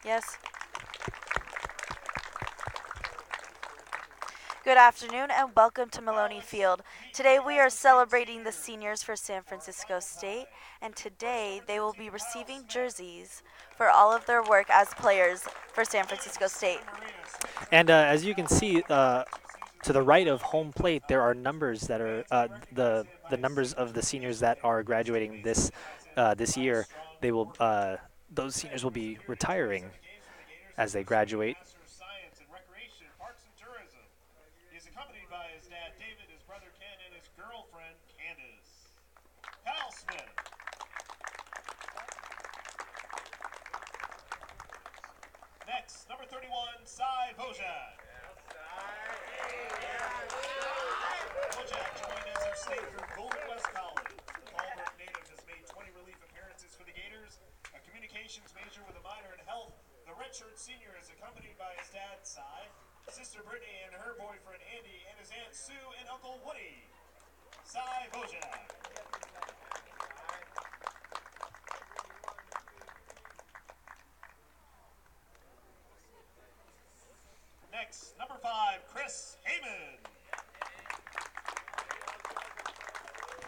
Yes. Good afternoon and welcome to Maloney Field. Today we are celebrating the seniors for San Francisco State, and today they will be receiving jerseys for all of their work as players for San Francisco State. And as you can see, to the right of home plate, there are numbers that are the numbers of the seniors that are graduating this year. They will those seniors will be retiring as they graduate. He's accompanied by his dad David, his brother Ken, and his girlfriend Candace. Kyle Smith. Next, number 31, Cy Bojak. Bojak joined SF State from Golden West College. The Fallbrook native has made 20 relief appearances for the Gators, a communications major with a minor in health. The redshirt senior is accompanied by his dad, Cy, sister Brittany and her boyfriend Andy, and his aunt Sue and Uncle Woody. Cy Bojak. Next, number 5, Chris Heyman.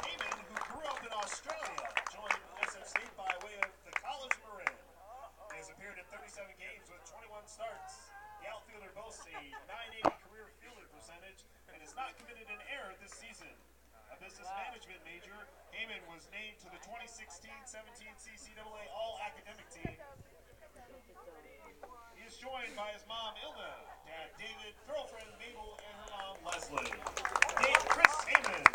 Heyman, who grew up in Australia, joined SF State by way of the College Marin. He has appeared in 37 games with 21 starts. The outfielder boasts a .980 career fielding percentage and has not committed an error this season. A business management major, Heyman was named to the 2016-17 CCAA All-Academic team. He is joined by his mom, Ilda, dad, David, girlfriend, Mabel, and her mom, Leslie. Dave Chris Heyman.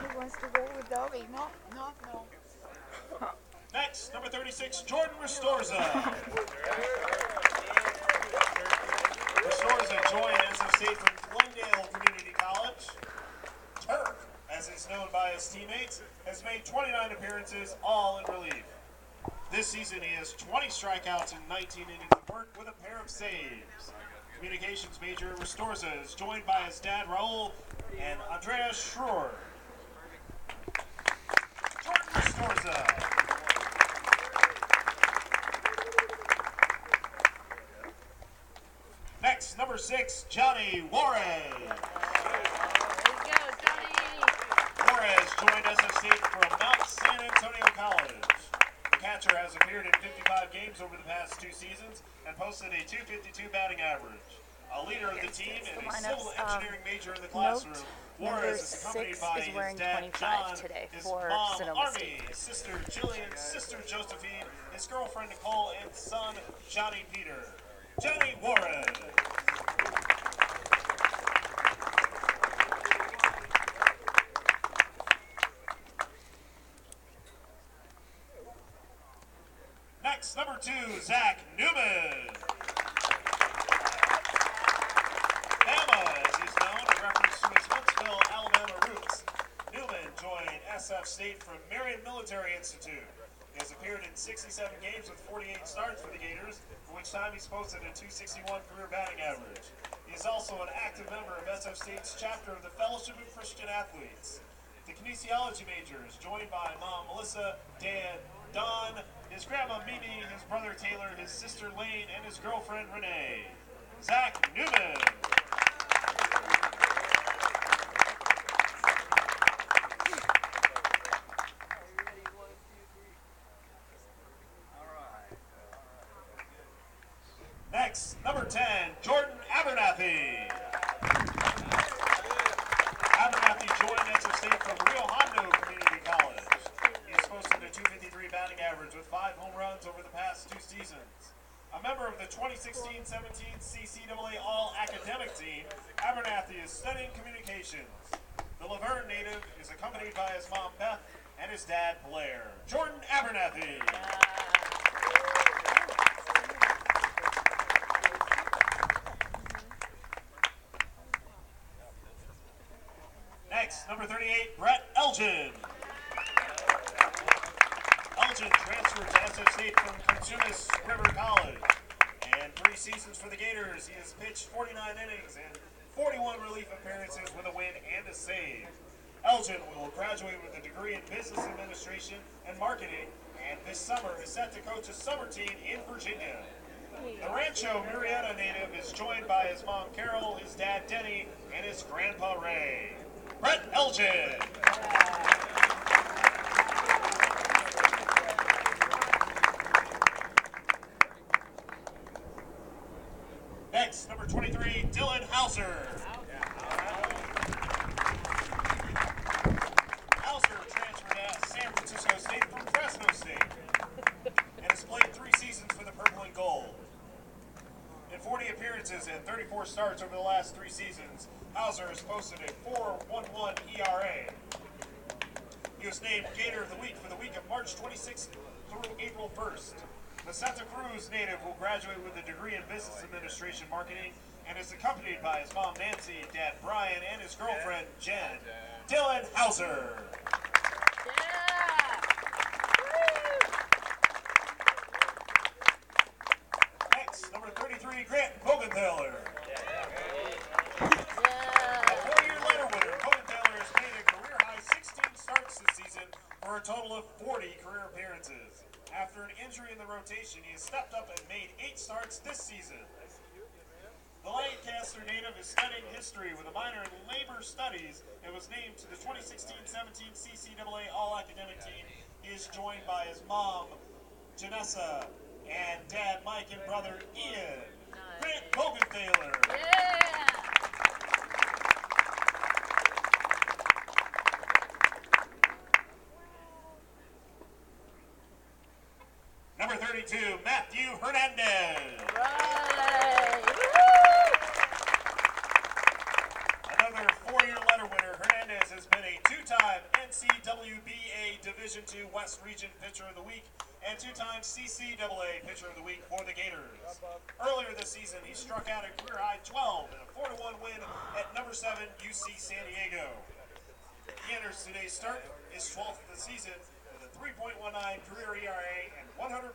He wants to go with Dobby. No, no, no. Next, number 36, Jordan Restorza. Restorza joined SF State from Glendale Community College. Turk, as is known by his teammates, has made 29 appearances, all in relief. This season, he has 20 strikeouts and 19 innings of work with a pair of saves. Communications major Restorza is joined by his dad, Raul, and Andreas Schroer. Jordan Restorza. Next, number 6, Johnny Juarez. Juarez joined SF State from Mount San Antonio College. The catcher has appeared in 55 games over the past 2 seasons and posted a .252 batting average. A leader of the team and a civil engineering major in the classroom, Juarez is accompanied by his dad John, his mom Sonoma Army, sister Jillian, sister Josephine, his girlfriend Nicole, and son Johnny Peter. Johnny Juarez. Next, number 2, Zach Newman. Bama, as he's known, in reference to his Huntsville, Alabama roots. Newman joined SF State from Marion Military Institute. He has appeared in 67 games with 48 starts for the Gators, for which time he's posted a .261 career batting average. He is also an active member of SF State's chapter of the Fellowship of Christian Athletes. The kinesiology major is joined by mom Melissa, dad Don, his grandma Mimi, his brother Taylor, his sister Lane, and his girlfriend Renee. Zach Newman. Next, number 10, Jordan Abernathy. Abernathy joined SF State from Rio Hondo Community College. He has posted a .253 batting average with 5 home runs over the past 2 seasons. A member of the 2016-17 CCAA All-Academic team, Abernathy is studying communications. The Laverne native is accompanied by his mom Beth and his dad Blair. Jordan Abernathy. Next, number 38, Brett Elgin. Elgin transferred to SF State from Cosumnes River College. And 3 seasons for the Gators, he has pitched 49 innings and 41 relief appearances with a win and a save. Elgin will graduate with a degree in business administration and marketing, and this summer is set to coach a summer team in Virginia. The Rancho Murrieta native is joined by his mom Carol, his dad Denny, and his grandpa Ray. Brett Elgin. Next, number 23, Dylan Hauser. Hauser transferred to San Francisco State from Fresno State and has played 3 seasons for the Purple and Gold. In 40 appearances and 34 starts over the last 3 seasons, Hauser has posted a 4.11 ERA. He was named Gator of the Week for the week of March 26th through April 1st. The Santa Cruz native will graduate with a degree in business administration marketing and is accompanied by his mom Nancy, dad Brian, and his girlfriend Jen. Dylan Hauser. Next, number 33, Grant Bogenthaler. A 4-year letter winner, Bogenthaler has made a career-high 16 starts this season for a total of 40 career appearances. After an injury in the rotation, he has stepped up and made 8 starts this season. The Lancaster native is studying history with a minor in labor studies and was named to the 2016-17 CCAA All-Academic Team. He is joined by his mom, Janessa, and dad Mike and brother Ian. Grant Bogenthaler. Number 32, Matthew Hernandez. Another 4-year letter winner, Hernandez has been a 2-time NCWBA Division II West Region Pitcher of the Week and 2-time CCAA Pitcher of the Week for the Gators. Earlier this season, he struck out a career-high 12 in a 4-1 win at number 7 UC San Diego. He enters today's start, his 12th of the season, 3.19 career ERA and 142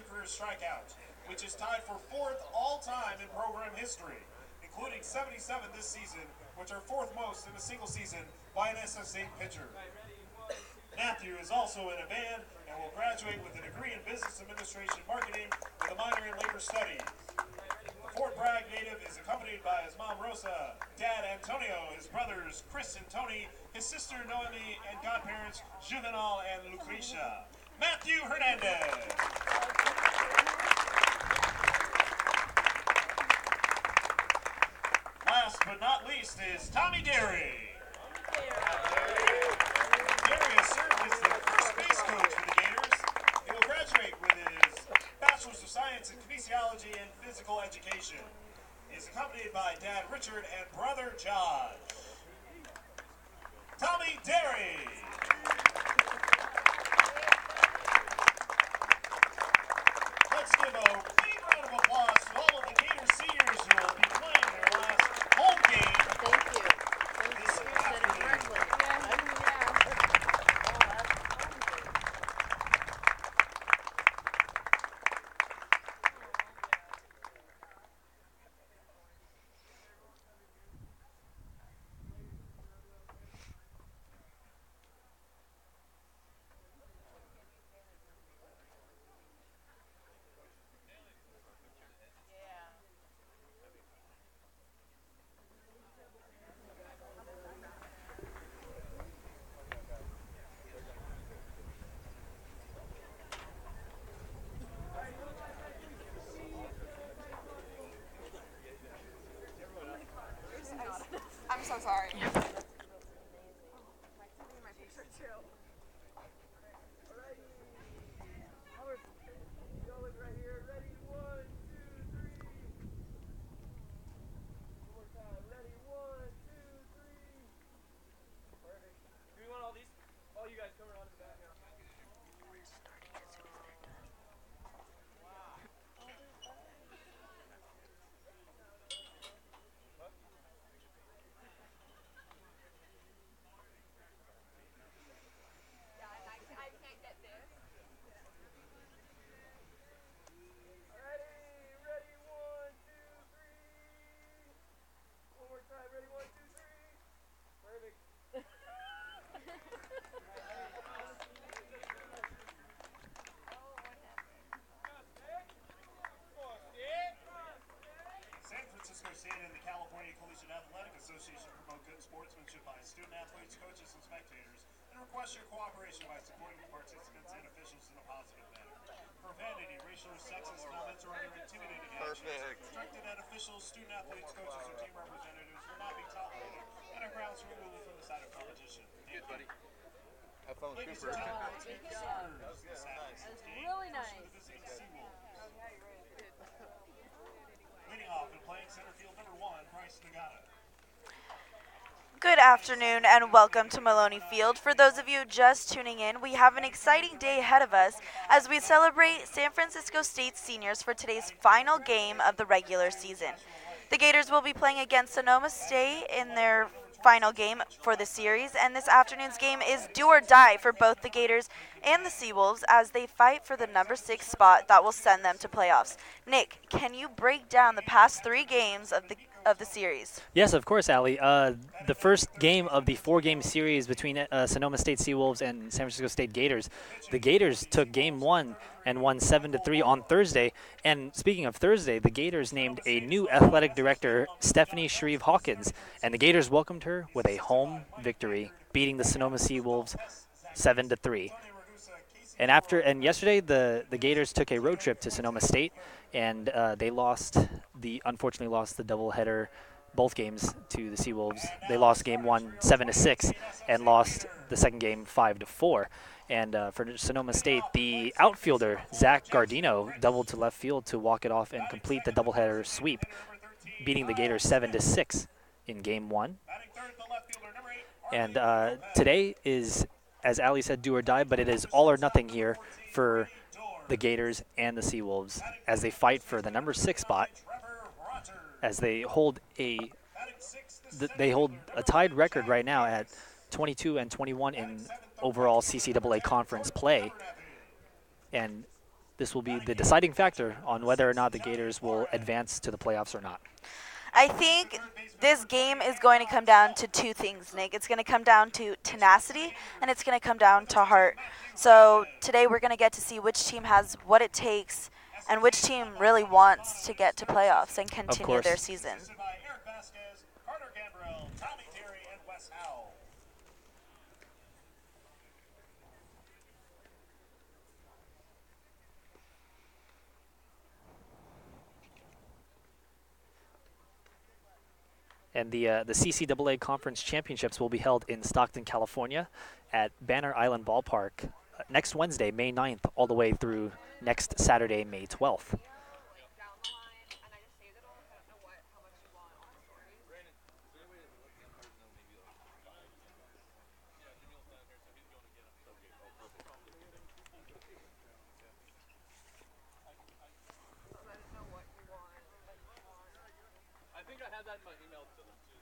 career strikeouts, which is tied for 4th all-time in program history, including 77 this season, which are 4th most in a single season by an SF State pitcher. Matthew is also in a band and will graduate with a degree in business administration marketing with a minor in labor studies. The Fort Bragg native is accompanied by his mom Rosa, dad Antonio, his brothers Chris and Tony, his sister Noemi, and godparents Juvenal and Lucretia. Matthew Hernandez. Last but not least is Tommy Derry. Derry has served as the first base coach for the Gators. He will graduate with his Bachelor's of Science in Kinesiology and Physical Education. He is accompanied by dad Richard and brother Josh. Tommy Derry. Let's give a big round of applause to all of the Gator seniors who will be playing their last home game. Thank you. Thank This you. afternoon. I'm so sorry. profanity, racial or sexist comments, or other intimidating actions directed at officials, student athletes, coaches, or team representatives will not be tolerated and are grounds for removal from the side of competition. Thank you. Have fun, Ladies Cooper. and gentlemen, take serves this afternoon's game. Really First nice. the visiting Seawolves. Leading off and playing center field number 1, Bryce Nagata. Good afternoon and welcome to Maloney Field. For those of you just tuning in, we have an exciting day ahead of us as we celebrate San Francisco State seniors for today's final game of the regular season. The Gators will be playing against Sonoma State in their final game for the series, and this afternoon's game is do or die for both the Gators and the Seawolves as they fight for the number 6 spot that will send them to playoffs. Nick, can you break down the past 3 games of the series? Yes, of course, Allie. The first game of the 4-game series between Sonoma State Seawolves and San Francisco State Gators, the Gators took Game 1 and won 7-3 on Thursday. And speaking of Thursday, the Gators named a new athletic director, Stephanie Shreve Hawkins, and the Gators welcomed her with a home victory, beating the Sonoma Seawolves 7-3. And yesterday, the Gators took a road trip to Sonoma State, and they unfortunately lost the doubleheader, both games to the Seawolves. They lost game 1 7-6, and lost the second game 5-4. And for Sonoma State, the outfielder Zach Gardino doubled to left field to walk it off and complete the doubleheader sweep, beating the Gators 7-6 in game 1. And today is, as Allie said, do or die, but it is all or nothing here for the Gators and the Seawolves as they fight for the number 6 spot, as they hold a tied record right now at 22-21 in overall CCAA conference play, and this will be the deciding factor on whether or not the Gators will advance to the playoffs or not. I think this game is going to come down to 2 things, Nick. It's going to come down to tenacity, and it's going to come down to heart. So today we're going to get to see which team has what it takes and which team really wants to get to playoffs and continue their season. By Eric Vasquez, Carter Gambrell, Tommy Terry, and Wes Howell. And the CCAA Conference Championships will be held in Stockton, California at Banner Island Ballpark next Wednesday, May 9th, all the way through next Saturday, May 12th. I think I had that in my email to them too.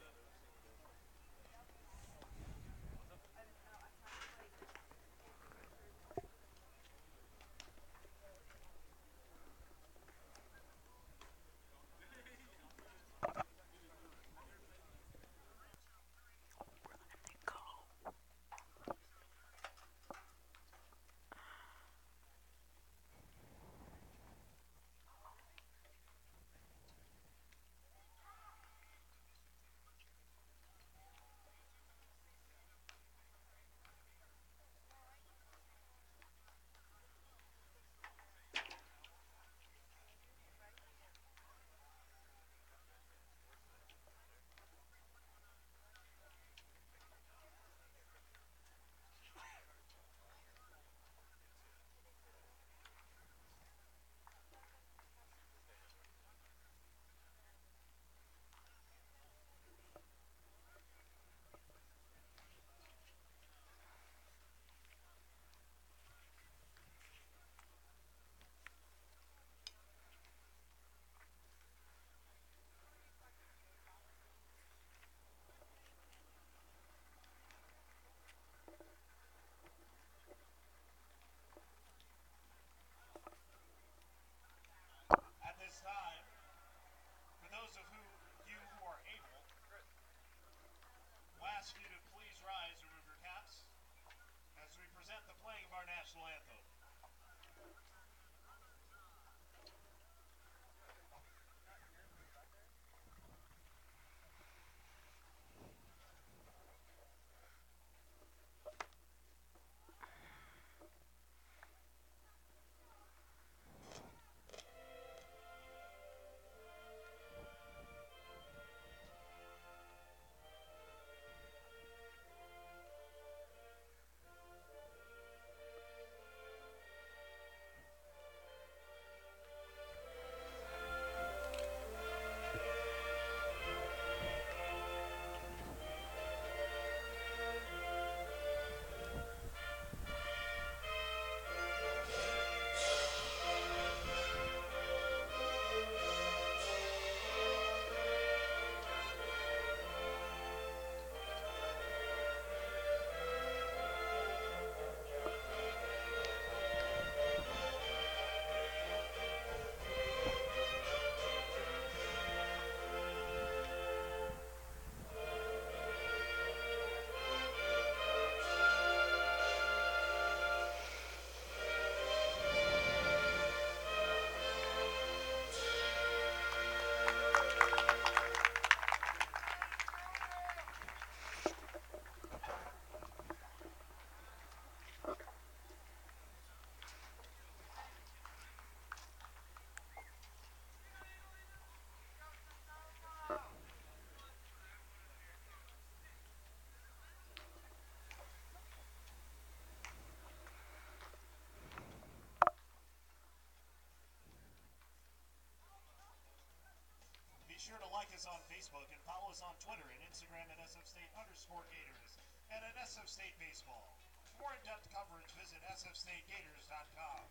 us on Facebook and follow us on Twitter and Instagram at sfstate_Gators and at SF State Baseball. For more in-depth coverage, visit sfstategators.com.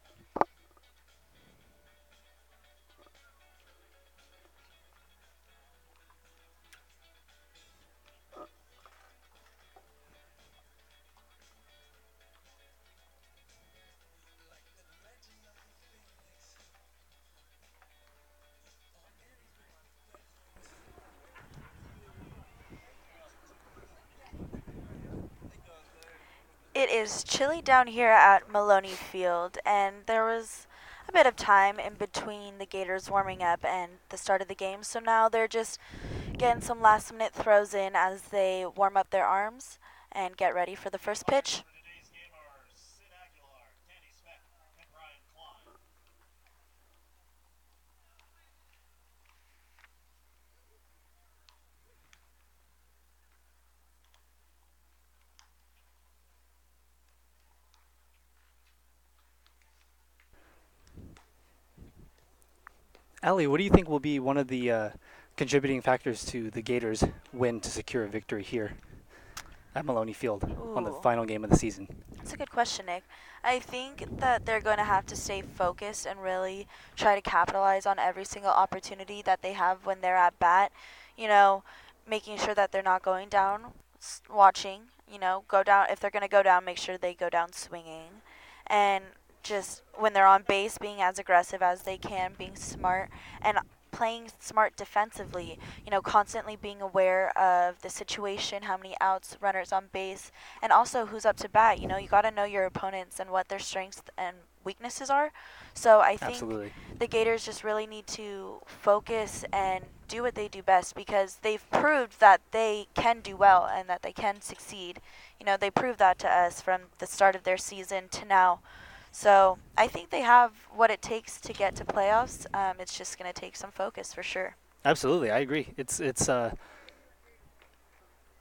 It is chilly down here at Maloney Field, and there was a bit of time in between the Gators warming up and the start of the game, so now they're just getting some last minute throws in as they warm up their arms and get ready for the first pitch. For today's game are Sid Aguilar, Danny Speck, and Brian Klein. Allie, what do you think will be one of the contributing factors to the Gators' win to secure a victory here at Maloney Field on the Ooh. final game of the season? That's a good question, Nick. I think that they're going to have to stay focused and really try to capitalize on every single opportunity that they have when they're at bat. You know, making sure that they're not going down, watching, go down. If they're going to go down, make sure they go down swinging. And just when they're on base, being as aggressive as they can, being smart, and playing smart defensively, constantly being aware of the situation, how many outs, runners on base, and also who's up to bat. You got to know your opponents and what their strengths and weaknesses are. So I think Absolutely. the Gators just really need to focus and do what they do best because they've proved that they can do well and that they can succeed. They proved that to us from the start of their season to now. So I think they have what it takes to get to playoffs. It's just going to take some focus for sure. Absolutely, I agree. It's going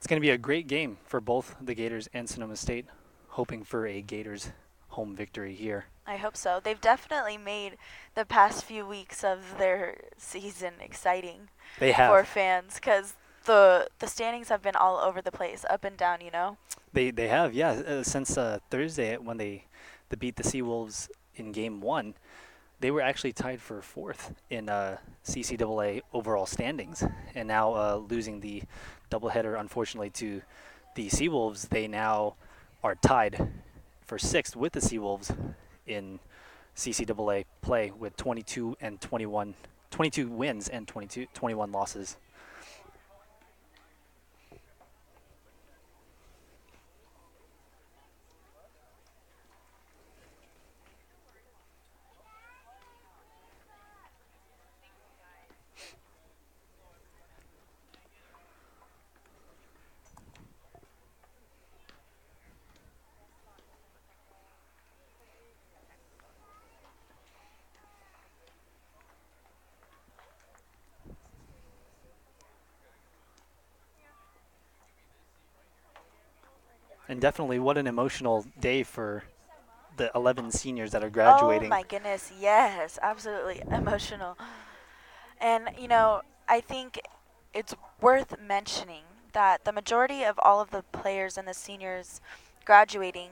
to be a great game for both the Gators and Sonoma State, hoping for a Gators home victory here. I hope so. They've definitely made the past few weeks of their season exciting They for have. fans because the standings have been all over the place, up and down. They have, yeah. Since Thursday when they beat the Seawolves in Game 1, they were actually tied for fourth in CCAA overall standings. And now losing the doubleheader, unfortunately, to the Seawolves, they now are tied for sixth with the Seawolves in CCAA play with 22 wins and 21 losses. And definitely what an emotional day for the 11 seniors that are Oh graduating. my goodness, yes, absolutely emotional. And, I think it's worth mentioning that the majority of all of the players and the seniors graduating,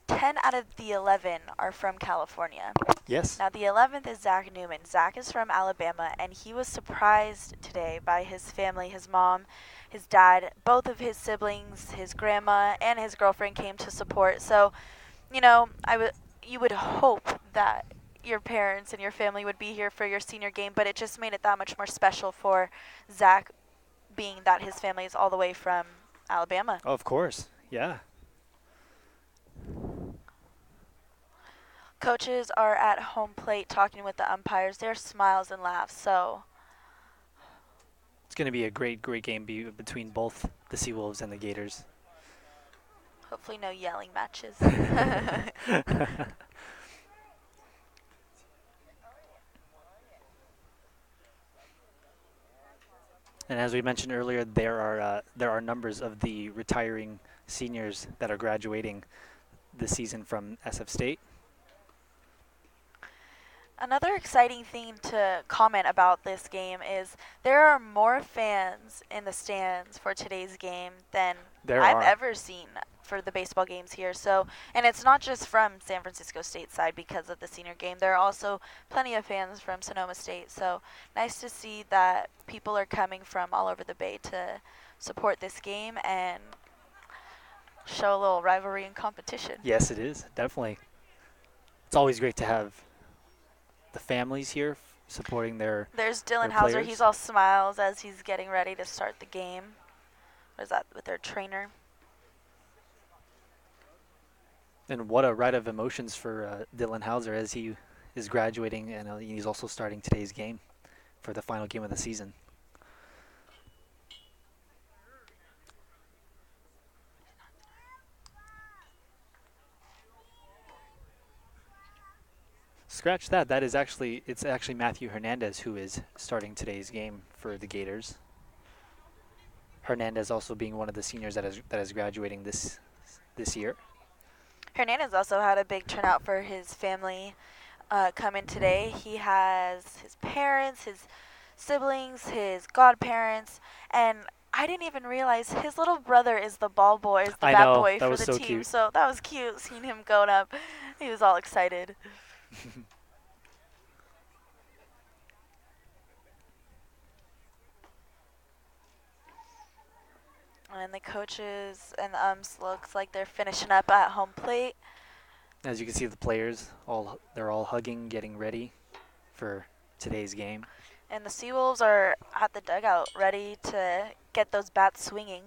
10 out of the 11 are from California. Yes. Now, the 11th is Zach Newman. Zach is from Alabama, and he was surprised today by his family, his mom, his dad, both of his siblings, his grandma, and his girlfriend came to support. So, you would hope that your parents and your family would be here for your senior game, but it just made it that much more special for Zach, being that his family is all the way from Alabama. Of course. Yeah. Coaches are at home plate talking with the umpires. There's smiles and laughs, so It's going to be a great game between both the Seawolves and the Gators. hopefully no yelling matches. And as we mentioned earlier, there are numbers of the retiring seniors that are graduating this season from SF State. Another exciting thing to comment about this game is there are more fans in the stands for today's game than There I've are. ever seen for the baseball games here. So, and it's not just from San Francisco State side because of the senior game. There are also plenty of fans from Sonoma State. So, nice to see that people are coming from all over the Bay to support this game and show a little rivalry and competition. Yes, it is, definitely. It's always great to have the families here supporting There's Dylan their Hauser. He's players. all smiles as he's getting ready to start the game. What is that with their trainer? And what a ride of emotions for Dylan Hauser as he is graduating, and he's also starting today's game for the final game of the season. Scratch that. It's actually Matthew Hernandez who is starting today's game for the Gators. Hernandez also being one of the seniors that is graduating this year. Hernandez also had a big turnout for his family come in today. He has his parents, his siblings, his godparents, and I didn't even realize his little brother is the ball boy, is the I bat know, boy that for was the so team. cute. So that was cute seeing him going up. He was all excited. And the coaches and the umps looks like they're finishing up at home plate. As you can see, the players they're all hugging, getting ready for today's game. And the Seawolves are at the dugout ready to get those bats swinging.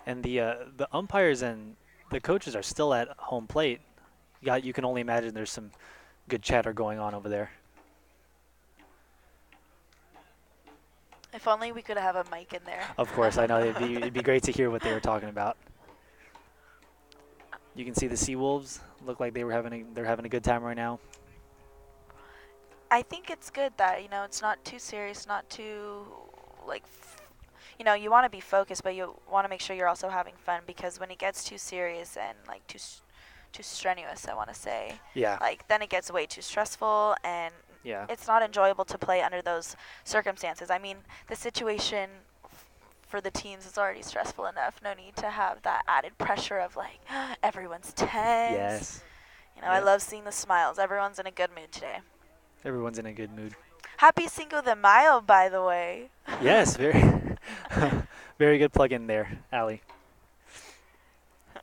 And the umpires and the coaches are still at home plate. You can only imagine there's some good chatter going on over there. If only we could have a mic in there. Of course, I know it'd be great to hear what they were talking about. You can see the Seawolves look like they're having a good time right now. I think it's good that, it's not too serious, not too, like, you want to be focused, but you want to make sure you're also having fun because when it gets too serious and, like, too strenuous, I want to say, Yeah. like, then it gets way too stressful and Yeah. it's not enjoyable to play under those circumstances. I mean, the situation for the teams is already stressful enough. No need to have that added pressure of, like, everyone's tense. Yes. I love seeing the smiles. Everyone's in a good mood today. Everyone's in a good mood. Happy Cinco de Mayo, by the way. Yes, very very good plug in there, Ali.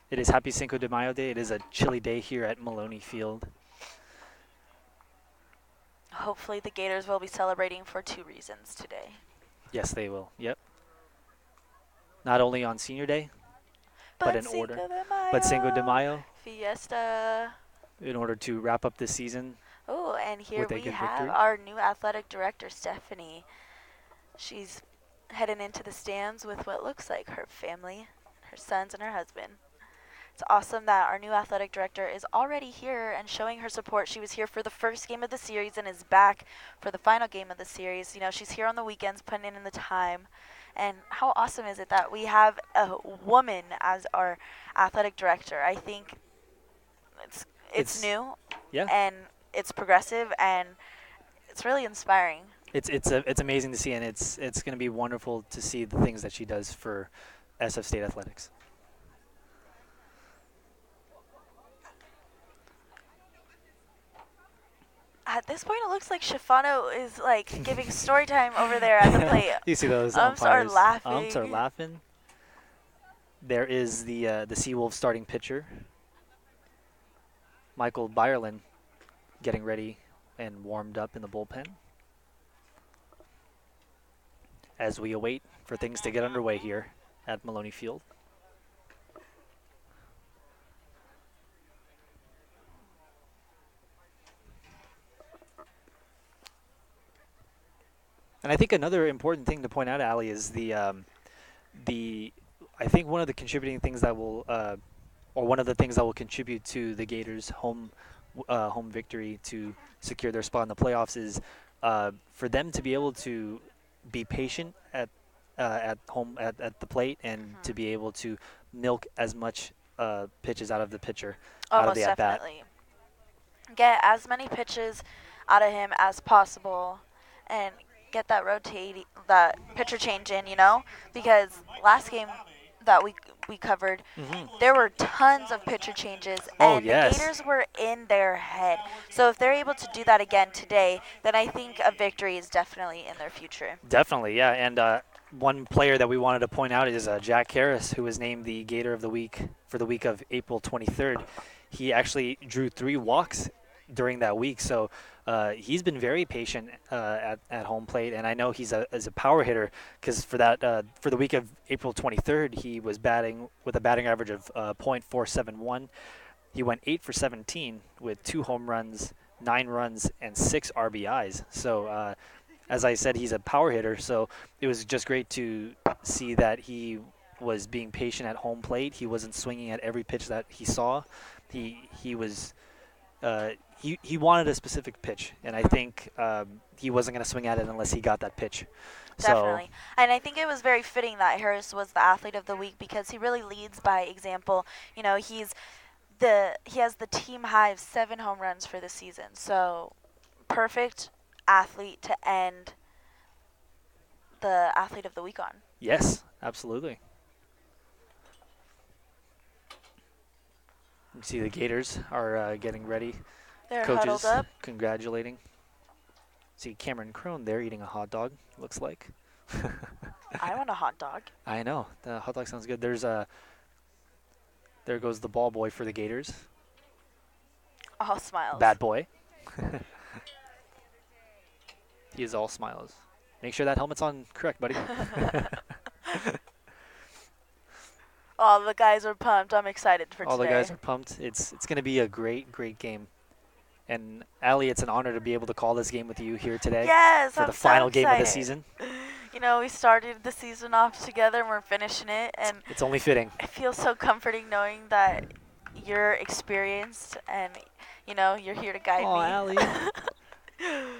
It is Happy Cinco de Mayo Day. It is a chilly day here at Maloney Field. Hopefully the Gators will be celebrating for 2 reasons today. Yes, they will. Yep. Not only on Senior Day, but in order. But Cinco de Mayo, Fiesta. in order to wrap up this season. Oh, and here With a we good have victory. our new athletic director, Stephanie. She's heading into the stands with what looks like her family, her sons and her husband. It's awesome that our new athletic director is already here and showing her support. She was here for the first game of the series and is back for the final game of the series. She's here on the weekends putting in the time. And how awesome is it that we have a woman as our athletic director? I think it's new. Yeah. And it's progressive and it's really inspiring. It's amazing to see, and it's going to be wonderful to see the things that she does for SF State athletics. At this point, it looks like Shifano is like giving story time over there at the plate. You see those Umps umpires. are laughing. Umps are laughing. There is the Seawolves starting pitcher, Michael Byerlin, getting ready and warmed up in the bullpen as we await for things to get underway here at Maloney Field. And I think another important thing to point out, Ali, is the I think one of the contributing things that will or one of the things that will contribute to the Gators' home victory to secure their spot in the playoffs is for them to be able to be patient at home at the plate and to be able to milk as much pitches out of the pitcher, Oh, out of the most at bat. definitely. Get as many pitches out of him as possible and get that pitcher change in, because last game that we covered, Hmm. there were tons of pitcher changes Oh and the yes, Gators were in their head. So if they're able to do that again today, then I think a victory is definitely in their future. definitely, yeah. And one player that we wanted to point out is Jack Harris, who was named the Gator of the Week for the week of April 23rd. He actually drew 3 walks during that week, so he's been very patient at home plate. And I know he's a power hitter because for the week of April 23rd, he was batting with a batting average of .471. He went 8 for 17 with 2 home runs, 9 runs, and 6 RBIs. So as I said, he's a power hitter, so it was just great to see that he was being patient at home plate. He wasn't swinging at every pitch that he saw. He was he wanted a specific pitch, and I think he wasn't going to swing at it unless he got that pitch. So Definitely. And I think it was very fitting that Harris was the athlete of the week because he really leads by example. He has the team high of 7 home runs for the season. So perfect athlete to end the athlete of the week on. yes, absolutely. You see the Gators are getting ready. They're Coaches huddled up. congratulating. See Cameron Crone there eating a hot dog, looks like. I want a hot dog. I know. The hot dog sounds good. There goes the ball boy for the Gators. All smiles. Bad boy. He is all smiles. Make sure that helmet's on correct, buddy. All the guys are pumped. I'm excited for All today. the guys are pumped. It's going to be a great game. And Allie, it's an honor to be able to call this game with you here today Yes, for I'm the so final game of the excited. season. We started the season off together and we're finishing it, and It's only fitting. it feels so comforting knowing that you're experienced and you're here to guide Aw, me. Allie.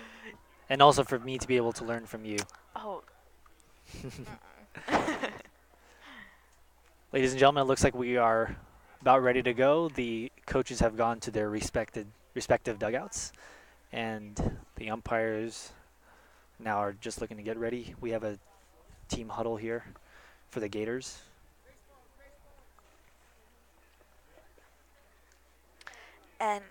And also for me to be able to learn from you. Oh. Ladies and gentlemen, it looks like we are about ready to go. The coaches have gone to their respective dugouts, and the umpires now are just looking to get ready. We have a team huddle here for the Gators. And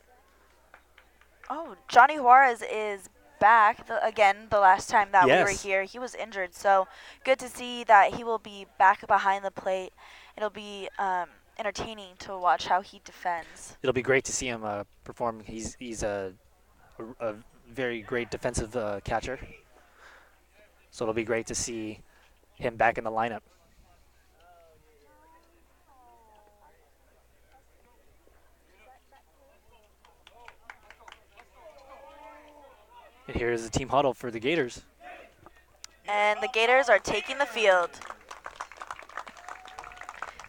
Johnny Juarez is back again. The last time that we were Yes. here, he was injured, so good to see that he will be back behind the plate. It'll be entertaining to watch how he defends. It'll be great to see him perform. He's a very great defensive catcher. So it'll be great to see him back in the lineup. And here's the team huddle for the Gators. And the Gators are taking the field.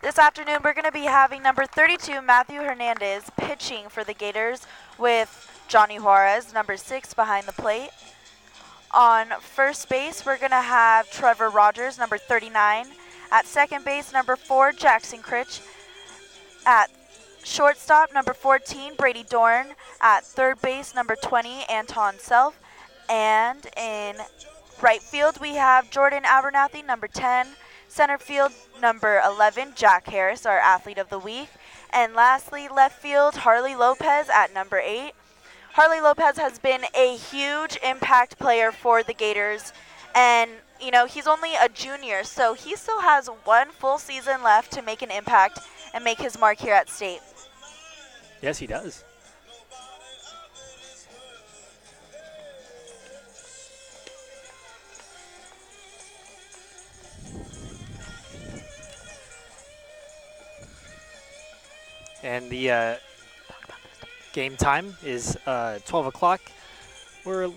This afternoon, we're going to be having number 32, Matthew Hernandez, pitching for the Gators with Johnny Juarez, number 6, behind the plate. On first base, we're going to have Trevor Rogers, number 39. At second base, number 4, Jackson Critch. At shortstop, number 14, Brady Dorn. At third base, number 20, Anton Self. And in right field, we have Jordan Abernathy, number 10. Center field, number 11, Jack Harris, our athlete of the week. And lastly, left field, Harley Lopez at number 8. Harley Lopez has been a huge impact player for the Gators. And, he's only a junior, so he still has 1 full season left to make an impact and make his mark here at State. Yes, he does. And the game time is 12 o'clock. We're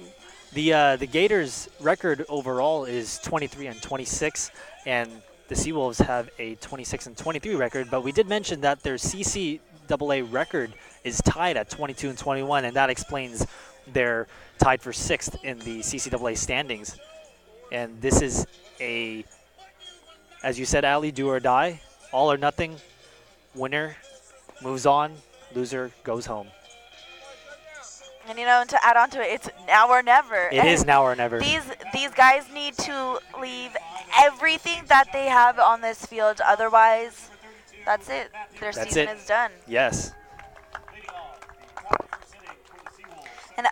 The Gators' record overall is 23-26, and the Seawolves have a 26-23 record. But we did mention that their CCAA record is tied at 22-21, and that explains they're tied for 6th in the CCAA standings. And this is a, as you said, Ali, do or die, all or nothing. Winner moves on, loser goes home. And to add on to it, it's now or never. It is now or never. These guys need to leave everything that they have on this field. Otherwise, that's it. Their That's season it. is done. Yes. And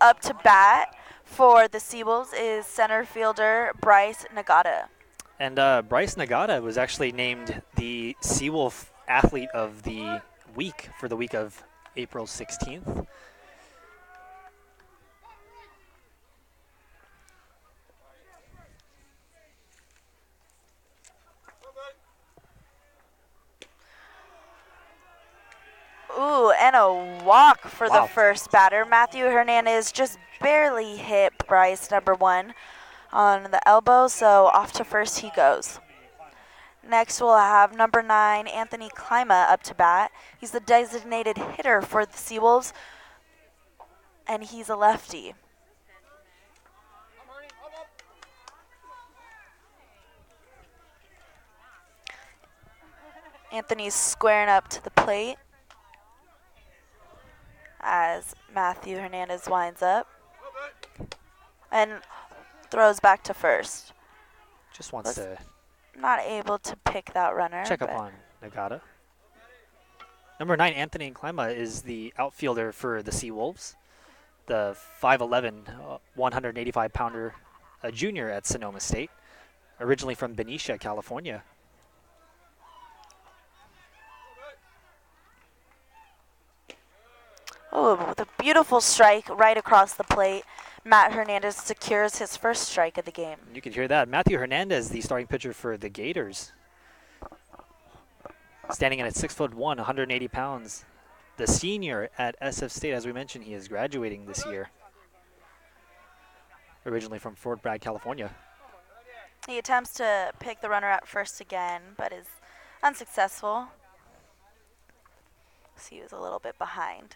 up to bat for the Seawolves is center fielder Bryce Nagata. And Bryce Nagata was actually named the Seawolf Athlete of the Week for the week of April 16th. Ooh, and a walk for Wow. the first batter. Matthew Hernandez just barely hit Bryce, number 1, on the elbow, so off to first he goes. Next, we'll have number 9, Anthony Klima, up to bat. He's the designated hitter for the Seawolves, and he's a lefty. Anthony's squaring up to the plate as Matthew Hernandez winds up and throws back to first. Just wants to Not able to pick that runner. check up but on Nagata. Number 9, Anthony Klima, is the outfielder for the Seawolves. The 5'11", 185-pounder, a junior at Sonoma State, originally from Benicia, California. Oh, the beautiful strike right across the plate. Matt Hernandez secures his first strike of the game. You can hear that. Matthew Hernandez, the starting pitcher for the Gators, standing in at 6'1", 180 pounds. The senior at SF State, as we mentioned, he is graduating this year. Originally from Fort Bragg, California. He attempts to pick the runner at first again, but is unsuccessful. So he was a little bit behind.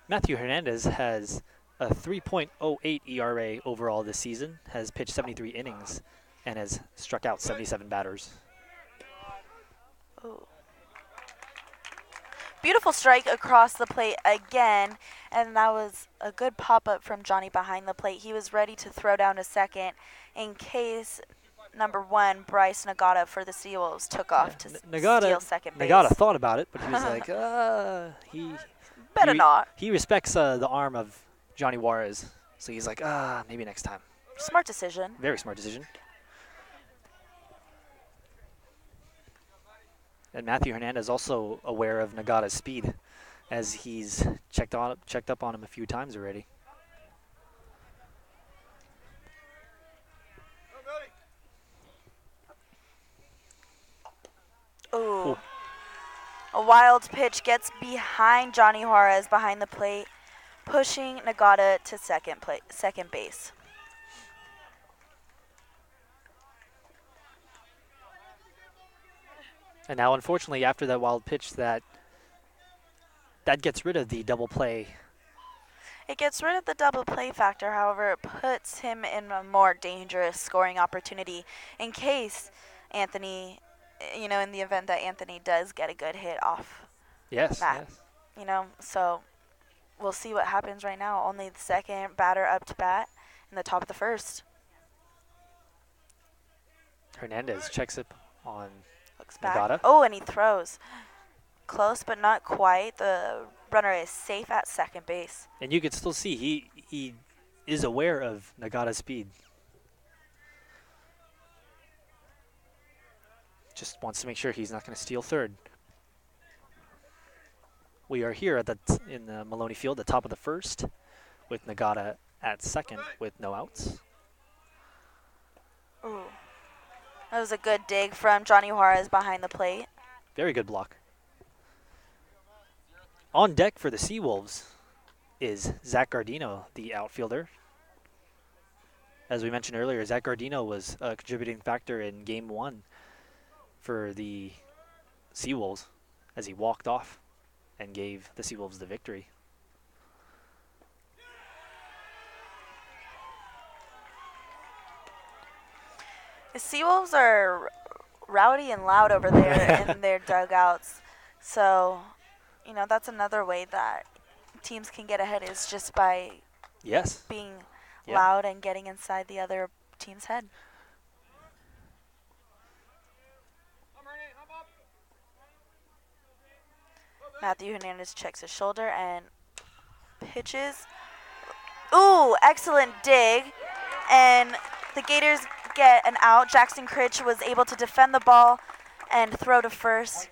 Matthew Hernandez has a 3.08 ERA overall this season, has pitched 73 innings, and has struck out 77 batters. Ooh. Beautiful strike across the plate again, and that was a good pop-up from Johnny behind the plate. He was ready to throw down to second in case number 1, Bryce Nagata for the Seawolves, took off to steal second base. Nagata thought about it, but he was like, he Better not. He respects the arm of Johnny Juarez, so he's like, maybe next time. Smart decision. Very smart decision. And Matthew Hernandez also aware of Nagata's speed, as he's checked up on him a few times already. Ooh. A wild pitch gets behind Johnny Juarez behind the plate, pushing Nagata to second base. And now, unfortunately, after that wild pitch, that gets rid of the double play. It gets rid of the double play factor, however, it puts him in a more dangerous scoring opportunity in case Anthony, in the event that Anthony does get a good hit off Yes, Matt. yes. So we'll see what happens right now. Only the second batter up to bat in the top of the first. Hernandez checks it on Looks back. Nagata. Oh, and he throws. Close, but not quite. The runner is safe at second base. And you can still see he is aware of Nagata's speed. Just wants to make sure he's not going to steal third. We are here in the Maloney Field, the top of the first, with Nagata at second with no outs. Ooh. That was a good dig from Johnny Juarez behind the plate. Very good block. On deck for the Seawolves, is Zach Gardino, the outfielder. As we mentioned earlier, Zach Gardino was a contributing factor in Game 1 for the Seawolves as he walked off and gave the Seawolves the victory. The Seawolves are rowdy and loud over there in their dugouts. So, you know, that's another way that teams can get ahead is just by Yes. being Yeah. loud and getting inside the other team's head. Matthew Hernandez checks his shoulder and pitches. Ooh, excellent dig. And the Gators get an out. Jackson Critch was able to defend the ball and throw to first,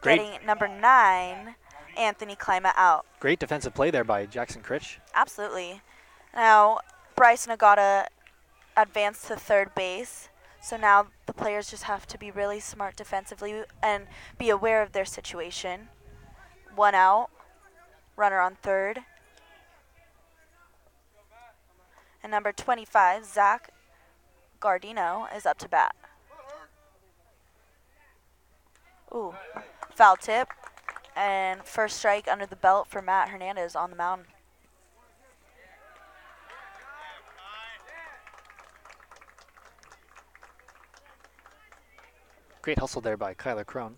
Great. getting number 9, Anthony Klima, out. Great defensive play there by Jackson Critch. Absolutely. Now, Bryce Nagata advanced to third base. So now the players just have to be really smart defensively and be aware of their situation. 1 out, runner on third. And number 25, Zach Gardino, is up to bat. Ooh, foul tip. And first strike under the belt for Matt Hernandez on the mound. Great hustle there by Kyler Crone.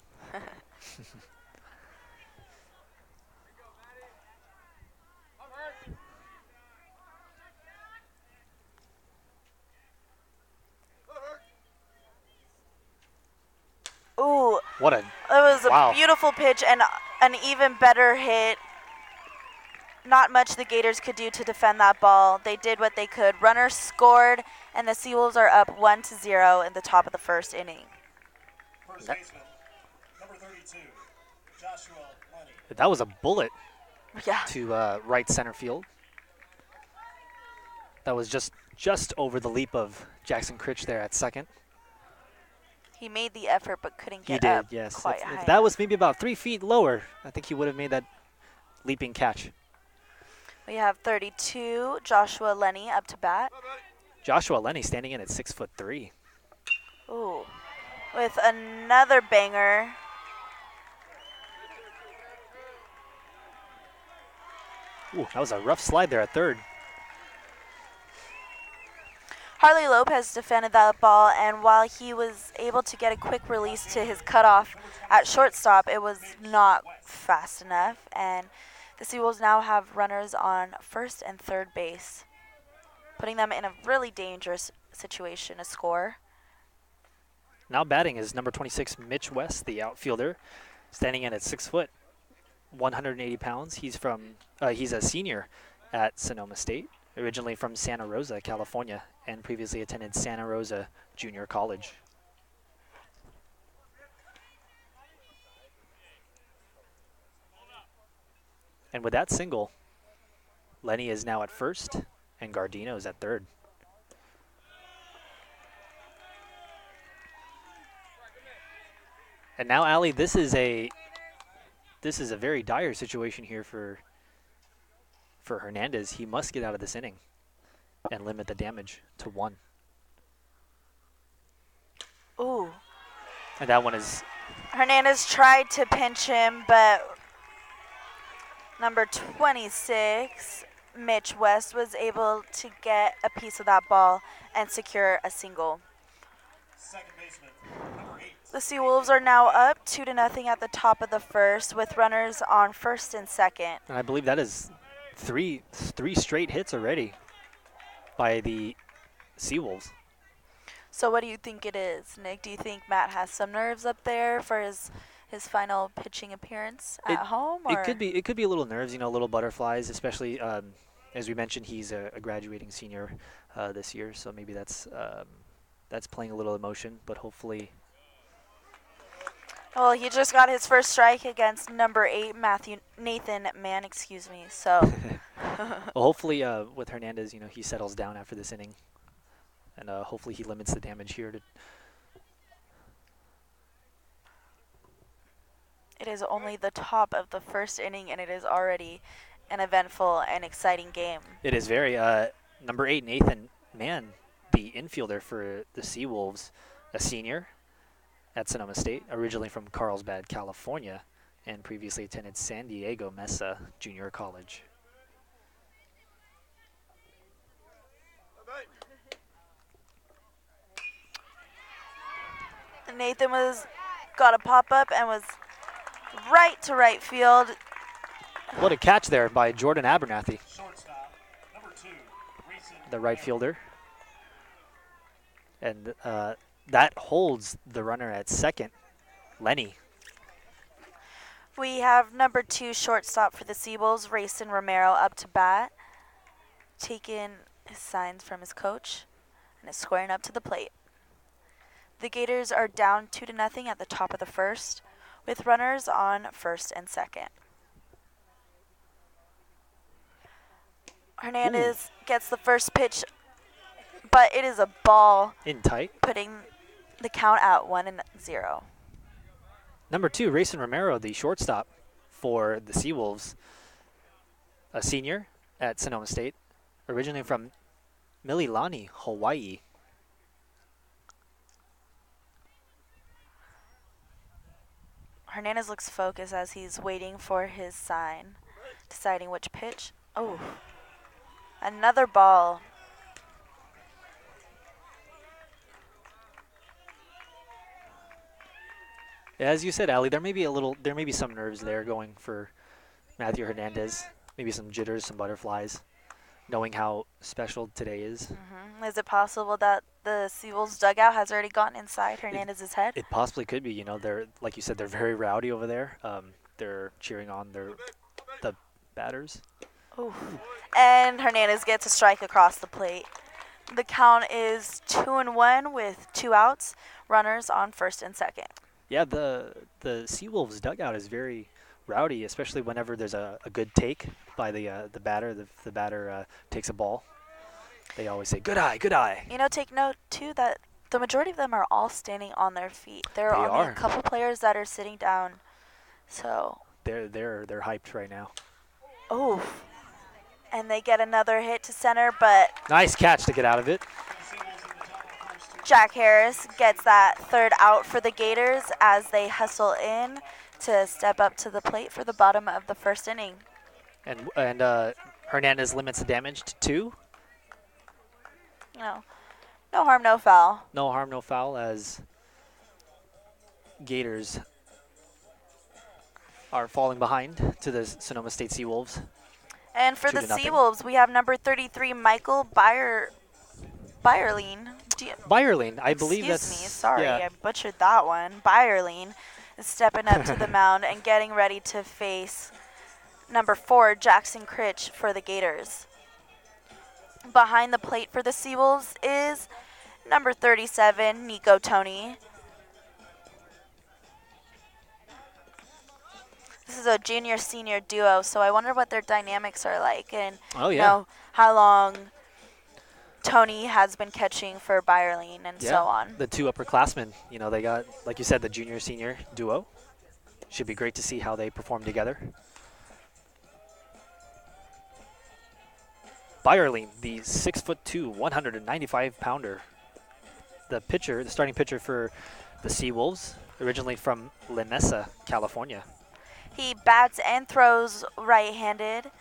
Ooh, What a it was wow. a beautiful pitch and an even better hit. Not much the Gators could do to defend that ball. They did what they could. Runners scored, and the Seawolves are up 1-0 in the top of the first inning. First baseman, number 32, Joshua Lenny. That was a bullet Yeah. to right center field. That was just over the leap of Jackson Critch there at second. He made the effort but couldn't He get did, up yes. quite If high. that was maybe about 3 feet lower, I think he would have made that leaping catch. We have 32, Joshua Lenny, up to bat. Joshua Lenny standing in at 6'3". Ooh, with another banger. Ooh, that was a rough slide there at third. Harley Lopez defended that ball, and while he was able to get a quick release to his cutoff at shortstop, it was not fast enough, and the Seawolves now have runners on first and third base, putting them in a really dangerous situation to score. Now batting is number 26, Mitch West, the outfielder, standing in at 6 foot, 180 pounds. He's a senior at Sonoma State, originally from Santa Rosa, California, and previously attended Santa Rosa Junior College. And with that single, Lenny is now at first, and Gardino is at third. And now, Allie, this is a very dire situation here for Hernandez. He must get out of this inning and limit the damage to 1. Ooh. And that one is Hernandez tried to pinch him, but number 26, Mitch West, was able to get a piece of that ball and secure a single. Second baseman, number 8. The Seawolves are now up 2-0 at the top of the first with runners on first and second. and I believe that is three straight hits already by the Seawolves. So what do you think it is, Nick? Do you think Matt has some nerves up there for his final pitching appearance at home? Or? It could be a little nerves, a little butterflies, especially as we mentioned, he's a graduating senior this year, so maybe that's playing a little emotion, but hopefully. Well, he just got his first strike against number 8, Nathan Mann, so. Well, hopefully with Hernandez, he settles down after this inning, and hopefully he limits the damage here. It is only the top of the first inning, and it is already an eventful and exciting game. It is very. Number 8, Nathan Mann, the infielder for the Seawolves, a senior at Sonoma State, originally from Carlsbad, California, and previously attended San Diego Mesa Junior College. Nathan got a pop-up and was right to right field. What a catch there by Jordan Abernathy, Shortstop, number 2, Grayson the right fielder. And that holds the runner at second, Lenny. We have number 2 shortstop for the Seawolves, Rayson Romero, up to bat, taking his signs from his coach, and is squaring up to the plate. The Gators are down 2-0 at the top of the first, with runners on first and second. Hernandez gets the first pitch, but it is a ball, In tight. putting the count at 1-0. Number 2, Rayson Romero, the shortstop for the Seawolves, a senior at Sonoma State, originally from Mililani, Hawaii. Hernandez looks focused as he's waiting for his sign, deciding which pitch. Oh, another ball. As you said, Ali, there may be some nerves there going for Matthew Hernandez. Maybe some jitters, some butterflies, knowing how special today is. Is it possible that the Seawolves dugout has already gotten inside Hernandez's head? It possibly could be. You know, they're like you said, they're very rowdy over there. They're cheering on the batters. Ooh. And Hernandez gets a strike across the plate. The count is 2-1 with 2 outs, runners on first and second. Yeah, the Seawolves dugout is very rowdy, especially whenever there's a good take by the batter. The batter takes a ball. They always say, "Good eye, good eye." You know, take note too that the majority of them are all standing on their feet. There are They only are. a couple players that are sitting down. So, They're hyped right now. oh, and they get another hit to center, but Nice catch to get out of it. Jack Harris gets that third out for the Gators as they hustle in to step up to the plate for the bottom of the first inning. And Hernandez limits the damage to 2. You know, no harm, no foul. No harm, no foul, as Gators are falling behind to the Sonoma State Seawolves. And for the 2-0. Seawolves, we have number 33, Michael Byerline. Byerline, I believe Excuse that's... me, sorry, yeah. I butchered that one. Byerline is stepping up to the mound and getting ready to face number 4, Jackson Critch for the Gators. Behind the plate for the Seawolves is number 37, Nico Tony. This is a junior-senior duo, so I wonder what their dynamics are like and Oh, you yeah. know, how long Tony has been catching for Byerline and so on. The 2 upperclassmen, you know, they got, like you said, the junior-senior duo. Should be great to see how they perform together. Byerline, the 6'2", 195-pounder. The starting pitcher for the Seawolves, originally from La Mesa, California. He bats and throws right-handed.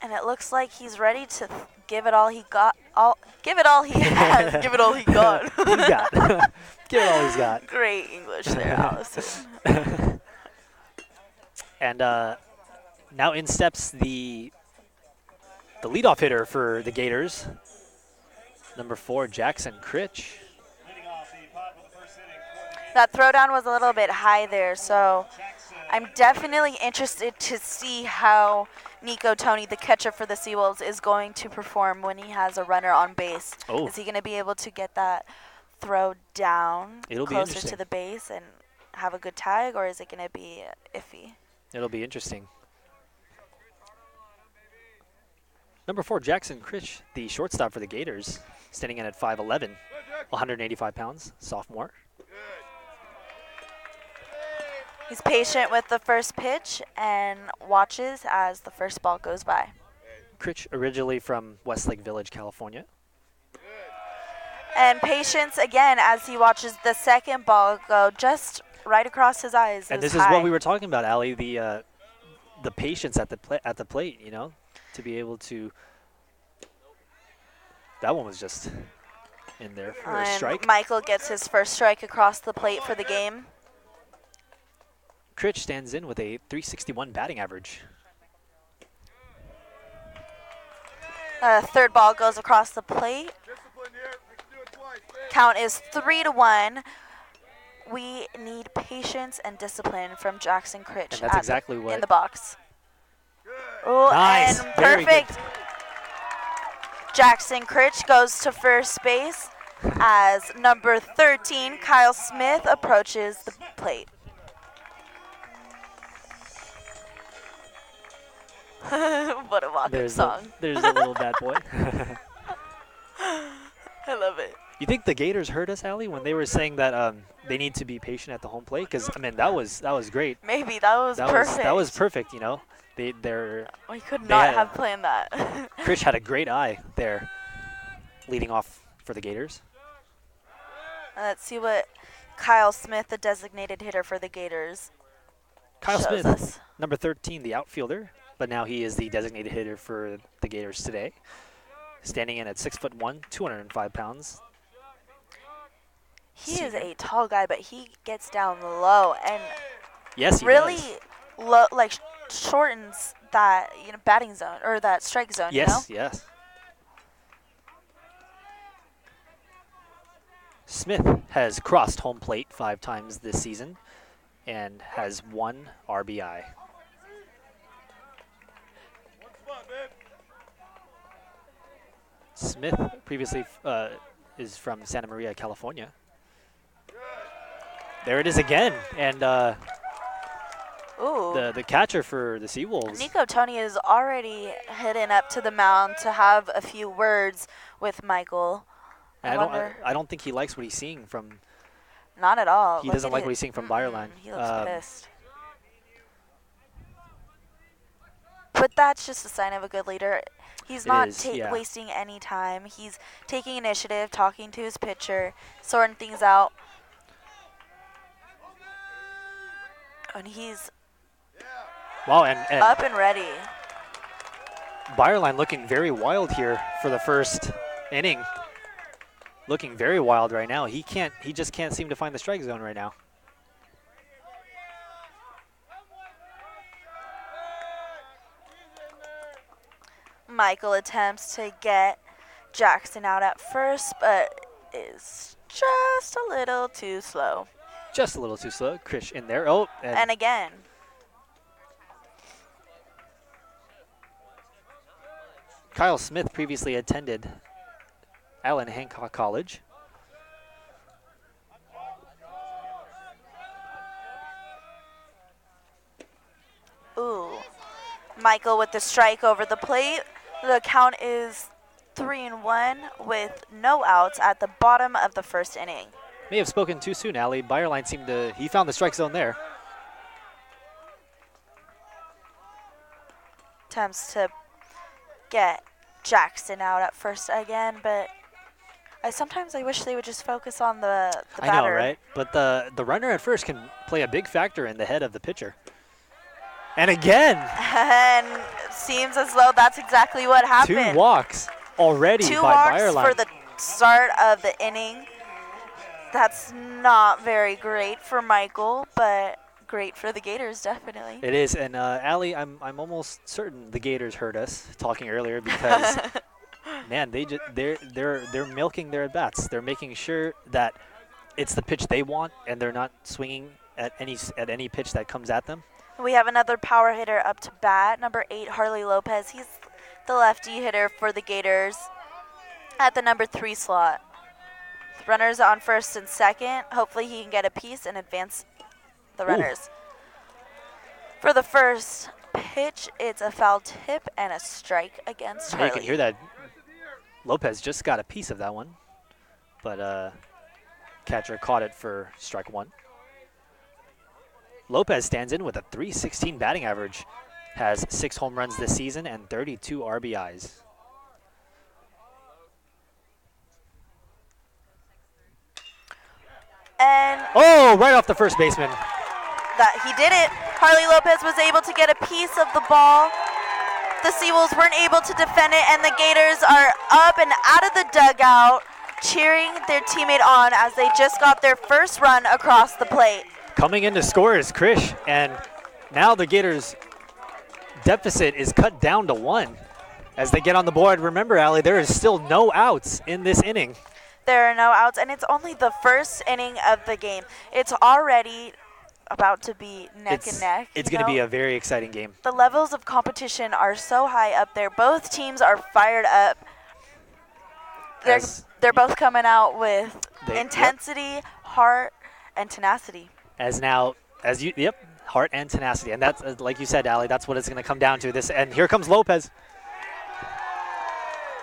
And it looks like he's ready to give it all he got. Give it all he has. Give it all he got. He's got. Give it all he's got. Great English there, Allison. And now in steps the leadoff hitter for the Gators, number 4, Jackson Critch. leading off the pod with the first inning. That throwdown was a little bit high there, so I'm definitely interested to see how Nico Tony, the catcher for the Seawolves, is going to perform when he has a runner on base. Oh. Is he going to be able to get that throw down It'll be closer interesting. to the base and have a good tag, or is it going to be iffy? It'll be interesting. Number 4, Jackson Critch, the shortstop for the Gators, standing in at 5'11", 185 pounds, sophomore. He's patient with the first pitch and watches as the first ball goes by. Critch originally from Westlake Village, California. And patience again as he watches the second ball go just right across his eyes. And this is what we were talking about, Allie, the patience at the plate, you know, to be able to. That one was just in there for a And strike. Michael gets his first strike across the plate for the game. Critch stands in with a 361 batting average. Third ball goes across the plate. Count is 3-1. We need patience and discipline from Jackson Critch And that's exactly what in the box. Oh, Nice. and Very perfect. good. Jackson Critch goes to first base as number 13, Kyle Smith, approaches the plate. What a walk-up song. There's a little bad boy. I love it. You think the Gators heard us, Allie, when they were saying that they need to be patient at the home plate? Because I mean, that was great. Maybe that was perfect. That was perfect. You know, they're We could not had- have planned that. Critch had a great eye there, leading off for the Gators. Let's see what Kyle Smith, the designated hitter for the Gators, Kyle shows Smith, us. number 13, the outfielder, but now he is the designated hitter for the Gators today. Standing in at 6'1", 205 pounds. He is a tall guy, but he gets down low and Yes, he really does. shortens that batting zone or that strike zone. Yes, You know? yes. Smith has crossed home plate 5 times this season and has 1 RBI. Smith previously is from Santa Maria, California. There it is again, and Ooh. the catcher for the Seawolves. Nico Tony is already heading up to the mound to have a few words with Michael. I don't think he likes what he's seeing from. Not at all. He Look doesn't at like it. what he's seeing from Byerline. He looks pissed. But that's just a sign of a good leader. He's not wasting any time. He's taking initiative, talking to his pitcher, sorting things out. And he's Wow, and up and ready. Byerline looking very wild here for the first inning. Looking very wild right now. He just can't seem to find the strike zone right now. Michael attempts to get Jackson out at first, but is just a little too slow. Just a little too slow. Krish in there. Oh, And again. Kyle Smith previously attended Allen Hancock College. Ooh. Michael with the strike over the plate. The count is 3-1 with no outs at the bottom of the first inning. May have spoken too soon, Allie. Byerline he found the strike zone there. Attempts to get Jackson out at first again, but sometimes I wish they would just focus on the batter. I know, right? But the runner at first can play a big factor in the head of the pitcher. And again. And it seems as though that's exactly what happened. 2 walks already by Byerline. 2 walks for the start of the inning. That's not very great for Michael, but great for the Gators, definitely. It is, and Allie, I'm almost certain the Gators heard us talking earlier because, man, they're milking their at bats. They're making sure that it's the pitch they want, and they're not swinging at any pitch that comes at them. We have another power hitter up to bat, number 8, Harley Lopez. He's the lefty hitter for the Gators at the number 3 slot. Runners on first and second. Hopefully he can get a piece and advance the runners. For the first pitch, it's a foul tip and a strike against Harley. You can hear that Lopez just got a piece of that one, but catcher caught it for strike 1. Lopez stands in with a .316 batting average, has 6 home runs this season and 32 RBIs. And Oh, right off the first baseman. that he did it. Harley Lopez was able to get a piece of the ball. The Seawolves weren't able to defend it, and the Gators are up and out of the dugout, cheering their teammate on as they just got their first run across the plate. Coming in to score is Krish, and now the Gators' deficit is cut down to 1 as they get on the board. Remember, Allie, there is still no outs in this inning. There are no outs, and it's only the first inning of the game. It's already about to be neck and neck. It's going to be a very exciting game. The levels of competition are so high up there. Both teams are fired up. They're both coming out with intensity, heart, and tenacity. Heart and tenacity, and that's like you said, Allie. That's what it's going to come down to. And here comes Lopez,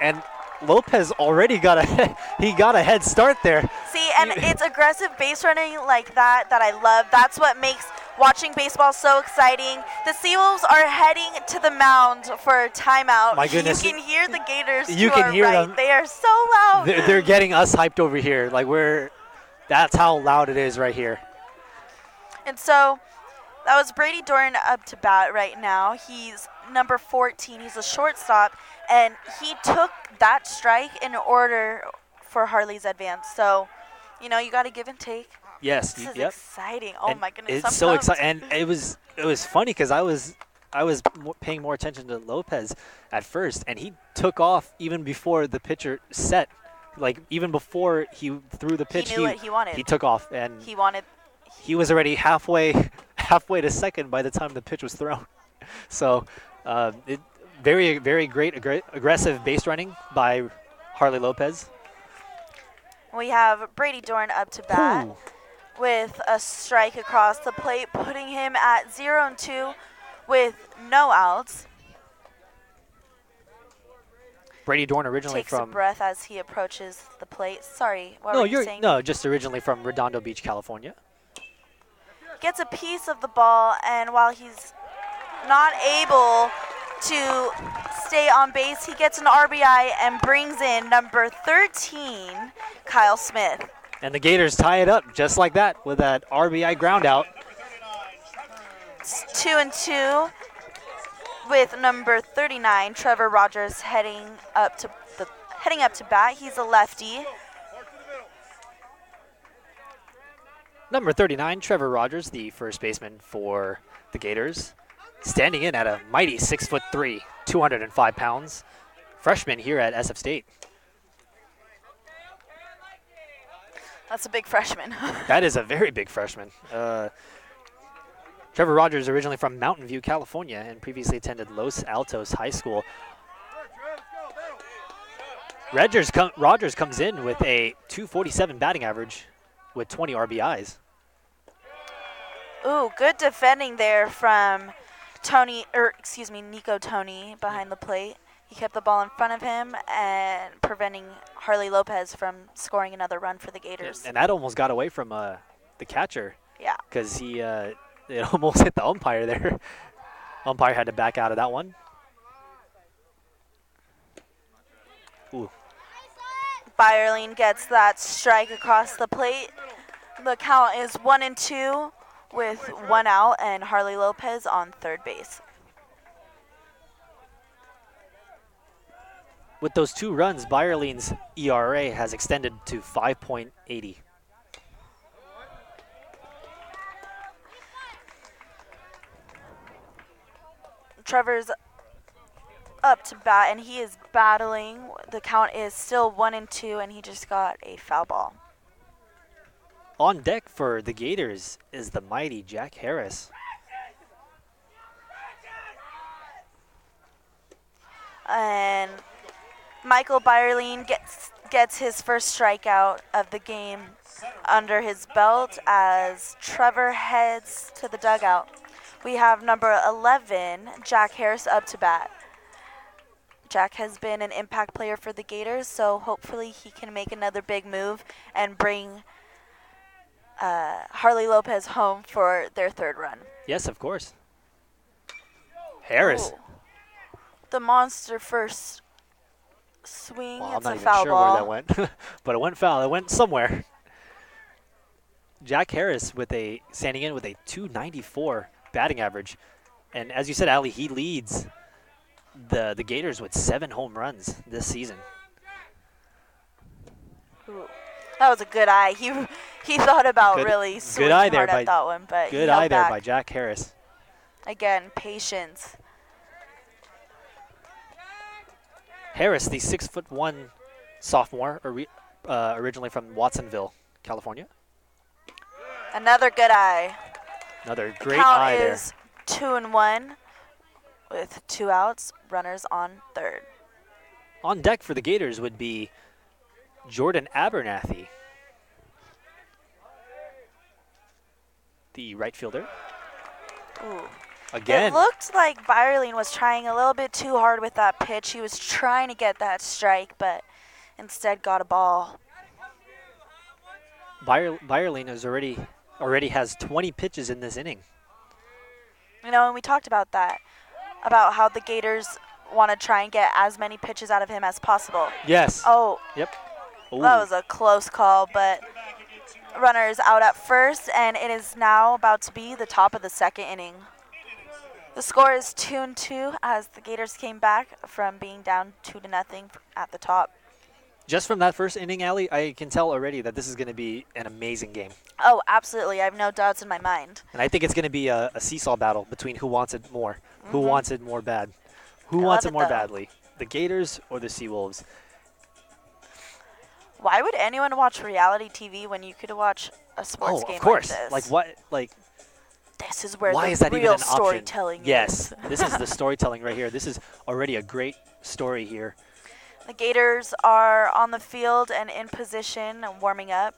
and Lopez already got a head start there. See, and it's aggressive base running like that I love. That's what makes watching baseball so exciting. The Seawolves are heading to the mound for a timeout. My goodness. You can hear the Gators. You can hear them. They are so loud. They're getting us hyped over here. That's how loud it is right here. And so that was Brady Doran up to bat right now. He's number 14. He's a shortstop, and he took that strike in order for Harley's advance. So, you got to give and take. Yes. This is exciting. Oh, and my goodness. It's so exciting. And it was funny because I was paying more attention to Lopez at first, and he took off even before the pitcher set. Like, even before he threw the pitch, he knew what he wanted. He took off, and he was already halfway to second by the time the pitch was thrown. So, very, very great aggressive base running by Harley Lopez. We have Brady Doran up to bat with a strike across the plate, putting him at 0-2 with no outs. Brady Doran originally takes a breath as he approaches the plate. Sorry, what were you saying? No, just originally from Redondo Beach, California. Gets a piece of the ball, and while he's not able to stay on base, he gets an RBI and brings in number 13, Kyle Smith. And the Gators tie it up just like that with that RBI ground out. It's 2-2 with number 39, Trevor Rogers, heading up to bat. He's a lefty. Number 39, Trevor Rogers, the first baseman for the Gators, standing in at a mighty 6'3", 205 pounds, freshman here at SF State. That's a big freshman. That is a very big freshman. Trevor Rogers, originally from Mountain View, California, and previously attended Los Altos High School. Rogers comes in with a .247 batting average with 20 RBIs. Ooh, good defending there from Nico Tony behind the plate. He kept the ball in front of him and preventing Harley Lopez from scoring another run for the Gators. And that almost got away from the catcher. Yeah. Because it almost hit the umpire there. Umpire had to back out of that one. Ooh. Byerline gets that strike across the plate. The count is 1-2 with 1 out and Harley Lopez on third base. With those 2 runs, Byerline's ERA has extended to 5.80. Trevor's up to bat, and he is battling. The count is still 1-2, and he just got a foul ball. On deck for the Gators is the mighty Jack Harris. And Michael Byerline gets his first strikeout of the game under his belt as Trevor heads to the dugout. We have number 11, Jack Harris, up to bat. Jack has been an impact player for the Gators, so hopefully he can make another big move and bring Harley Lopez home for their third run. Yes, of course. Harris. Ooh. The monster first swing. Well, I'm It's not a even foul sure where that ball. went, but it went foul. It went somewhere. Jack Harris standing in with a 294 batting average. And as you said, Ali, he leads the Gators with 7 home runs this season. Ooh. That was a good eye. He thought about really Good swinging eye there hard at that one, but he Good held eye there back. by Jack Harris. Again, patience. Harris, the 6'1" sophomore, originally from Watsonville, California. Another good eye. Another The great count eye there. is 2-1 with 2 outs, runners on third. On deck for the Gators would be Jordan Abernathy, the right fielder. Ooh. Again, It looked like Byerline was trying a little bit too hard with that pitch. He was trying to get that strike, but instead got a ball. Byerline already has 20 pitches in this inning. You know, and we talked about that, about how the Gators want to try and get as many pitches out of him as possible. Yes. Oh, Yep. Ooh. that was a close call, but runner is out at first, and it is now about to be the top of the second inning. The score is 2-2 as the Gators came back from being down 2-0 at the top. Just from that first inning, Allie, I can tell already that this is going to be an amazing game. Oh, absolutely. I have no doubts in my mind. And I think it's going to be a seesaw battle between who wants it more. Who wants it more bad? Who I wants love it more it, though. badly? The Gators or the Seawolves? Why would anyone watch reality TV when you could watch a sports game of course. like this? Like what? Like This is where why the is that even real an option? storytelling Yes, is. this is the storytelling right here. This is already a great story here. The Gators are on the field and in position and warming up.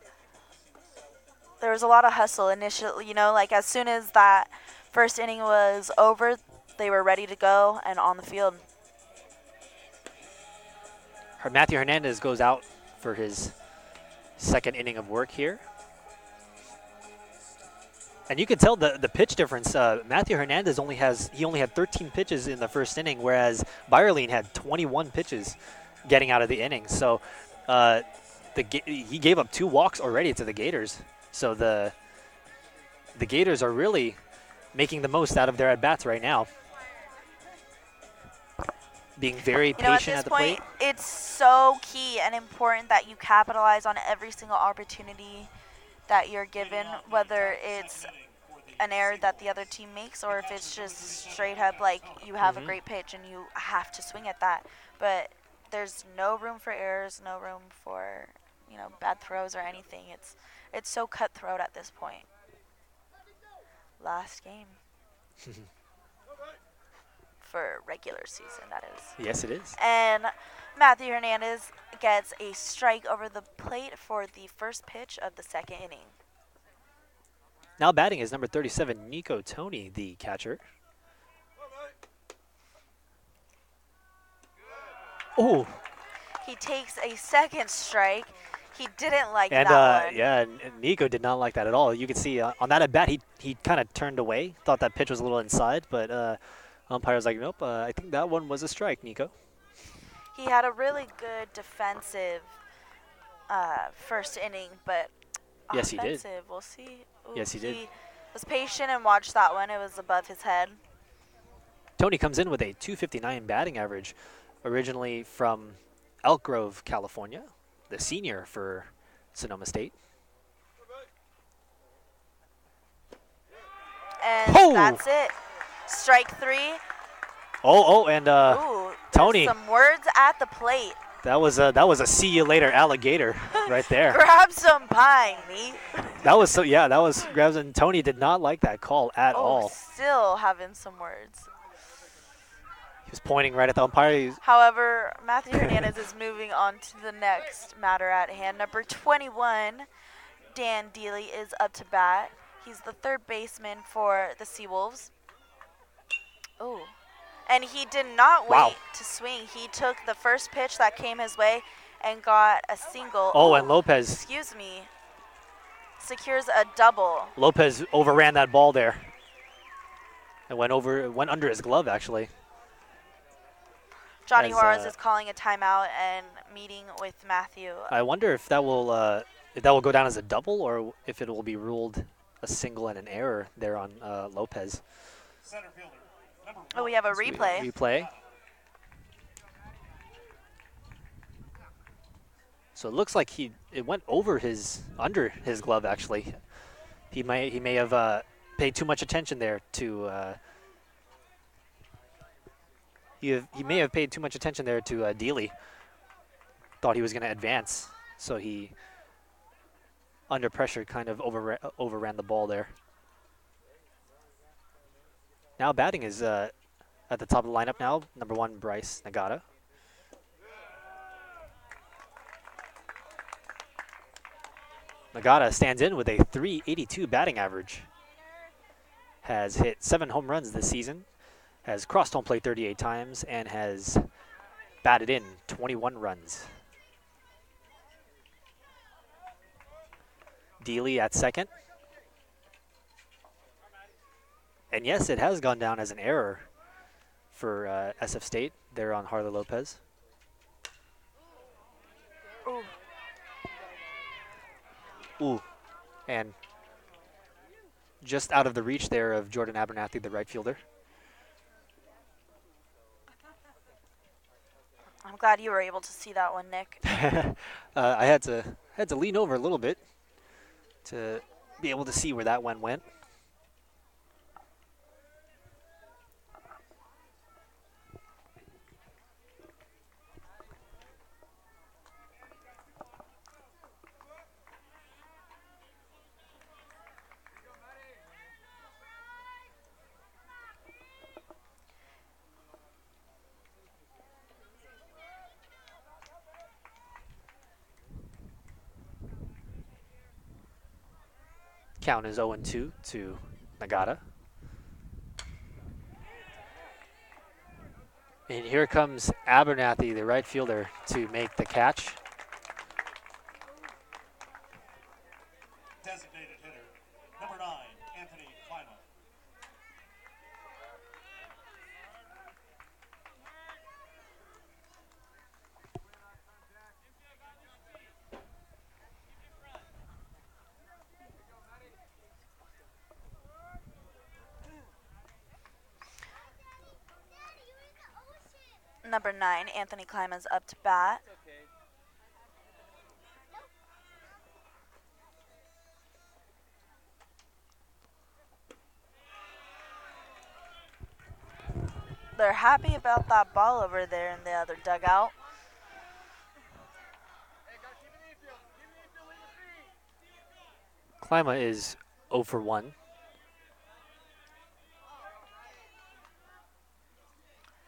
There was a lot of hustle initially, like as soon as that first inning was over, they were ready to go and on the field. Matthew Hernandez goes out for his second inning of work here. And you can tell the pitch difference. Matthew Hernandez only had 13 pitches in the first inning, whereas Byerline had 21 pitches getting out of the inning. So he gave up 2 walks already to the Gators. So the Gators are really making the most out of their at-bats right now. Being very patient at at the this point, plate. it's so key and important that you capitalize on every single opportunity that you're given, whether it's an error that the other team makes or if it's just straight up like you have a great pitch and you have to swing at that. But there's no room for errors, no room for, bad throws or anything. It's so cutthroat at this point. Last game. For regular season, that is. Yes, it is. And Matthew Hernandez gets a strike over the plate for the first pitch of the second inning. Now batting is number 37, Nico Tony, the catcher. Oh. He takes a second strike. He didn't like And that one. yeah, and Nico did not like that at all. You could see on that at bat, he kind of turned away, thought that pitch was a little inside, but umpire was like, nope, I think that one was a strike, Nico. He had a really good defensive first inning, but Yes, he did. offensive, we'll see. Ooh, Yes, he did. He was patient and watched that one. It was above his head. Tony comes in with a 259 batting average, originally from Elk Grove, California, the senior for Sonoma State. And Oh! that's it. Strike 3. And Ooh, Tony. there's some words at the plate. that was a see you later alligator right there. Grab some pie, me. That was grabs, and Tony did not like that call at all. Still having some words. He was pointing right at the umpire. However, Matthew Hernandez is moving on to the next matter at hand. Number 21, Dan Dealey is up to bat. He's the third baseman for the Seawolves. Ooh. And he did not Wow. wait to swing. He took the first pitch that came his way and got a single. Oh, and Lopez. Excuse me. secures a double. Lopez overran that ball there. It went under his glove actually. Johnny As, Juarez is calling a timeout and meeting with Matthew. I wonder if that will go down as a double or if it will be ruled a single and an error there on Lopez. Center fielder, number Oh, we have a So we replay. replay. So it looks like it went under his glove actually. He may have paid too much attention there to he may have paid too much attention there to Dealey. Thought he was going to advance, so he under pressure kind of overran the ball there. Now batting is at the top of the lineup now. Number 1, Bryce Nagata. Nagata stands in with a .382 batting average. Has hit 7 home runs this season. Has crossed home plate 38 times and has batted in 21 runs. Dealey at second. And yes, it has gone down as an error for SF State there on Harley Lopez. Ooh. Ooh, and just out of the reach there of Jordan Abernathy, the right fielder. I'm glad you were able to see that one, Nick. I had to lean over a little bit to be able to see where that one went. Count is 0-2 to Nagata. And here comes Abernathy, the right fielder, to make the catch. designated hitter, number 9, Anthony Klima. Number 9, Anthony Klima's up to bat. They're happy about that ball over there in the other dugout. Klima is 0 for 1.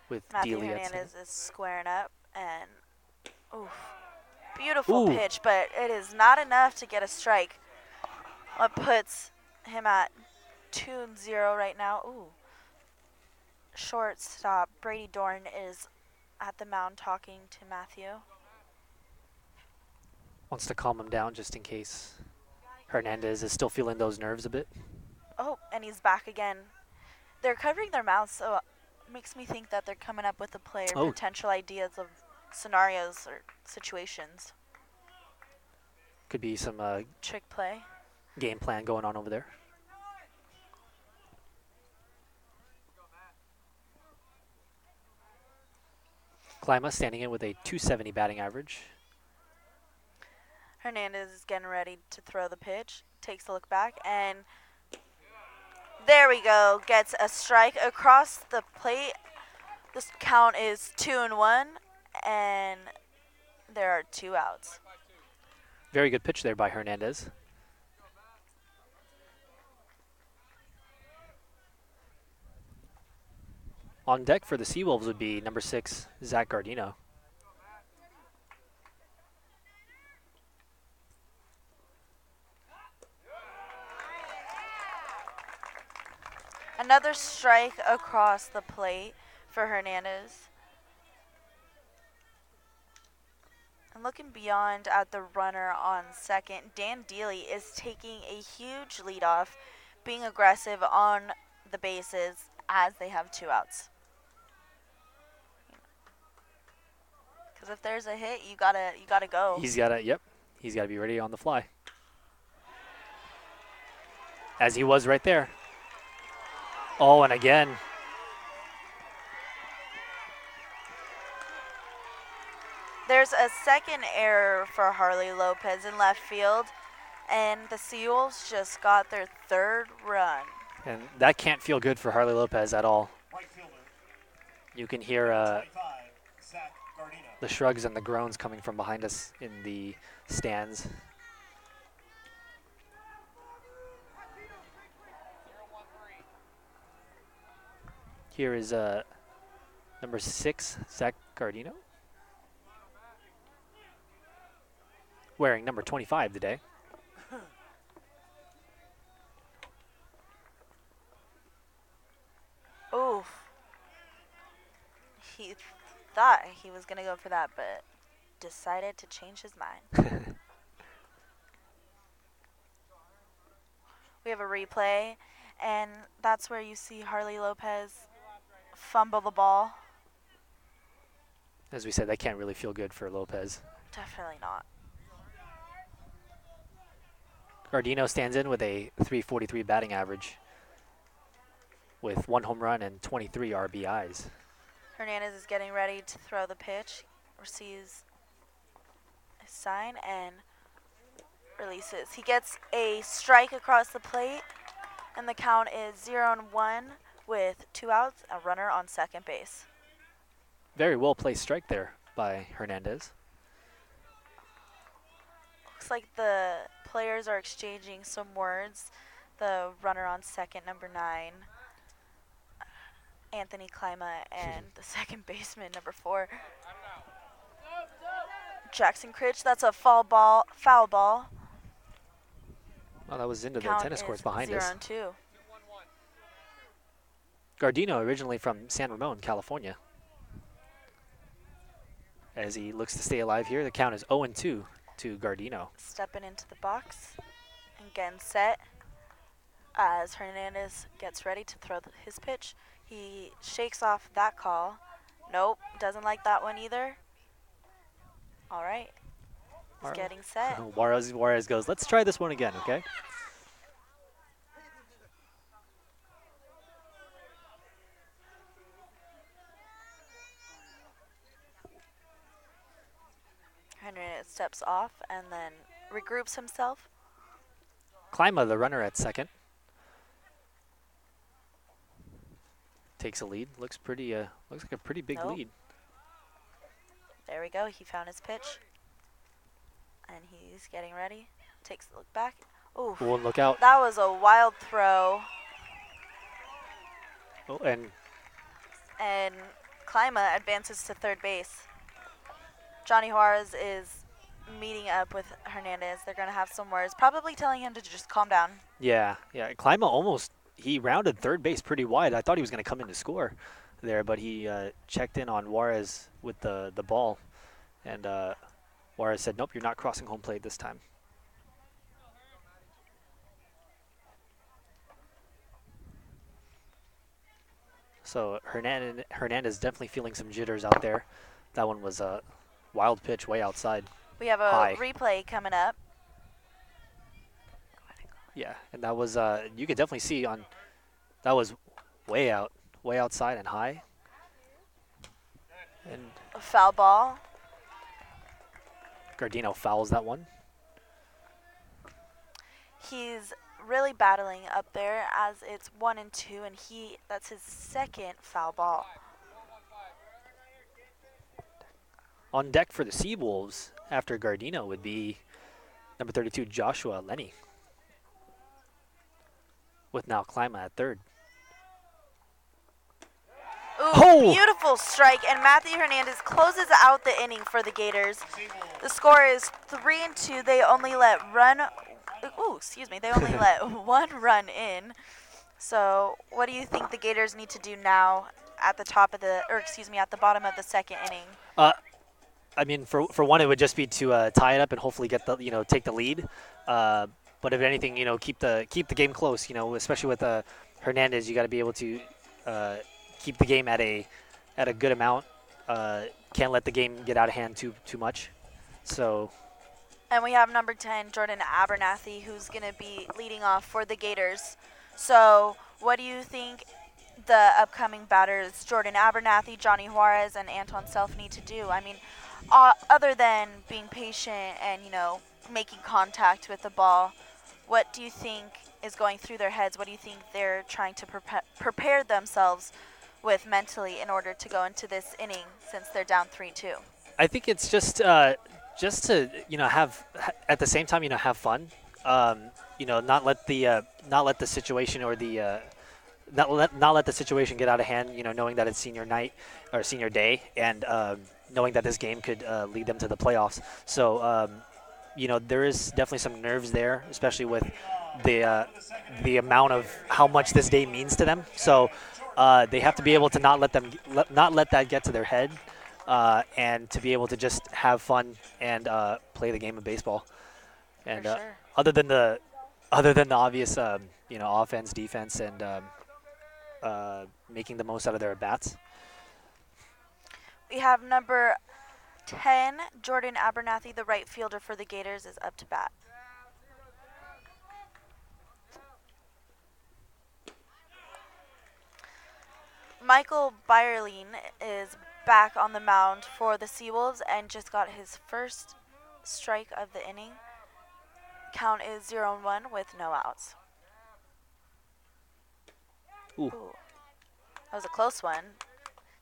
With Matthew Dealey at Hernandez second. is squaring up and oof, beautiful Ooh. pitch, but it is not enough to get a strike. What puts him at 2-0 right now. Ooh. Shortstop Brady Dorn is at the mound talking to Matthew. Wants to calm him down just in case Hernandez is still feeling those nerves a bit. Oh, and he's back again. They're covering their mouths, so it makes me think that they're coming up with a play or Oh. potential ideas of scenarios or situations. Could be some Trick play. game plan going on over there. Klima standing in with a .270 batting average. Hernandez is getting ready to throw the pitch. Takes a look back, and there we go. Gets a strike across the plate. This count is 2-1, and there are 2 outs. Very good pitch there by Hernandez. On deck for the Seawolves would be number 6, Zach Gardino. Another strike across the plate for Hernandez. And looking beyond at the runner on second, Dan Deely is taking a huge lead off, being aggressive on the bases as they have 2 outs. Because if there's a hit, you gotta go. He's got to, yep, he's got to be ready on the fly. As he was right there. Oh, and again. There's a second error for Harley Lopez in left field, and the Seals just got their 3rd run. And that can't feel good for Harley Lopez at all. Right fielder, You can hear 25, Zach Gardino. the shrugs and the groans coming from behind us in the stands. Here is number 6, Zach Gardino, wearing number 25 today. Oof. He thought he was going to go for that, but decided to change his mind. We have a replay, and that's where you see Harley Lopez fumble the ball. As we said, that can't really feel good for Lopez. Definitely not. Gardino stands in with a .343 batting average with 1 home run and 23 RBIs. Hernandez is getting ready to throw the pitch, receives a sign, and releases. He gets a strike across the plate, and the count is 0-1 with 2 outs, a runner on second base. Very well placed strike there by Hernandez. Looks like the players are exchanging some words. The runner on second, number 9, Anthony Klima, and the second baseman, number 4, Jackson Critch. That's a foul ball. Well, that was into the Count tennis courts is behind us. 0-2. Gardino, originally from San Ramon, California. As he looks to stay alive here, the count is 0-2 to Gardino. Stepping into the box and getting set as Hernandez gets ready to throw his pitch. He shakes off that call. Nope, doesn't like that one either. All right, he's getting set. Juarez goes, let's try this one again, okay? Hernandez steps off and then regroups himself. Klima, the runner at second, takes a lead. Looks pretty. Looks like a pretty big Nope. lead. There we go. He found his pitch, and he's getting ready. Takes a look back. Ooh, Oh, and look out! that was a wild throw. Oh, and And Klima advances to third base. Johnny Juarez is meeting up with Hernandez. They're going to have some words, probably telling him to just calm down. yeah. Klima almost he rounded third base pretty wide. I thought he was going to come in to score there, but he checked in on Juarez with the ball, and Juarez said, "Nope, you're not crossing home plate this time." So Hernandez definitely feeling some jitters out there. That one was a wild pitch way outside. We have a High. replay coming up. Yeah, and that was you could definitely see on that was way outside and high. And A foul ball. Gardino fouls that one. He's really battling up there as it's 1-2, and that's his second foul ball. On deck for the Seawolves after Gardino would be number 32, Joshua Lenny, with now Klima at third. Ooh, Oh! beautiful strike, and Matthew Hernandez closes out the inning for the Gators. The score is 3-2. They only let they only let 1 run in. So, what do you think the Gators need to do now at the bottom of the second inning? I mean, for one, it would just be to tie it up and hopefully get the take the lead. Uh, but if anything, keep the game close. Especially with Hernandez, you got to be able to keep the game at a good amount. Can't let the game get out of hand too much. So And we have number 10, Jordan Abernathy, who's going to be leading off for the Gators. So, what do you think the upcoming batters, Jordan Abernathy, Johnny Juarez, and Anton Self, need to do? I mean, other than being patient and, making contact with the ball, what do you think is going through their heads? What do you think they're trying to prepare themselves with mentally in order to go into this inning since they're down 3-2? I think it's just to have at the same time have fun. Not let the situation or the not let the situation get out of hand. Knowing that it's senior night or senior day, and knowing that this game could lead them to the playoffs. So there is definitely some nerves there, especially with the amount of how much this day means to them. So they have to be able to not let that get to their head, and to be able to just have fun and play the game of baseball. And For sure. other than the obvious offense, defense, and making the most out of their at bats. We have number 10, Jordan Abernathy, the right fielder for the Gators, is up to bat. Michael Byerline is back on the mound for the Seawolves and just got his first strike of the inning. Count is 0-1 with no outs. Ooh. That was a close one.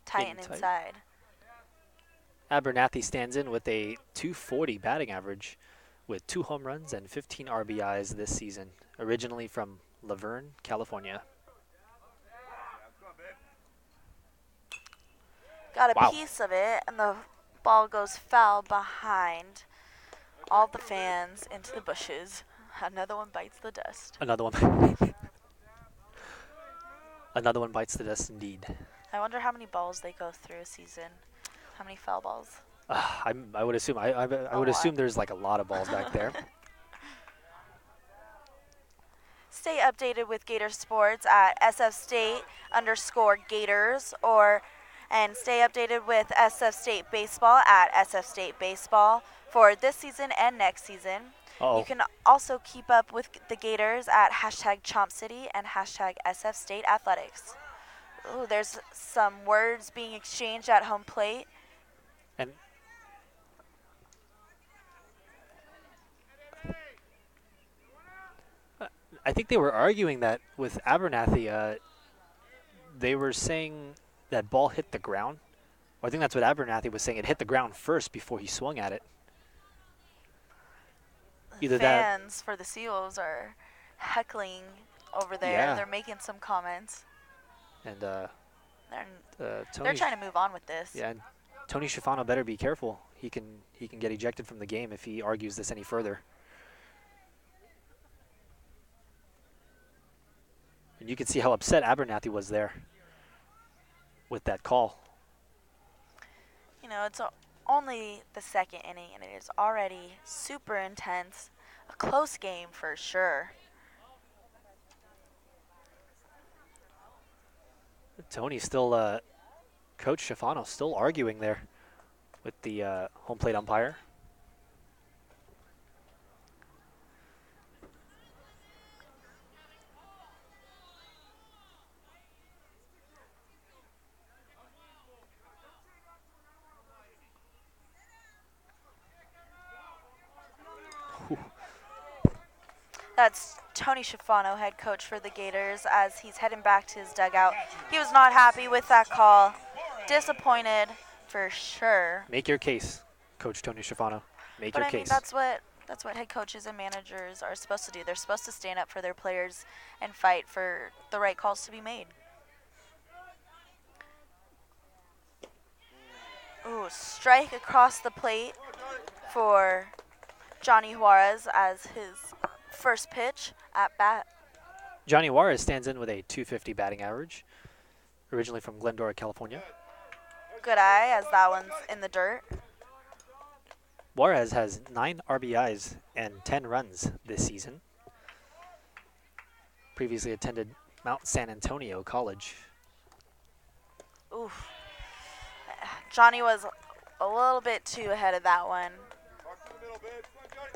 Tight and Getting tight. inside. Abernathy stands in with a 240 batting average with 2 home runs and 15 RBIs this season, originally from Laverne, California. Got a Wow. piece of it, and the ball goes foul behind all the fans into the bushes. Another one bites the dust. Another one. Another one bites the dust indeed. I wonder how many balls they go through a season. How many foul balls? I would assume I would lot. assume there's like a lot of balls back there. Stay updated with Gator Sports at SF State _Gators and stay updated with SF State Baseball at SF State Baseball for this season and next season. Uh-oh. You can also keep up with the Gators at #ChompCity and #SF State Athletics. Ooh, there's some words being exchanged at home plate. And I think they were arguing that with Abernathy. They were saying that ball hit the ground. Or I think that's what Abernathy was saying. It hit the ground first before he swung at it. Either that. Fans for the Seals are heckling over there. Yeah. They're making some comments. And They're Tony. trying to move on with this. Yeah, and Tony Schifano better be careful. He can get ejected from the game if he argues this any further. And you can see how upset Abernathy was there with that call. It's only the second inning, and it is already super intense. A close game for sure. Tony still, Coach Schifano still arguing there with the home plate umpire. That's Tony Schifano, head coach for the Gators, as he's heading back to his dugout. He was not happy with that call. Disappointed for sure. Make your case, Coach Tony Schifano. Make But your I mean, case. that's what head coaches and managers are supposed to do. They're supposed to stand up for their players and fight for the right calls to be made. Ooh, strike across the plate for Johnny Juarez as his first pitch at bat. Johnny Juarez stands in with a 250 batting average, originally from Glendora, California. Good eye, as that one's in the dirt. Juarez has 9 RBIs and 10 runs this season. Previously attended Mount San Antonio College. Oof. Johnny was a little bit too ahead of that one. Mark to the middle, babe. Come on, Johnny.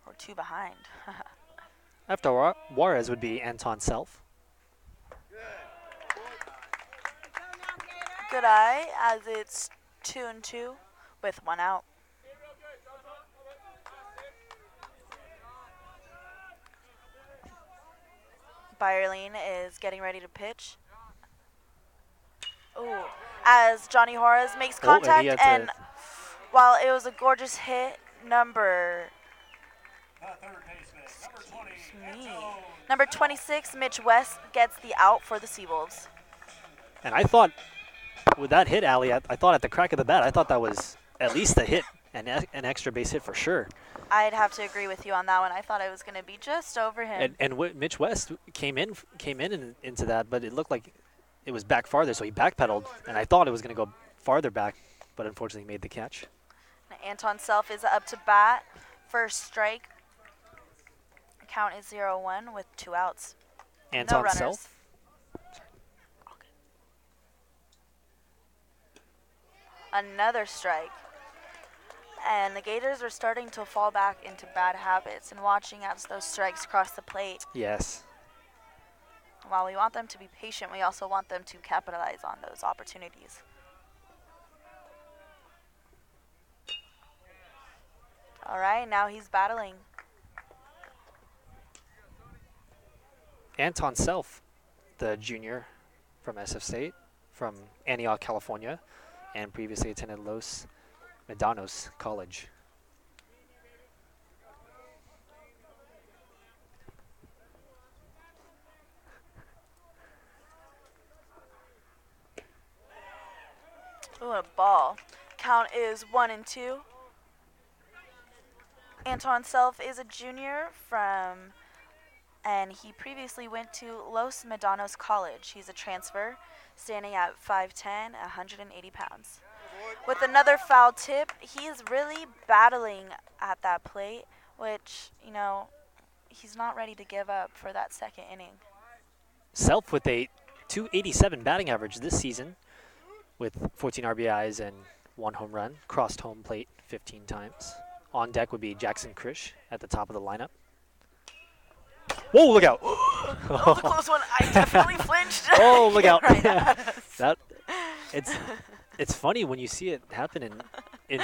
Or two behind. After Juarez would be Anton Self. Good eye, as it's 2-2 with 1 out. Byerline is getting ready to pitch. Ooh, as Johnny Juarez makes Oh, and he contact, had to- and while it was a gorgeous hit, number The third baseman, number 20, me. Anto. Number 26, Mitch West, gets the out for the Seawolves. And I thought with that hit, Allie, I thought at the crack of the bat, I thought that was at least a hit, an extra base hit for sure. I'd have to agree with you on that one. I thought it was going to be just over him. And Mitch West came in into that, but it looked like it was back farther, so he backpedaled, and I thought it was going to go farther back, but unfortunately made the catch. Anton Self is up to bat. First strike. Count is 0-1 with 2 outs. No Anton runners. Self. Another strike. And the Gators are starting to fall back into bad habits and watching as those strikes cross the plate. Yes. While we want them to be patient, we also want them to capitalize on those opportunities. All right, now he's battling. Anton Self, the junior from SF State, from Antioch, California, and previously attended Los Medanos College. Ooh, a ball. Count is 1-2. Anton Self is a junior and he previously went to Los Medanos College. He's a transfer, standing at 5'10", 180 pounds. With another foul tip, he is really battling at that plate, which, you know, he's not ready to give up for that second inning. Self with a .287 batting average this season, with 14 RBIs and 1 home run, crossed home plate 15 times. On deck would be Jackson Krish at the top of the lineup. Whoa, look out. That was a close one. I definitely flinched. Oh, look out. Right that it's funny when you see it happen in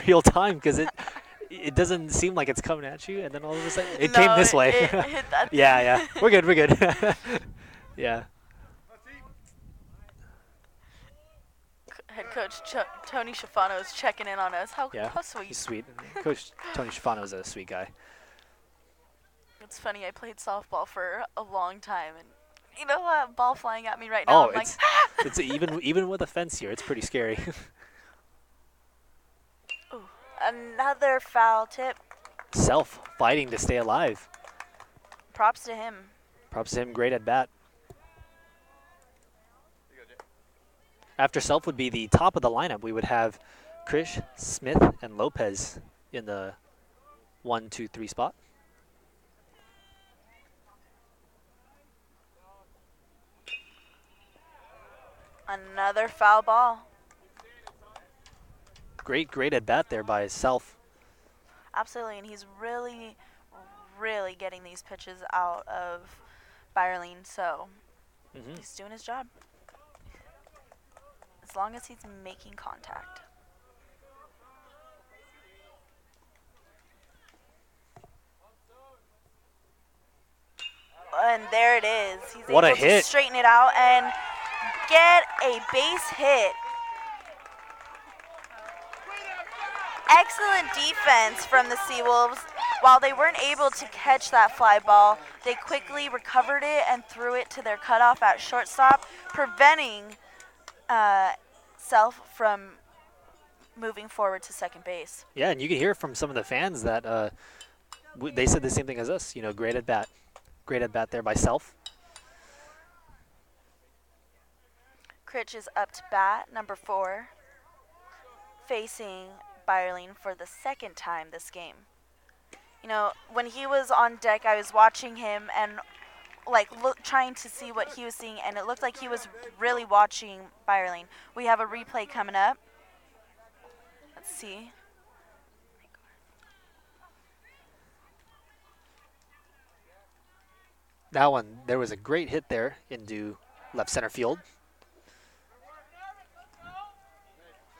real time, because it doesn't seem like it's coming at you, and then all of a sudden it came this way. It hit that. Yeah. We're good. Yeah. Head coach Tony Schifano is checking in on us. How sweet. He's sweet. Coach Tony Schifano is a sweet guy. It's funny, I played softball for a long time, and you know what? Ball flying at me right now. Oh, I'm like, it's even with a fence here, it's pretty scary. ooh, another foul tip. Self fighting to stay alive. Props to him. Props to him, great at bat. After Self would be the top of the lineup, we would have Krish, Smith, and Lopez in the 1, 2, 3 spot. Another foul ball. Great at bat there by Self. Absolutely, and he's really, really getting these pitches out of Byerline, so he's doing his job. As long as he's making contact. And there it is. He's What a able to hit. straighten it out and get a base hit. Excellent defense from the Seawolves. While they weren't able to catch that fly ball, they quickly recovered it and threw it to their cutoff at shortstop, preventing Self from moving forward to second base. Yeah, and you can hear from some of the fans that they said the same thing as us. You know, great at bat there by Self. Critch is up to bat, number 4, facing Byerling for the second time this game. You know, when he was on deck, I was watching him and trying to see what he was seeing, and it looked like he was really watching Byerling. We have a replay coming up. Let's see. That one, there was a great hit there into left center field.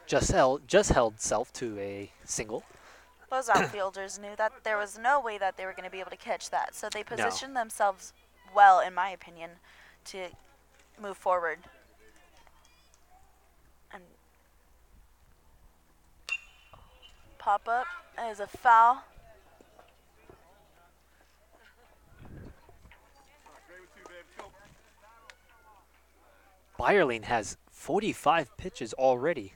Just held Self to a single. Those outfielders knew that there was no way that they were going to be able to catch that, so they positioned themselves well, in my opinion, to move forward. And pop up as a foul. Byerling has 45 pitches already.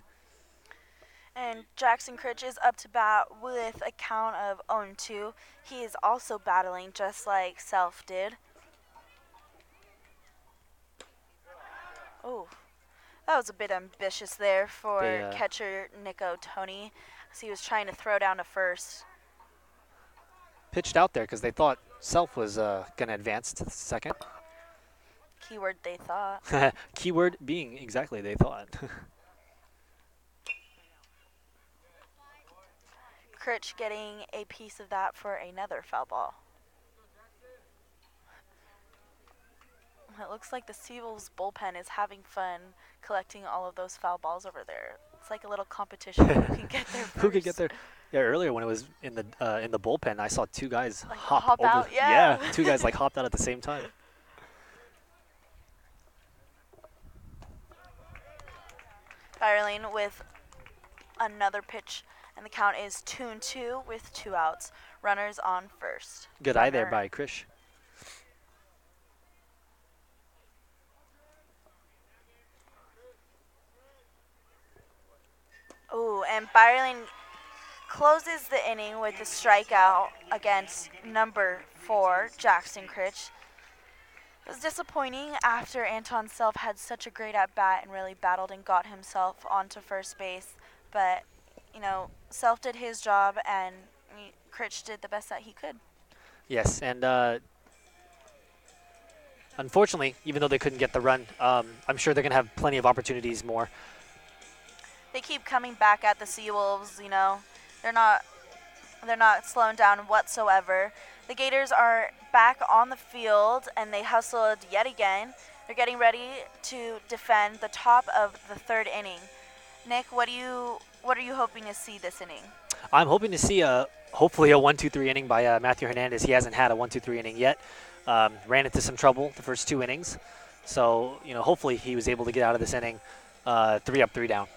And Jackson Critch is up to bat with a count of 0-2. He is also battling just like Self did. Oh, that was a bit ambitious there for catcher Nico Tony, as he was trying to throw down to first. Pitched out there because they thought Self was going to advance to second. Keyword they thought. Keyword being exactly they thought. Critch getting a piece of that for another foul ball. It looks like the Seawolves bullpen is having fun collecting all of those foul balls over there. It's like a little competition. Who can get there first? Who could get there? Yeah, earlier when it was in the bullpen, I saw two guys hop over. out. Yeah, two guys hopped out at the same time. Byerling with another pitch, and the count is 2-2 with 2 outs. Runners on first. Good eye there by Krish. Ooh, and Byerling closes the inning with a strikeout against number 4, Jackson Critch. It was disappointing after Anton Self had such a great at-bat and really battled and got himself onto first base. But, you know, Self did his job, and Critch did the best that he could. Yes, and unfortunately, even though they couldn't get the run, I'm sure they're going to have plenty of opportunities more. They keep coming back at the Seawolves, you know. They're not slowing down whatsoever. The Gators are back on the field, and they hustled yet again. They're getting ready to defend the top of the 3rd inning. Nick, what are you hoping to see this inning? I'm hoping to see hopefully a 1-2-3 inning by Matthew Hernandez. He hasn't had a 1-2-3 inning yet. Ran into some trouble the first 2 innings. So, you know, hopefully he was able to get out of this inning 3 up, 3 down.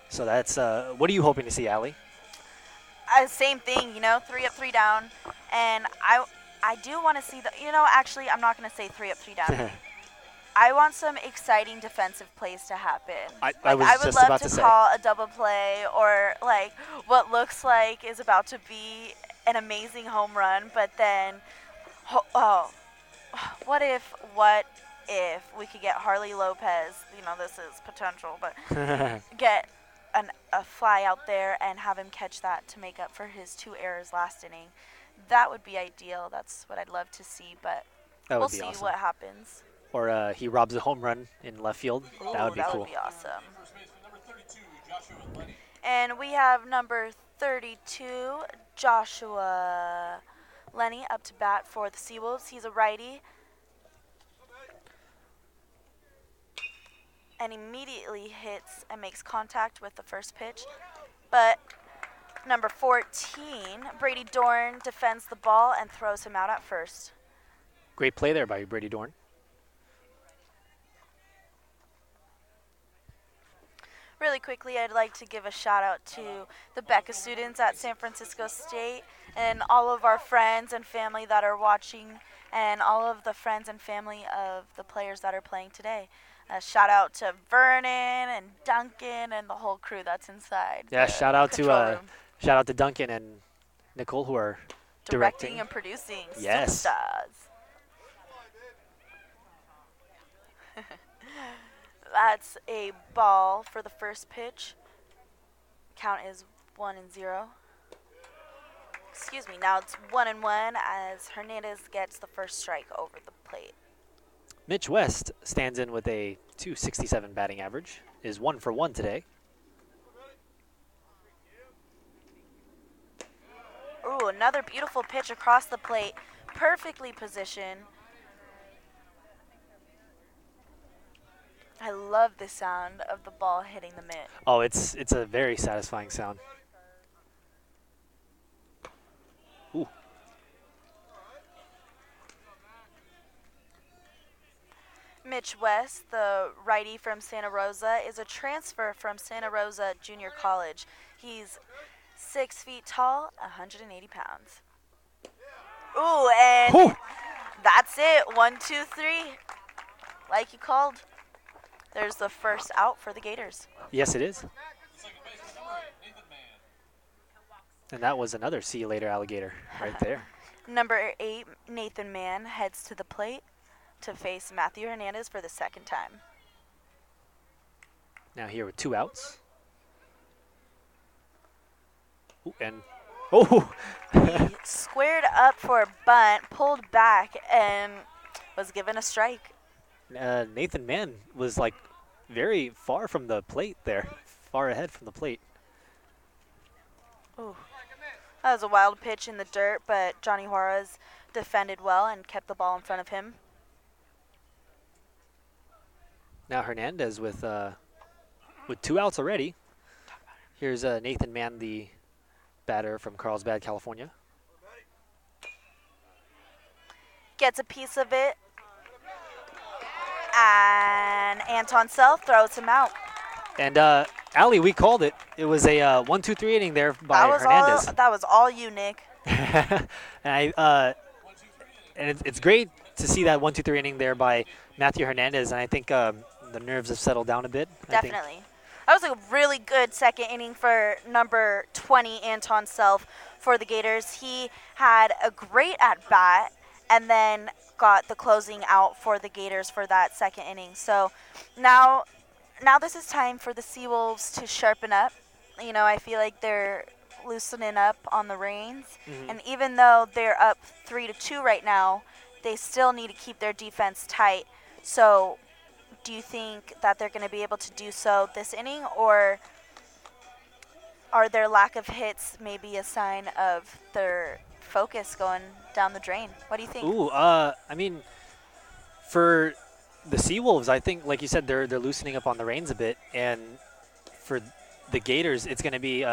So that's what are you hoping to see, Allie? Same thing, you know, 3 up, 3 down. And I do want to see actually, I'm not going to say 3 up, 3 down. I want some exciting defensive plays to happen. I would love to call a double play, or like what looks like is about to be an amazing home run, but then, what if we could get Harley Lopez? You know, this is potential, but get a fly out there and have him catch that to make up for his 2 errors last inning. That would be ideal. That's what I'd love to see, but we'll see what happens. Or he robs a home run in left field. Ooh, that would be cool. That would be awesome. And we have number 32, Joshua Lenny, up to bat for the Seawolves. He's a righty. And immediately hits and makes contact with the first pitch. But number 14, Brady Dorn, defends the ball and throws him out at first. Great play there by Brady Dorn. Really quickly, I'd like to give a shout out to the Becca students at San Francisco State and all of our friends and family that are watching, and all of the friends and family of the players that are playing today. Shout out to Vernon and Duncan and the whole crew that's inside. Yeah, shout out to Duncan and Nicole, who are directing and producing. Yes. Superstars. That's a ball for the first pitch. Count is 1-0. Excuse me, now it's 1-1 as Hernandez gets the first strike over the plate. Mitch West stands in with a .267 batting average, is 1 for 1 today. Ooh, another beautiful pitch across the plate, perfectly positioned. I love the sound of the ball hitting the mitt. Oh, it's a very satisfying sound. Ooh. Mitch West, the righty from Santa Rosa, is a transfer from Santa Rosa Junior College. He's 6 feet tall, 180 pounds. Ooh, and Whew. that's it. 1, 2, 3. Like you called. There's the first out for the Gators. Yes, it is. And that was another see you later alligator right there. Number 8, Nathan Mann, heads to the plate to face Matthew Hernandez for the second time. Now here with 2 outs. Ooh, and oh, He squared up for a bunt, pulled back, and was given a strike. Nathan Mann was like very far from the plate there, far ahead from the plate. Ooh. That was a wild pitch in the dirt, but Johnny Juarez defended well and kept the ball in front of him. Now Hernandez with 2 outs already. Here's Nathan Mann, the batter from Carlsbad, California. Gets a piece of it, and Anton Self throws him out. And Allie, we called it. It was a 1-2-3 inning there by That was Hernandez. that was all you, Nick. And it's great to see that 1-2-3 inning there by Matthew Hernandez, and I think the nerves have settled down a bit. Definitely. That was a really good second inning for number 20, Anton Self, for the Gators. He had a great at-bat and then got the closing out for the Gators for that second inning. So now this is time for the Seawolves to sharpen up. You know, I feel like they're loosening up on the reins. Mm-hmm. And even though they're up 3-2 right now, they still need to keep their defense tight. So do you think that they're going to be able to do so this inning, or are their lack of hits maybe a sign of their focus going down the drain? What do you think? Ooh, I mean, for the Seawolves, I think, like you said, they're loosening up on the reins a bit, and for the Gators, it's going to be,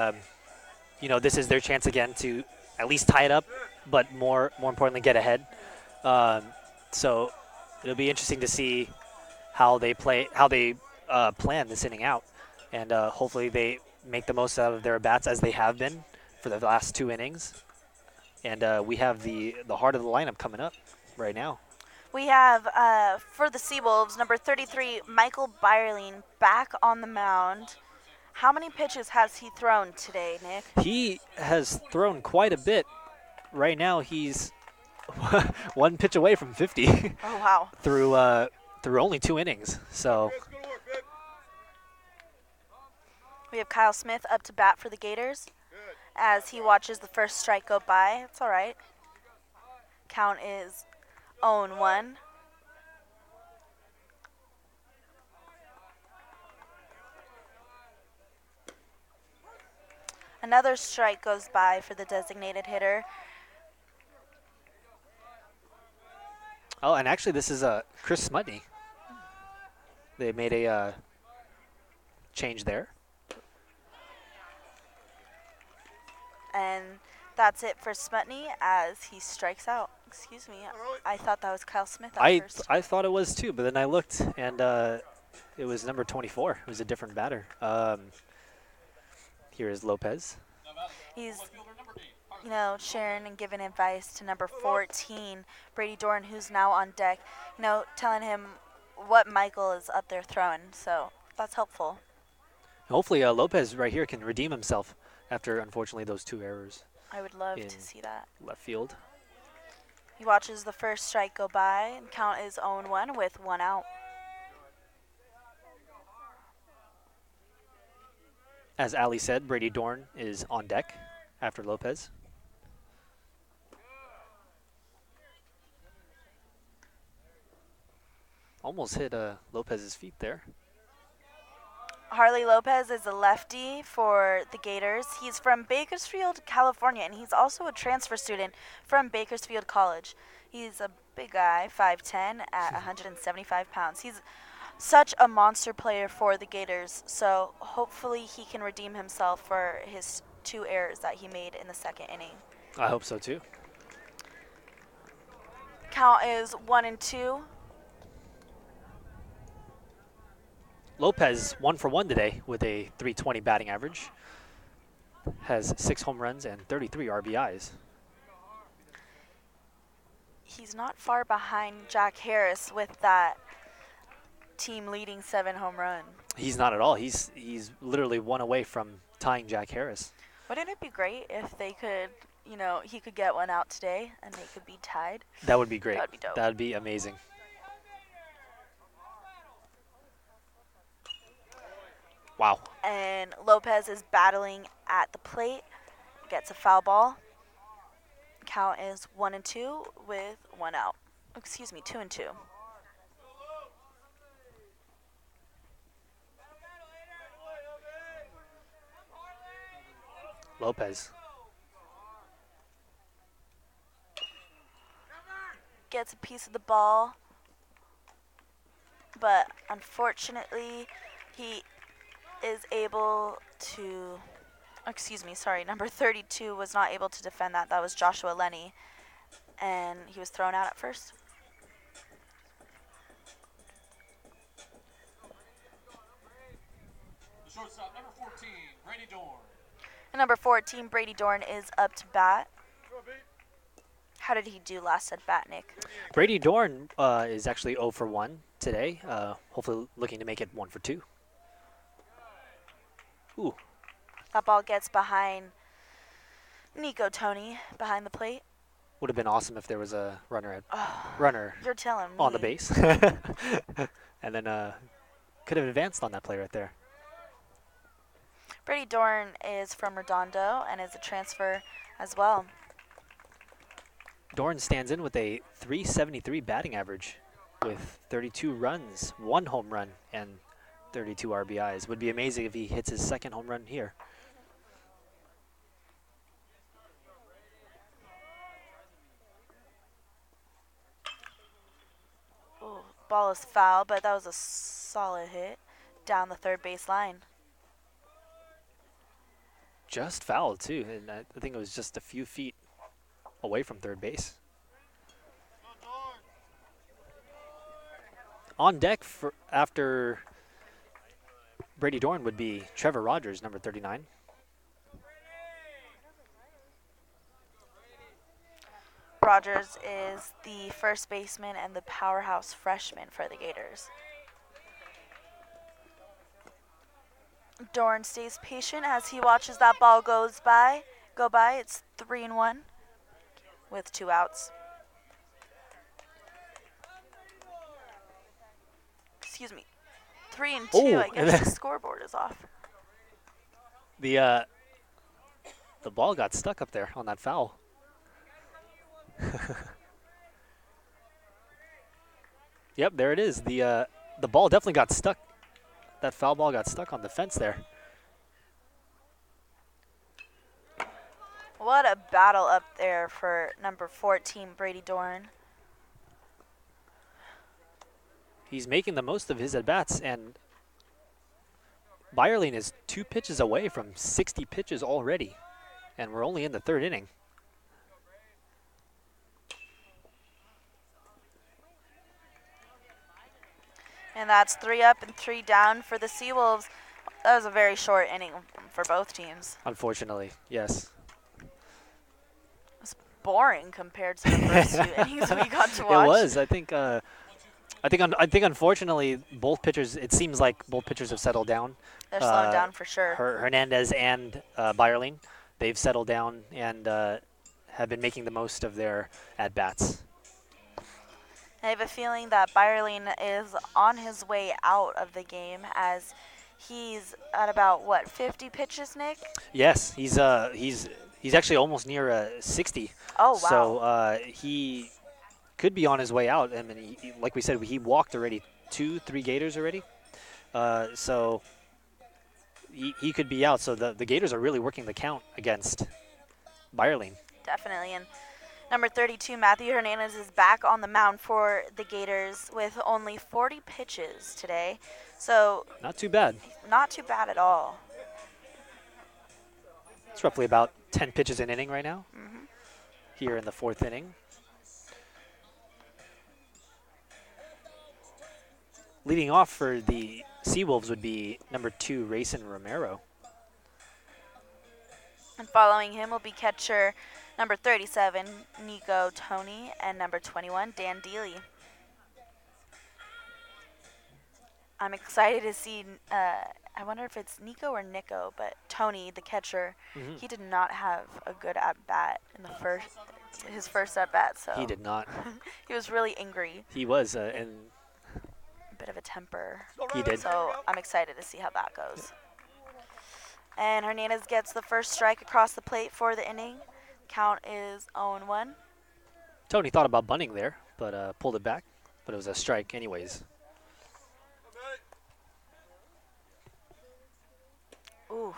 this is their chance again to at least tie it up, but more importantly, get ahead. So it'll be interesting to see how they plan this inning out, and hopefully they make the most out of their bats as they have been for the last 2 innings. And we have the heart of the lineup coming up right now. We have, for the Seawolves, number 33, Michael Byerling, back on the mound. How many pitches has he thrown today, Nick? He has thrown quite a bit. Right now, he's 1 pitch away from 50. Oh, wow. through only 2 innings. So We have Kyle Smith up to bat for the Gators as he watches the first strike go by. It's all right. Count is 0-1. Another strike goes by for the designated hitter. oh, and actually, this is Chris Smutney. They made a change there. And that's it for Smutney as he strikes out. Excuse me. I thought that was Kyle Smith at first. I thought it was too, but then I looked, and it was number 24. It was a different batter. Here is Lopez. He's, sharing and giving advice to number 14, Brady Dorn, who's now on deck, telling him what Michael is up there throwing. So that's helpful. Hopefully, Lopez right here can redeem himself after, unfortunately, those 2 errors I would love in to see that. left field. He watches the first strike go by, and count is 0-1 with 1 out. As Ali said, Brady Dorn is on deck after Lopez. Almost hit Lopez's feet there. Harley Lopez is a lefty for the Gators. He's from Bakersfield, California, and he's also a transfer student from Bakersfield College. He's a big guy, 5'10", at 175 pounds. He's such a monster player for the Gators, so hopefully he can redeem himself for his 2 errors that he made in the second inning. I hope so too. Count is 1-2. Lopez 1 for 1 today with a 320 batting average. Has 6 home runs and 33 RBIs. He's not far behind Jack Harris with that team leading 7 home run. He's not at all. He's literally 1 away from tying Jack Harris. Wouldn't it be great if they could, he could get one out today and they could be tied? That would be great. That would be dope. That would be amazing. Wow. And Lopez is battling at the plate, gets a foul ball. Count is 1-2 with 1 out. Excuse me, 2-2. Lopez. Gets a piece of the ball, but unfortunately he is able to, number 32 was not able to defend that. That was Joshua Lenny, and he was thrown out at first. The shortstop, number 14, Brady Dorn. And number 14, Brady Dorn, is up to bat. How did he do last at bat, Nick? Brady Dorn is actually 0 for 1 today. Hopefully looking to make it 1 for 2. Ooh. That ball gets behind Nico Tony behind the plate. Would have been awesome if there was a runner You're telling me. on the base. And then could have advanced on that play right there. Brady Dorn is from Redondo and is a transfer as well. Dorn stands in with a 373 batting average with 32 runs, 1 home run, and 32 RBIs. Would be amazing if he hits his second home run here. Ooh, ball is foul, but that was a solid hit down the third base line. Just fouled too, and I think it was just a few feet away from third base. On deck for after Brady Dorn would be Trevor Rogers, number 39. Rogers is the first baseman and the powerhouse freshman for the Gators. Dorn stays patient as he watches that ball go by. It's 3-1 with 2 outs. Excuse me, 3-2. Oh, I guess the scoreboard is off. The ball got stuck up there on that foul. Yep, there it is. The ball definitely got stuck. That foul ball got stuck on the fence there. What a battle up there for number 14, Brady Dorn. He's making the most of his at-bats, and Byerling is 2 pitches away from 60 pitches already, and we're only in the 3rd inning. And that's 3 up and 3 down for the Seawolves. That was a very short inning for both teams. Unfortunately, yes. It's boring compared to the first 2 innings we got to watch. It was. I think unfortunately both pitchers. It seems like both pitchers have settled down. They're slowing down for sure. Hernandez and Byerling, they've settled down and have been making the most of their at bats. I have a feeling that Byerling is on his way out of the game as He's at about, what, 50 pitches, Nick? Yes, he's actually almost near 60. Oh, So wow. he could be on his way out. I mean, like we said, he walked already 2, 3 Gators already. So he could be out. So the Gators are really working the count against Byerling. Definitely. And number 32, Matthew Hernandez, is back on the mound for the Gators with only 40 pitches today. So Not too bad. not too bad at all. It's roughly about 10 pitches an inning right now Hmm. here in the 4th inning. Leading off for the Seawolves would be number 2, Rayson Romero. And following him will be catcher number 37, Nico Tony, and number 21, Dan Deely. I'm excited to see, I wonder if it's Nico or Nico, but Tony, the catcher, Mhm. he did not have a good at-bat in his first at-bat, so. He did not. He was really angry, He was, and a bit of a temper. he did. So I'm excited to see how that goes. And Hernandez gets the first strike across the plate for the inning. Count is 0-1. Tony thought about bunting there, but pulled it back. But it was a strike anyways. Ooh,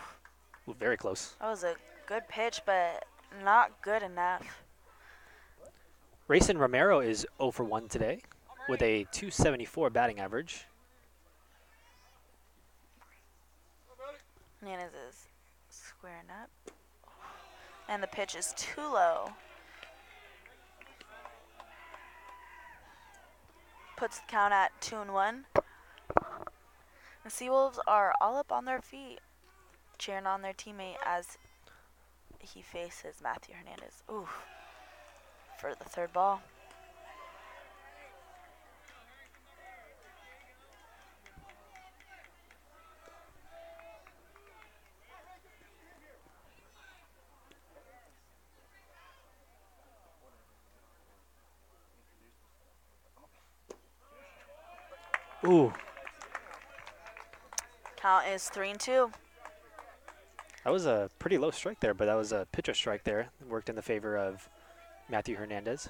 Ooh, very close. that was a good pitch, but not good enough. Rayson Romero is 0 for 1 today with a 274 batting average. Hernandez is squaring up. And the pitch is too low. Puts the count at 2-1. The Seawolves are all up on their feet, cheering on their teammate as he faces Matthew Hernandez. Ooh, for the third ball. Ooh, Count is 3-2. that was a pretty low strike there, but that was a pitcher strike there. It worked in the favor of Matthew Hernandez.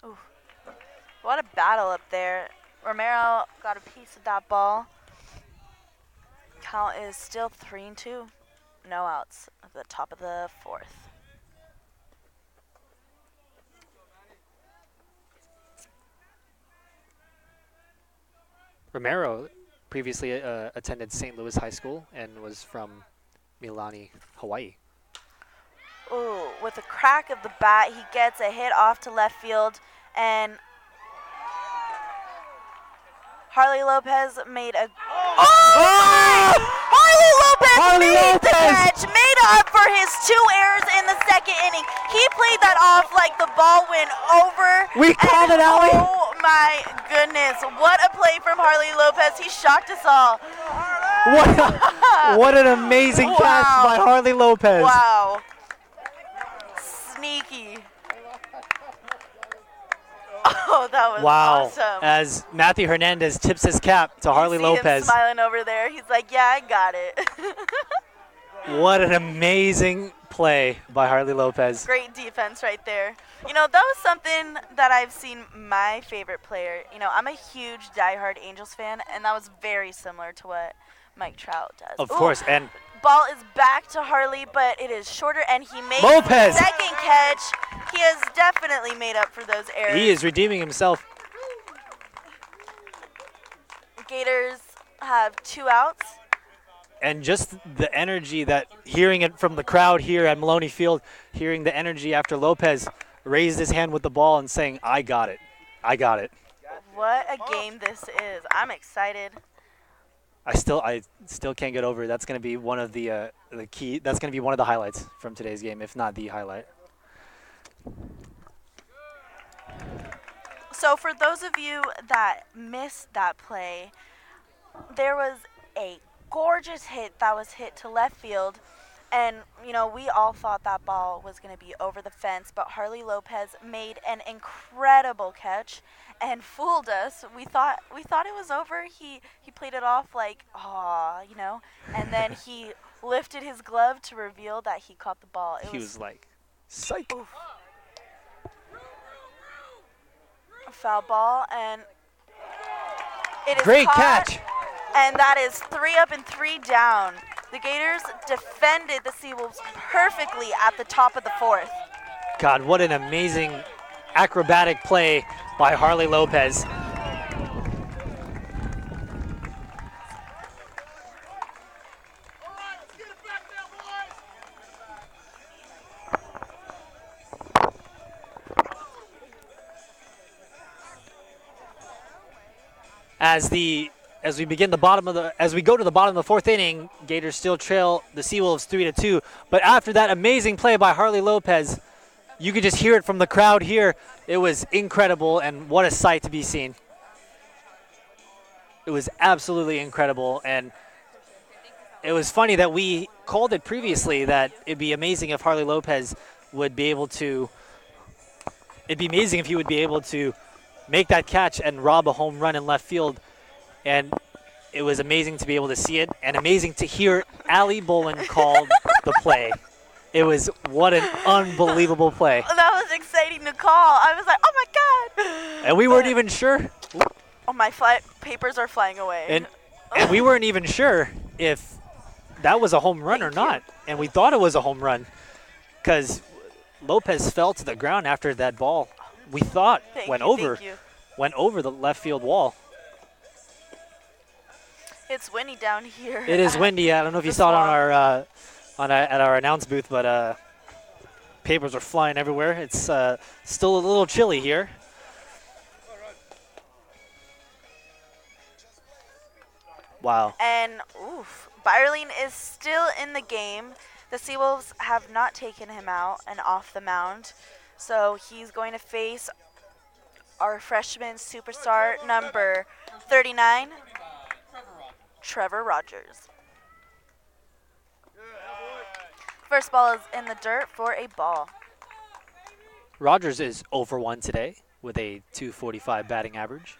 Ooh, what a battle up there. Romero got a piece of that ball. Count is still 3-2. No outs at the top of the 4th. Romero previously attended St. Louis High School and was from Milani, Hawaii. Ooh, with a crack of the bat, he gets a hit off to left field, and Harley Lopez made a. Oh! Harley Lopez made the catch, made up for his 2 errors in the 2nd inning. He played that off like the ball went over. We called it, Allie. Oh my goodness! What a play from Harley Lopez. He shocked us all. What an amazing catch by Harley Lopez. Wow. Sneaky. Oh, that was awesome. As Matthew Hernandez tips his cap to Harley You see him Lopez. smiling over there. He's like, yeah, I got it. What an amazing play by Harley Lopez. Great defense right there. You know, that was something that I've seen my favorite player. You know, I'm a huge diehard Angels fan, and that was very similar to what Mike Trout does. Of Ooh, course, and ball is back to Harley, but it is shorter, and he makes Lopez. the 2nd catch. He has definitely made up for those errors. he is redeeming himself. Gators have 2 outs. And just the energy that, hearing it from the crowd here at Maloney Field, hearing the energy after Lopez raised his hand with the ball and saying, I got it. I got it. What a game this is. I'm excited. I still can't get over it. That's going to be one of the key. That's going to be one of the highlights from today's game, if not the highlight. So for those of you that missed that play, there was a gorgeous hit that was hit to left field, And, we all thought that ball was going to be over the fence, but Harley Lopez made an incredible catch and fooled us. We thought it was over. He played it off like, aw, and then he lifted his glove to reveal that he caught the ball. It He was like, psych. oof, a foul ball, and it is Great caught, catch. and that is 3 up and 3 down. The Gators defended the Seawolves perfectly at the top of the 4th. God, what an amazing acrobatic play by Harley Lopez. As we go to the bottom of the 4th inning, Gators still trail the Seawolves 3-2. But after that amazing play by Harley Lopez, you could just hear it from the crowd here. It was incredible, and what a sight to be seen. It was absolutely incredible, and it was funny that we called it previously that it'd be amazing if Harley Lopez would be able to. It'd be amazing if he would be able to make that catch and rob a home run in left field. And it was amazing to be able to see it, and amazing to hear Allie Bolin call the play. It was what an unbelievable play. That was exciting to call. I was like, oh my God. And we weren't even sure. Oh, my papers are flying away. And we weren't even sure if that was a home run or not. And we thought it was a home run because Lopez fell to the ground after that ball. We thought went over the left field wall. It's windy down here. It is windy. I don't know if you saw it on at our announce booth, but papers are flying everywhere. It's still a little chilly here. Wow. And Byerling is still in the game. The Seawolves have not taken him out and off the mound, so he's going to face our freshman superstar number 39, Trevor Rogers. First ball is in the dirt for a ball. Rogers is 0 for 1 today with a .245 batting average.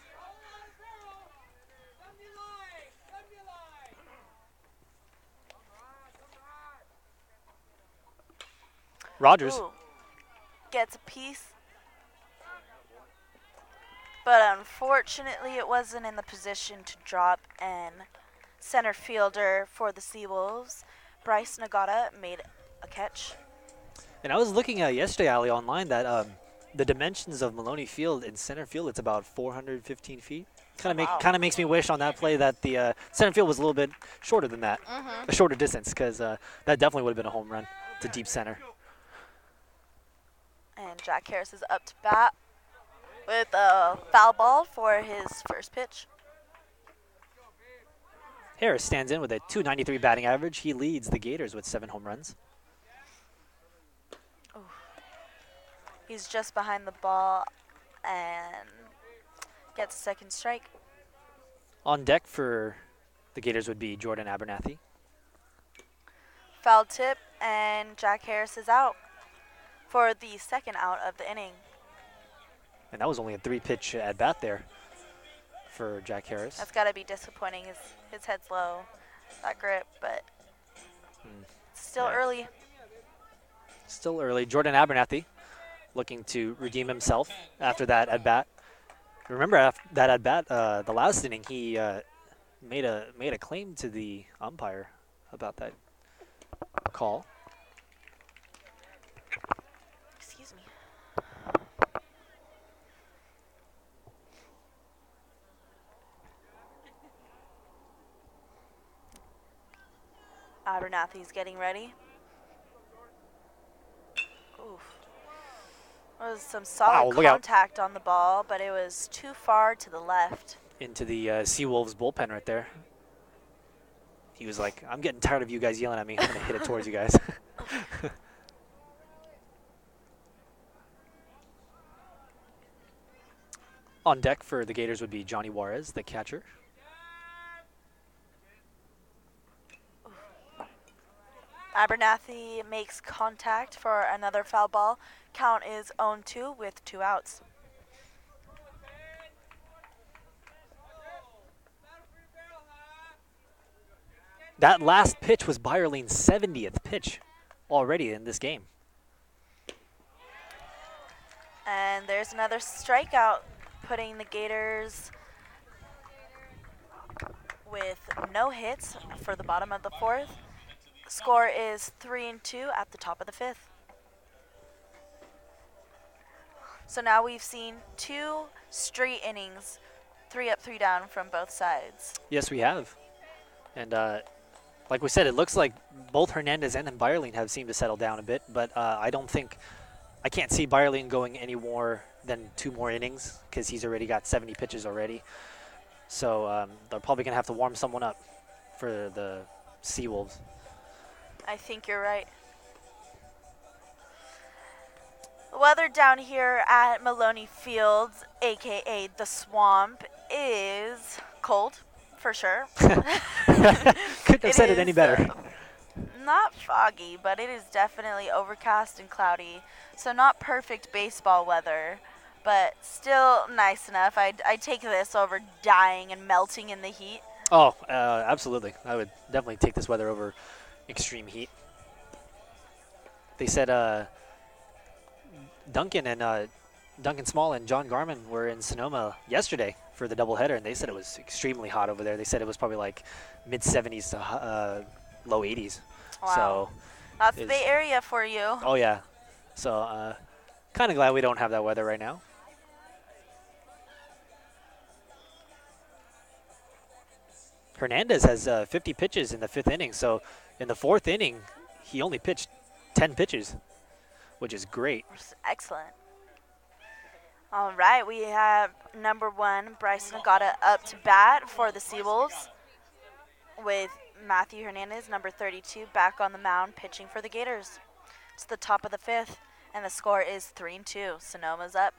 Rogers Gets a piece, but unfortunately it wasn't in the position to drop in. Center fielder for the Seawolves, Bryce Nagata, made a catch. And I was looking at yesterday, Ali, online that the dimensions of Maloney Field in center field, it's about 415 feet. Kind of makes me wish on that play that the center field was a little bit shorter than that, a shorter distance, because that definitely would have been a home run to deep center. And Jack Harris is up to bat with a foul ball for his first pitch. Harris stands in with a .293 batting average. He leads the Gators with 7 home runs. He's just behind the ball and gets a second strike. On deck for the Gators would be Jordan Abernathy. Foul tip, and Jack Harris is out for the second out of the inning. And that was only a 3-pitch at bat there for Jack Harris. That's got to be disappointing. His head's low, that grip, but still early. Still early. Jordan Abernathy looking to redeem himself after that at bat. Remember after that at bat, the last inning, he made a claim to the umpire about that call. Excuse me. Abernathy's getting ready. Oof. There was some solid contact on the ball, but it was too far to the left. Into the Seawolves bullpen right there. He was like, I'm getting tired of you guys yelling at me. I'm going to hit it towards you guys. On deck for the Gators would be Johnny Juarez, the catcher. Abernathy makes contact for another foul ball. Count is 0-2 with 2 outs. That last pitch was Byerly's 70th pitch already in this game. And there's another strikeout, putting the Gators with no hits for the bottom of the 4th. Score is 3-2 at the top of the 5th. So now we've seen 2 straight innings, 3 up, 3 down from both sides. Yes, we have. And like we said, it looks like both Hernandez and Byerly have seemed to settle down a bit, but I can't see Byerly going any more than 2 more innings because he's already got 70 pitches already. So they're probably going to have to warm someone up for the Seawolves. I think you're right. The weather down here at Maloney Fields, aka the Swamp, is cold, for sure. Couldn't have said it any better. Not foggy, but it is definitely overcast and cloudy. So not perfect baseball weather, but still nice enough. I'd take this over dying and melting in the heat. Oh, absolutely. I would definitely take this weather over extreme heat. They said Duncan Small and John Garman were in Sonoma yesterday for the doubleheader, and they said it was extremely hot over there. They said it was probably like mid-70s to low 80s. Wow. So that's the Bay Area for you. Oh, yeah. So kind of glad we don't have that weather right now. Hernandez has 50 pitches in the 5th inning, so in the 4th inning, he only pitched 10 pitches, which is great. Excellent. All right, we have number 1, Bryce Nagata, up to bat for the Seawolves, with Matthew Hernandez, number 32, back on the mound pitching for the Gators. It's the top of the 5th, and the score is 3-2. Sonoma's up.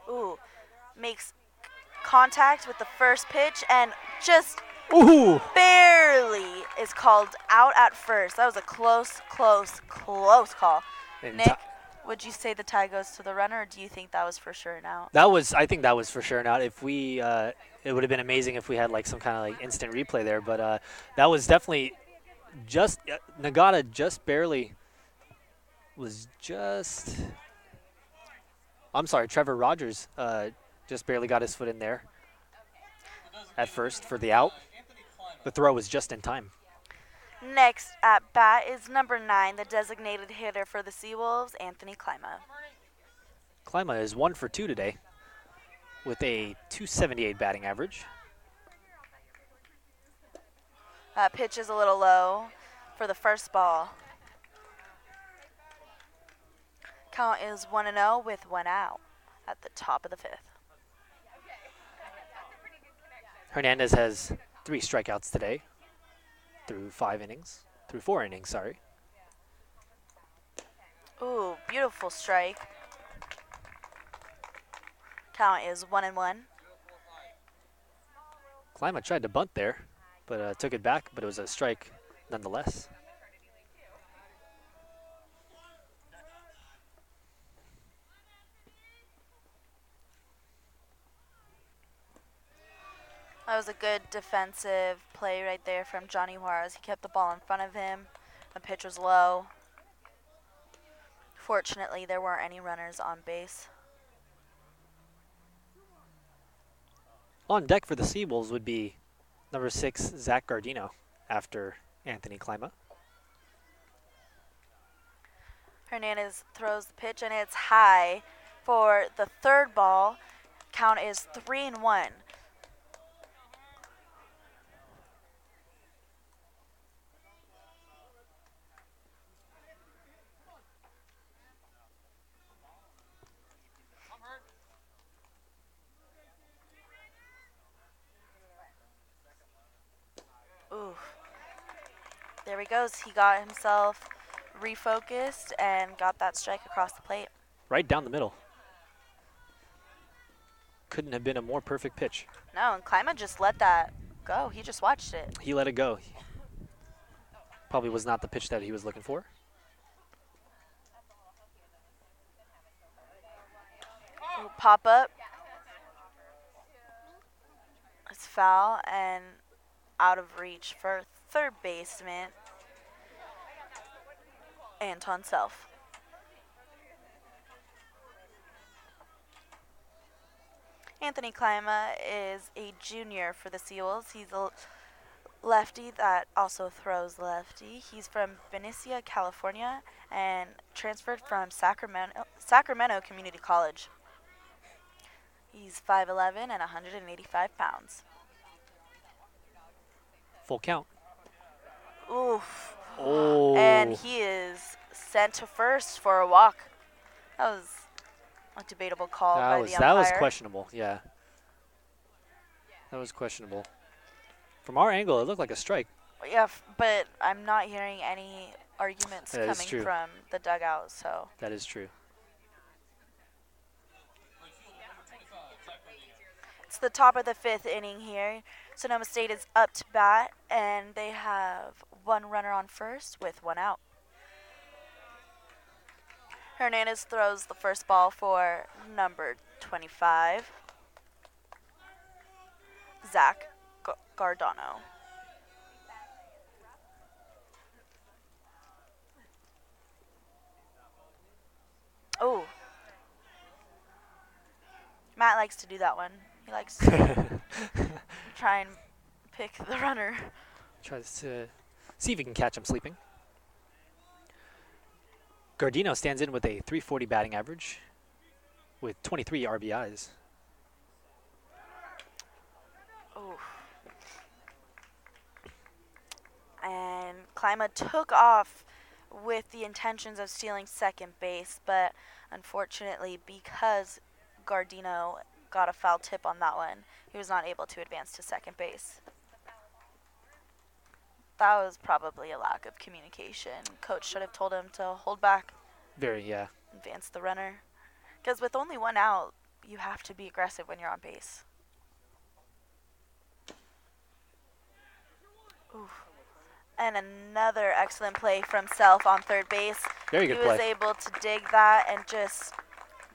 Ooh, makes contact with the first pitch and just barely is called out at first. That was a close call. And Nick, would you say the tie goes to the runner, or do you think that was for sure an out? I think that was for sure an out. If we, it would have been amazing if we had like some kind of like instant replay there, but that was definitely just Nagata just barely was just. I'm sorry, Trevor Rogers just barely got his foot in there at first for the out. The throw was just in time. Next at bat is number 9, the designated hitter for the Seawolves, Anthony Klima. Klima is 1 for 2 today with a .278 batting average. Pitch is a little low for the first ball. Count is 1-0 with 1 out at the top of the 5th. Hernandez has 3 strikeouts today through 4 innings, sorry. Ooh, beautiful strike. Count is 1-1. Klima tried to bunt there, but took it back, but it was a strike nonetheless. That was a good defensive play right there from Johnny Juarez. He kept the ball in front of him. The pitch was low. Fortunately, there weren't any runners on base. On deck for the Seawolves would be number 6, Zach Gardino, after Anthony Klima. Hernandez throws the pitch, and it's high for the 3rd ball. Count is 3-1. Oof. There he goes. He got himself refocused and got that strike across the plate. Right down the middle. couldn't have been a more perfect pitch. No, and Klima just let that go. He just watched it. He let it go. Probably was not the pitch that he was looking for. Ooh, pop up. It's foul and out of reach for third baseman Anton Self. Anthony Klima is a junior for the Seals. He's a lefty that also throws lefty. He's from Benicia, California, and transferred from Sacramento Community College. He's 5'11" and 185 pounds. Full count. Oof. Oh. And he is sent to first for a walk. That was a debatable call by the umpire. That was questionable, yeah. That was questionable. From our angle, it looked like a strike. Yeah, but I'm not hearing any arguments That is coming true. from the dugout, so. That is true. It's the top of the fifth inning here. Sonoma State is up to bat, and they have one runner on first with one out. Hernandez throws the first ball for number 25, Zach Gardano. Oh. Matt likes to do that one. He likes to try and pick the runner. Tries to see if he can catch him sleeping. Gardino stands in with a .340 batting average with 23 RBIs. Ooh. And Klima took off with the intentions of stealing second base, but unfortunately, because Gardino got a foul tip on that one, he was not able to advance to second base. That was probably a lack of communication. Coach should have told him to hold back, Yeah. advance the runner. Because with only one out, you have to be aggressive when you're on base. Ooh. And another excellent play from Self on third base. Very good He was play. able to dig that and just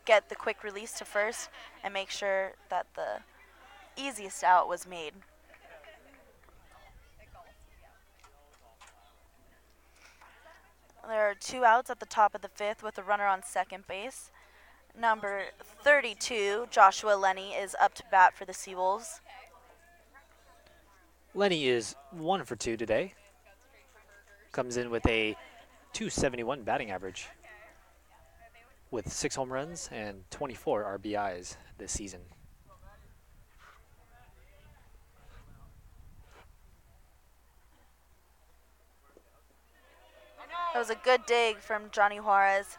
get the quick release to first and make sure that the easiest out was made. There are two outs at the top of the fifth with a runner on second base. Number 32, Joshua Lenny, is up to bat for the Seawolves. Lenny is 1 for 2 today. Comes in with a .271 batting average with 6 home runs and 24 RBIs this season. That was a good dig from Johnny Juarez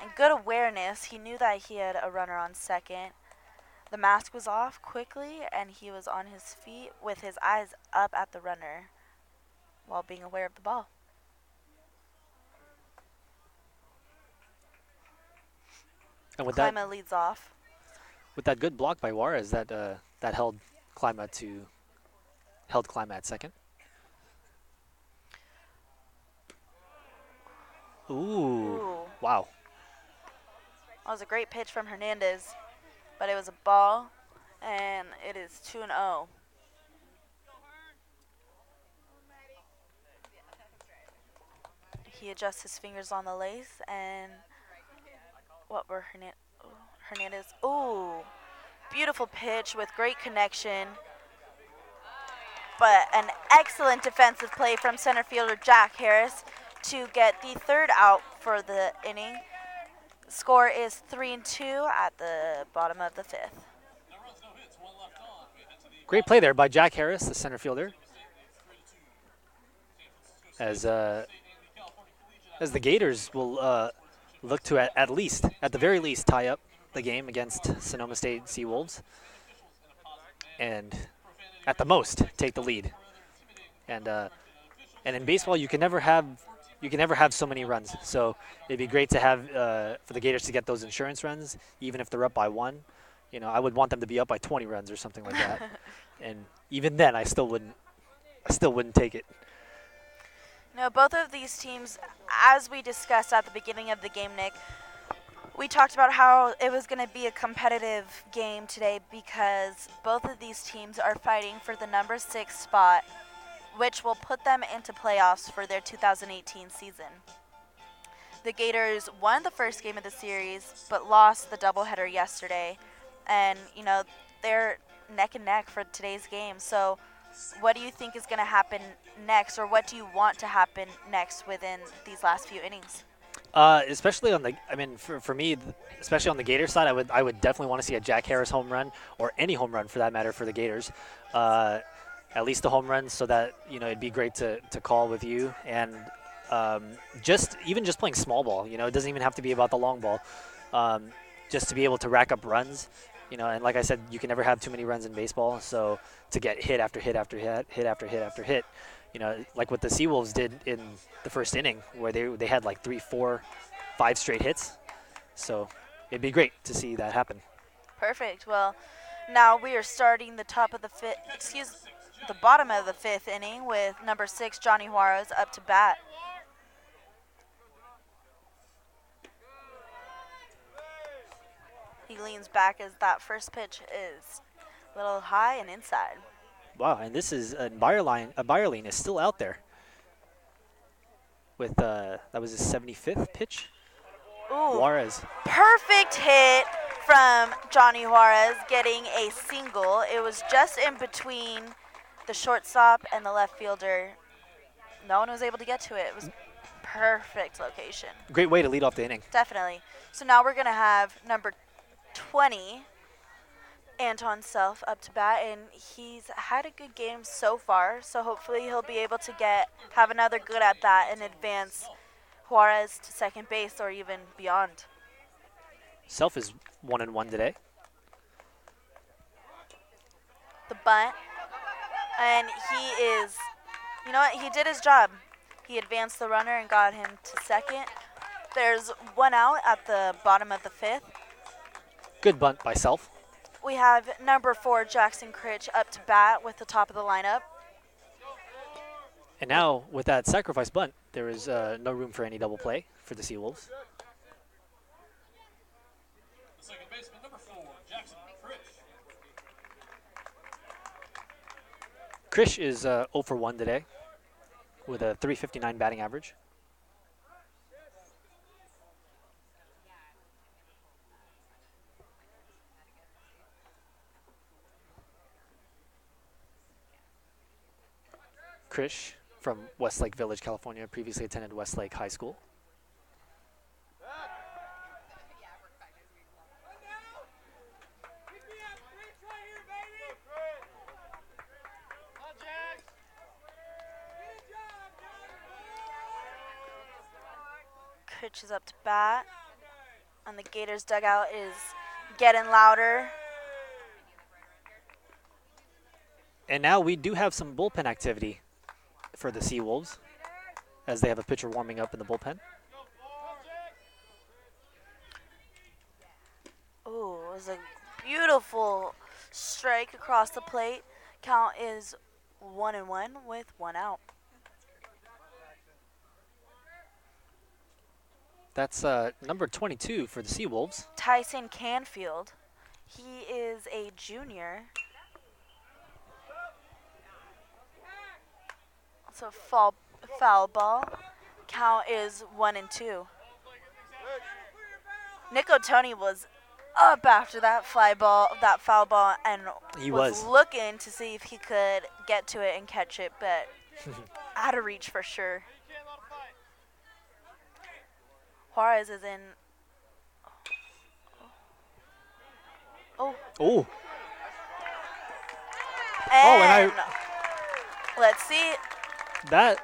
and good awareness. He knew that he had a runner on second. The mask was off quickly and he was on his feet with his eyes up at the runner while being aware of the ball. And with Klima leads off. with that good block by Juarez, that held Klima at second. Ooh. Wow. That was a great pitch from Hernandez, but it was a ball, and it is 2-0. He adjusts his fingers on the lace, and what were Hernandez? Ooh, beautiful pitch with great connection, but an excellent defensive play from center fielder Jack Harris to get the third out for the inning. Score is 3-2 at the bottom of the fifth. Great play there by Jack Harris, the center fielder. As the Gators will look to at the very least, tie up the game against Sonoma State Seawolves, and at the most take the lead. And in baseball, you can never have so many runs. So it'd be great to have for the Gators to get those insurance runs, even if they're up by 1. You know, I would want them to be up by 20 runs or something like that. And even then, I still wouldn't take it. No, both of these teams, as we discussed at the beginning of the game, Nick, we talked about how it was going to be a competitive game today because both of these teams are fighting for the number 6 spot, which will put them into playoffs for their 2018 season. The Gators won the first game of the series, but lost the doubleheader yesterday. And, they're neck and neck for today's game. So, what do you think is going to happen next, or what do you want to happen next within these last few innings? Especially on the, I mean, for me, especially on the Gators side, I would definitely want to see a Jack Harris home run or any home run for that matter for the Gators. At least a home run, so that it'd be great to call with you and just playing small ball. It doesn't even have to be about the long ball. Just to be able to rack up runs. And like I said, you can never have too many runs in baseball. So to get hit after hit after hit, hit after hit after hit, like what the Seawolves did in the first inning, where they had like 3, 4, 5 straight hits. So it'd be great to see that happen. Perfect. Well, now we are starting the bottom of the 5th inning with number 6, Johnny Juarez, up to bat. He leans back as that first pitch is a little high and inside. Wow, and this is Byerline is still out there with that was his 75th pitch. Ooh, Juarez. perfect hit from Johnny Juarez, getting a single. It was just in between the shortstop and the left fielder. No one was able to get to it. It was perfect location. Great way to lead off the inning. Definitely. So now we're going to have number 20, Anton Self, up to bat, and he's had a good game so far, so hopefully he'll be able to have another good at that and advance Juarez to second base or even beyond. Self is 1-1 today. The bunt, and he is, he did his job. He advanced the runner and got him to second. There's one out at the bottom of the 5th. Good bunt by Self. We have number 4, Jackson Critch, up to bat with the top of the lineup. And now, with that sacrifice bunt, there is no room for any double play for the Seawolves. The second baseman, number 4, Jackson Fritsch. Krish is 0 for 1 today with a .359 batting average. Krish from Westlake Village, California, previously attended Westlake High School. Critch is up to bat, and the Gators dugout is getting louder. And now we do have some bullpen activity for the Seawolves, as they have a pitcher warming up in the bullpen. Ooh, it was a beautiful strike across the plate. Count is 1-1 with 1 out. That's number 22 for the Seawolves. Tyson Canfield. He is a junior. It's a foul ball. Count is 1-2. Nico Tony was up after that foul ball, and He was was. looking to see if he could get to it and catch it, but out of reach for sure. Juarez is in. Oh. Oh, And and let's see. that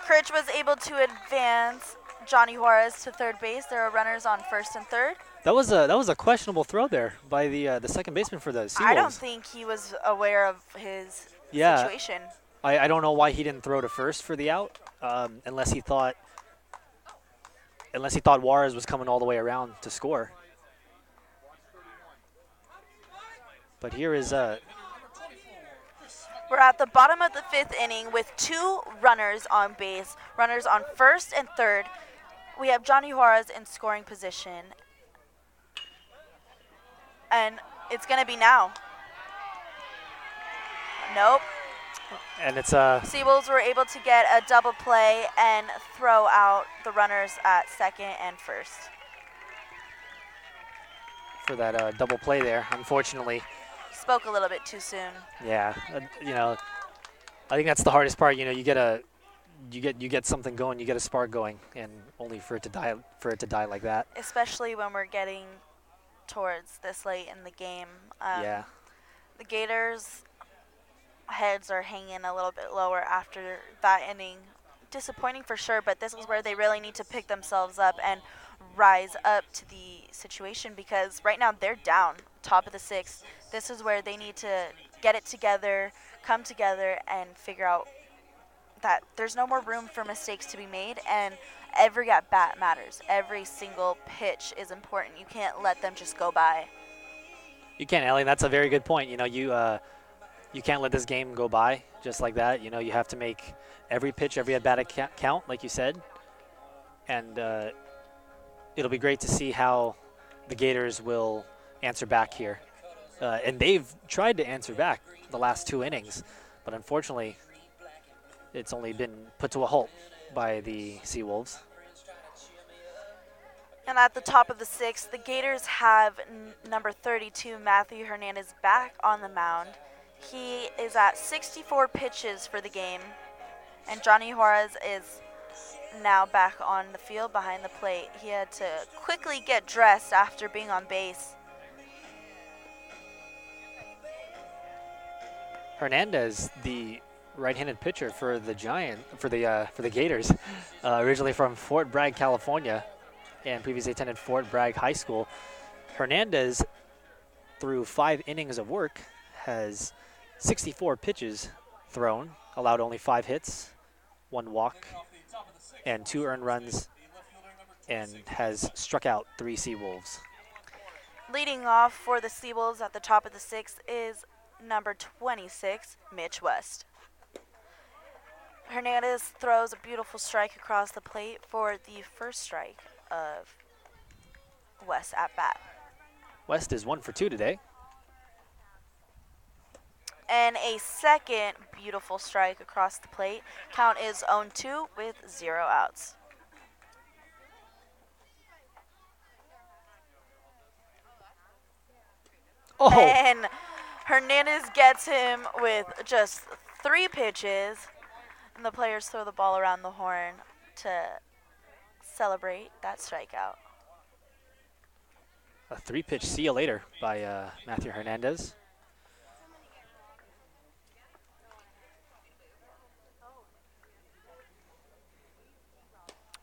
Critch was able to advance Johnny Juarez to third base. There are runners on first and third. that was a questionable throw there by the second baseman for the Seawolves. I don't think he was aware of his Yeah. situation. I don't know why he didn't throw to first for the out, unless he thought Juarez was coming all the way around to score. But here is We're at the bottom of the 5th inning with 2 runners on base, runners on first and third. We have Johnny Juarez in scoring position. And it's going to be now. Nope. and it's Seawolves were able to get a double play and throw out the runners at second and first. for that double play there. Unfortunately, Spoke a little bit too soon. yeah, you know, I think that's the hardest part. You know, you get something going, you get a spark going, and only for it to die like that. Especially when we're getting towards this late in the game. Yeah. The Gators' heads are hanging a little bit lower after that inning. Disappointing for sure, but this is where they really need to pick themselves up and rise up to the situation, because right now they're down, top of the 6th. This is where they need to get it together, come together, and figure out that there's no more room for mistakes to be made, and every at bat matters. Every single pitch is important. You can't let them just go by. You can't, Ellie. That's a very good point. You know, you can't let this game go by just like that. You know, you have to make every pitch, every at bat count, like you said. And it'll be great to see how the Gators will answer back here. And they've tried to answer back the last 2 innings, but unfortunately, it's only been put to a halt by the Seawolves. And at the top of the 6th, the Gators have number 32, Matthew Hernandez, back on the mound. He is at 64 pitches for the game, and Johnny Juarez is now back on the field behind the plate. He had to quickly get dressed after being on base. Hernandez, the right-handed pitcher for the Gators, originally from Fort Bragg, California, and previously attended Fort Bragg High School. Hernandez, through 5 innings of work, has 64 pitches thrown, allowed only 5 hits, 1 walk, and 2 earned runs, and has struck out 3 Seawolves. Leading off for the Seawolves at the top of the 6th is number 26, Mitch West. Hernandez throws a beautiful strike across the plate for the first strike of West at bat. West is 1 for 2 today. And a second beautiful strike across the plate. Count is 0-2 with 0 outs. Oh, And Hernandez gets him with just 3 pitches. And the players throw the ball around the horn to celebrate that strikeout. a 3-pitch see you later by Matthew Hernandez.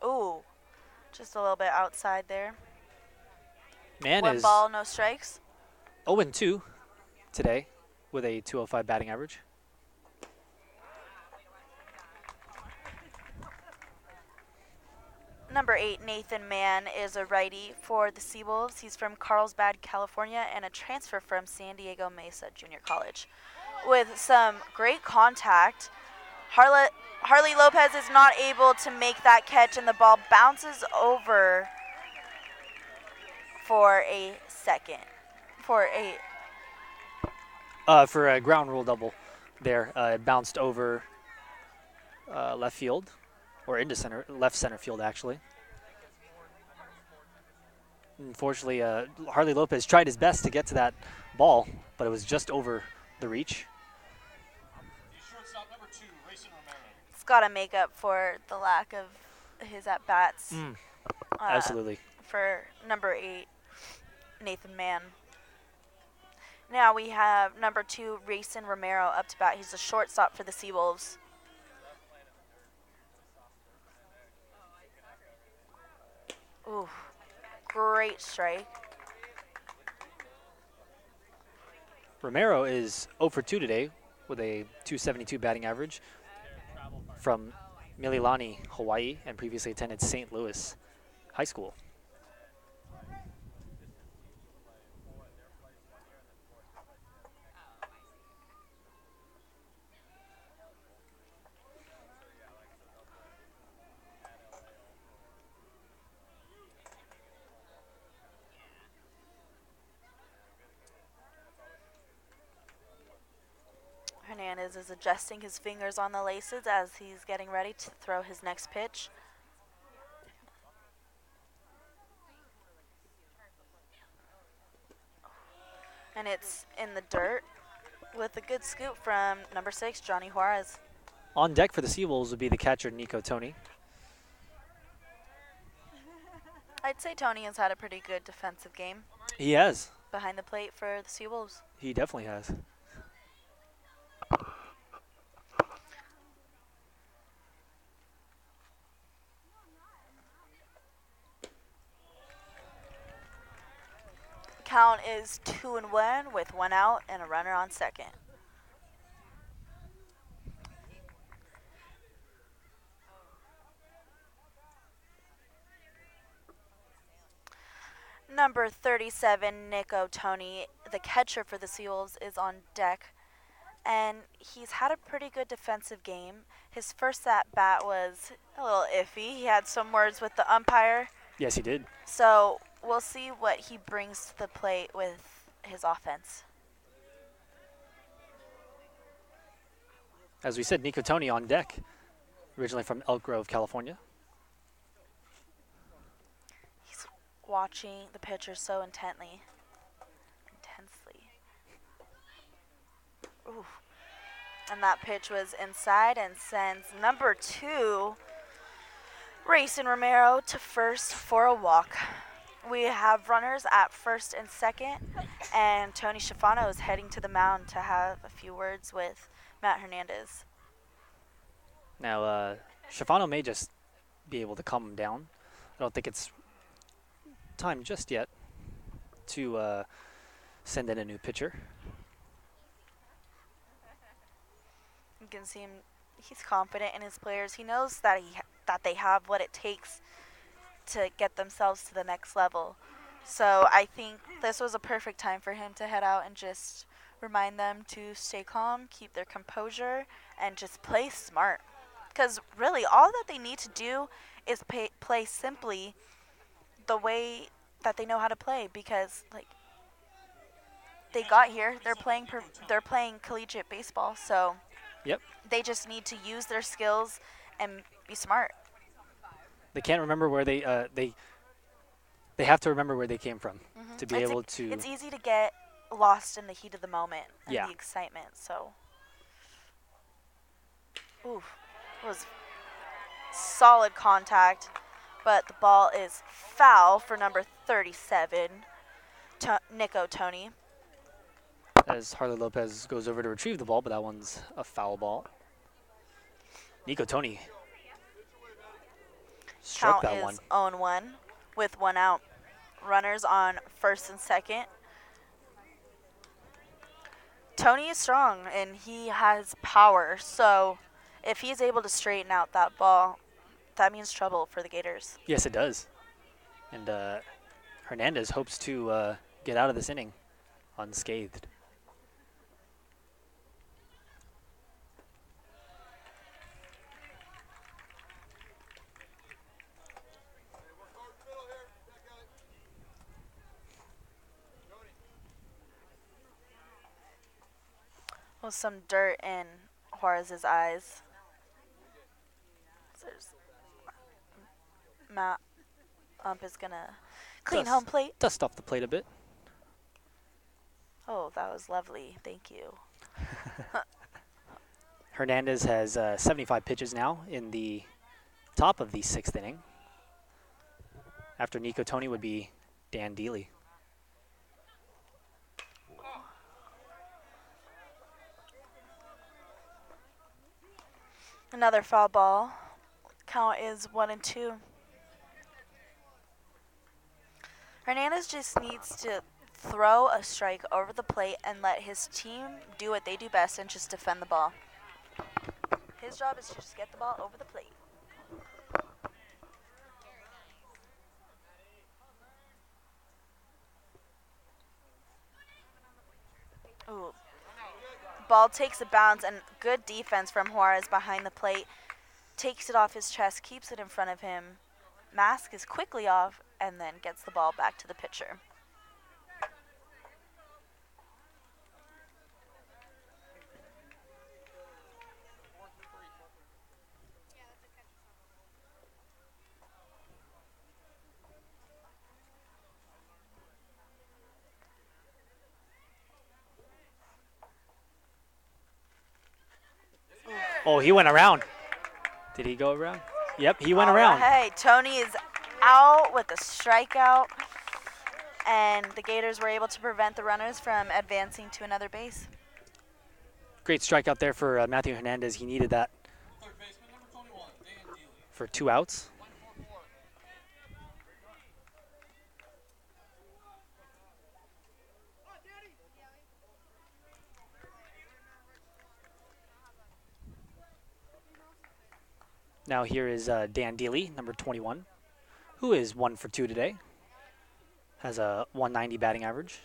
Ooh, just a little bit outside there. Man 1 is ball, no strikes. 0-2 today with a 205 batting average. Number 8, Nathan Mann, is a righty for the Seawolves. He's from Carlsbad, California, and a transfer from San Diego Mesa Junior College. With some great contact, Harley Lopez is not able to make that catch, and the ball bounces over for a second. For a ground rule double there. It bounced over left field, or into left center field actually. Unfortunately, Harley Lopez tried his best to get to that ball, but it was just over the reach. it's got to make up for the lack of his at-bats. Absolutely. For number 8, Nathan Mann. Now we have number 2, Rayson Romero, up to bat. He's a shortstop for the Seawolves. Ooh, great strike. Romero is 0 for 2 today with a 272 batting average from Mililani, Hawaii, and previously attended St. Louis High School. Hernandez is adjusting his fingers on the laces as he's getting ready to throw his next pitch. And it's in the dirt with a good scoop from number 6, Johnny Juarez. On deck for the Seawolves would be the catcher, Nico Tony. I'd say Tony has had a pretty good defensive game He has. behind the plate for the Seawolves. He definitely has. Count is 2-1 with 1 out and a runner on second. Number 37, Nico Tony, the catcher for the Seawolves, is on deck, and he's had a pretty good defensive game. His first at bat was a little iffy. He had some words with the umpire, Yes, he did. so we'll see what he brings to the plate with his offense. As we said, Nico Tony on deck, originally from Elk Grove, California. He's watching the pitcher so intensely. Ooh. And that pitch was inside and sends number 2, Rayson Romero, to first for a walk. We have runners at first and second, and Tony Schifano is heading to the mound to have a few words with Matt Hernandez. Now, Schifano may just be able to calm him down. I don't think it's time just yet to send in a new pitcher. You can see him; he's confident in his players. He knows that that they have what it takes to get themselves to the next level. So I think this was a perfect time for him to head out and just remind them to stay calm, keep their composure, and just play smart. Because really, all that they need to do is play simply the way that they know how to play. Because they got here, they're playing collegiate baseball. So Yep. they just need to use their skills and be smart. They can't remember where they have to remember where they came from to be able to. It's easy to get lost in the heat of the moment and Yeah. the excitement. So, oof, it was solid contact, but the ball is foul for number 37, Nico Tony. As Harley Lopez goes over to retrieve the ball, but that one's a foul ball. Nico Tony struck Count that one. is 0-1 with 1 out. Runners on first and second. Tony is strong and he has power, so if he's able to straighten out that ball, that means trouble for the Gators. Yes, it does. And Hernandez hopes to get out of this inning unscathed. With some dirt in Juarez's eyes. There's Matt Ump is gonna clean home plate. Dust off the plate a bit. Oh, that was lovely. Thank you. Hernandez has 75 pitches now in the top of the 6th inning. After Nico Tony would be Dan Deely. Another foul ball. Count is 1-2. Hernandez just needs to throw a strike over the plate and let his team do what they do best and just defend the ball. His job is to just get the ball over the plate. Ooh. Ball takes a bounce and good defense from Juarez behind the plate. Takes it off his chest, keeps it in front of him. Mask is quickly off and then gets the ball back to the pitcher. Oh, he went around. Did he go around? Yep, he went All around. right, Tony is out with a strikeout, and the Gators were able to prevent the runners from advancing to another base. Great strikeout there for Matthew Hernandez. He needed that for 2 outs. Now here is Dan Dealey, number 21, who is 1 for 2 today. Has a 190 batting average.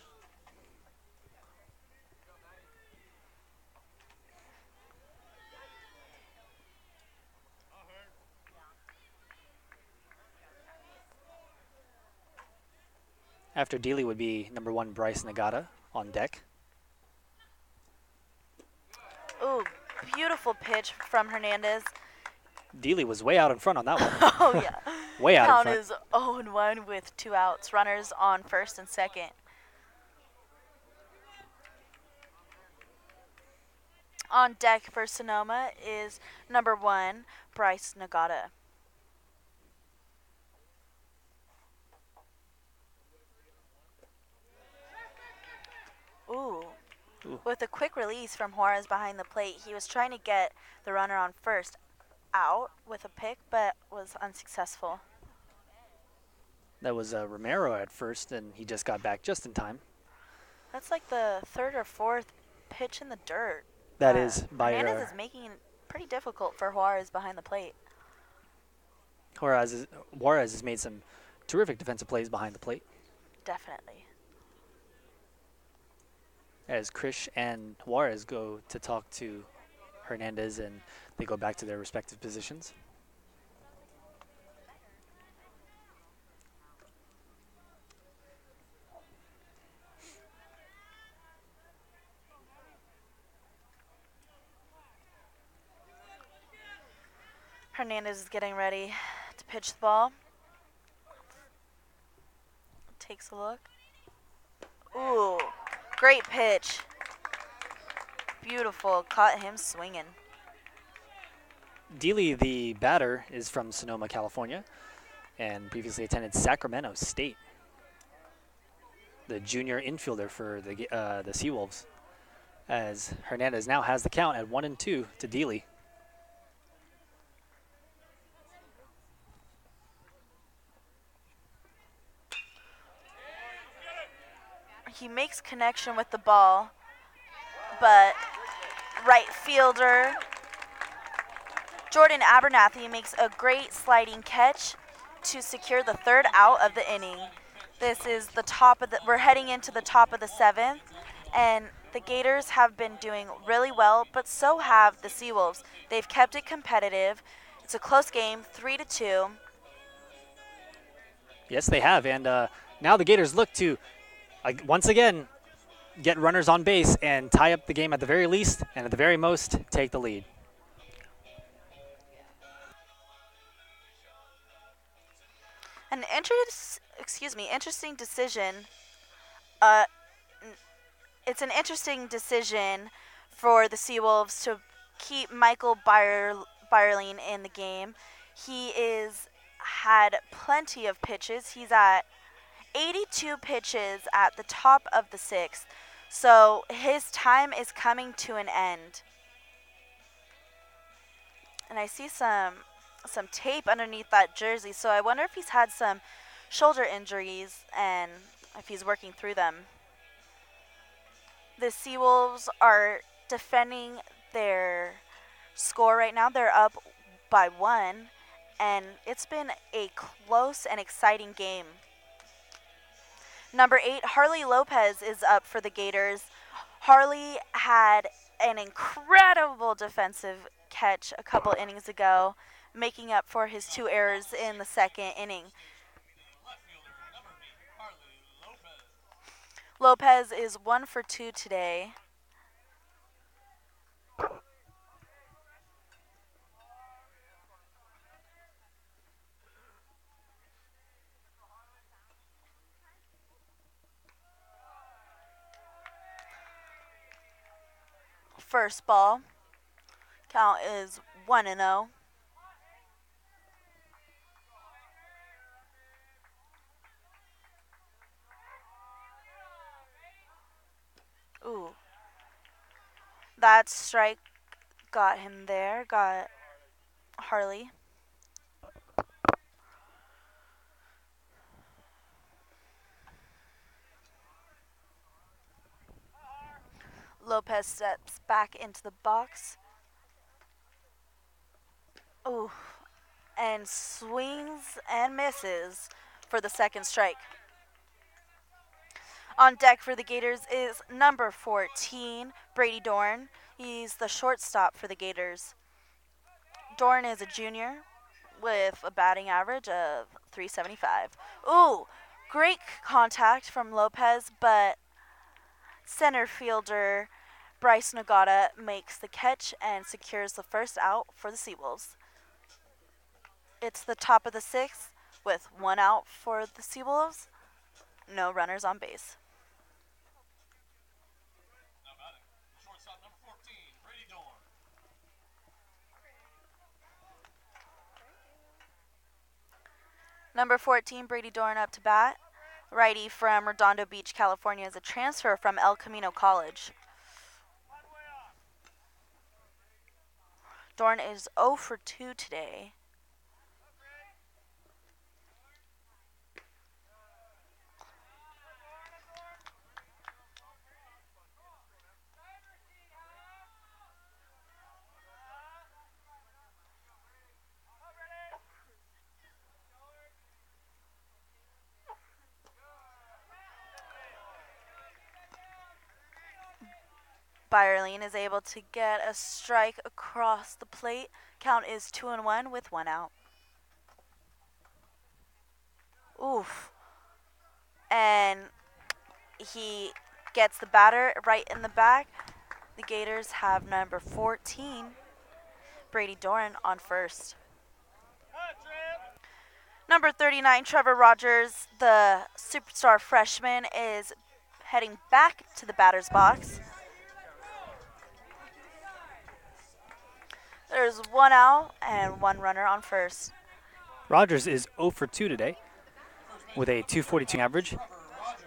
After Dealey would be number 1 Bryce Nagata on deck. Ooh, beautiful pitch from Hernandez. Dealey was way out in front on that one. Oh, yeah. Way out in Count front. is 0-1 with 2 outs. Runners on first and second. On deck for Sonoma is number 1, Bryce Nagata. Ooh. With a quick release from Juarez behind the plate, he was trying to get the runner on first out with a pick, but was unsuccessful. That was Romero at first, and he just got back just in time. That's like the 3rd or 4th pitch in the dirt. That is by Hernandez is making it pretty difficult for Juarez behind the plate. Juarez has made some terrific defensive plays behind the plate. Definitely. As Krish and Juarez go to talk to Hernandez, and they go back to their respective positions. Hernandez is getting ready to pitch the ball. Takes a look. Ooh, great pitch. Beautiful, caught him swinging. Dealey, the batter, is from Sonoma, California, and previously attended Sacramento State. The junior infielder for the Seawolves, as Hernandez now has the count at 1-2 to Dealey. He makes connection with the ball, but right fielder Jordan Abernathy makes a great sliding catch to secure the 3rd out of the inning. This is the top of we're heading into the top of the 7th, and the Gators have been doing really well, but so have the Seawolves. They've kept it competitive. It's a close game, 3-2. Yes, they have, and now the Gators look to, once again, get runners on base and tie up the game at the very least, and at the very most, take the lead. An interesting decision. It's an interesting decision for the Seawolves to keep Michael Byerling in the game. He is had plenty of pitches. He's at 82 pitches at the top of the 6th. So his time is coming to an end. And I see some tape underneath that jersey, so I wonder if he's had some shoulder injuries and if he's working through them. The Seawolves are defending their score right now. They're up by 1, and it's been a close and exciting game. Number 8, Harley Lopez, is up for the Gators. Harley had an incredible defensive catch a couple innings ago, making up for his 2 errors in the 2nd inning. Lopez is 1 for 2 today. First ball Count is 1-0. Ooh. That strike got him there, got Harley. Lopez steps back into the box. Ooh. And swings and misses for the second strike. On deck for the Gators is number 14, Brady Dorn. He's the shortstop for the Gators. Dorn is a junior with a batting average of 375. Ooh, great contact from Lopez, but center fielder Bryce Nagata makes the catch and secures the first out for the Seawolves. It's the top of the sixth with 1 out for the Seawolves. No runners on base. Now batting, shortstop number 14, Brady Dorn. Number 14, Brady Dorn up to bat. Righty from Redondo Beach, California, is a transfer from El Camino College. Dorn is 0 for 2 today. Byerline is able to get a strike across the plate. Count is 2-1 with 1 out. Oof. And he gets the batter right in the back. The Gators have number 14, Brady Dorn, on first. Number 39, Trevor Rogers, the superstar freshman, is heading back to the batter's box. There's 1 out and 1 runner on first. Rogers is 0 for 2 today with a 242 average.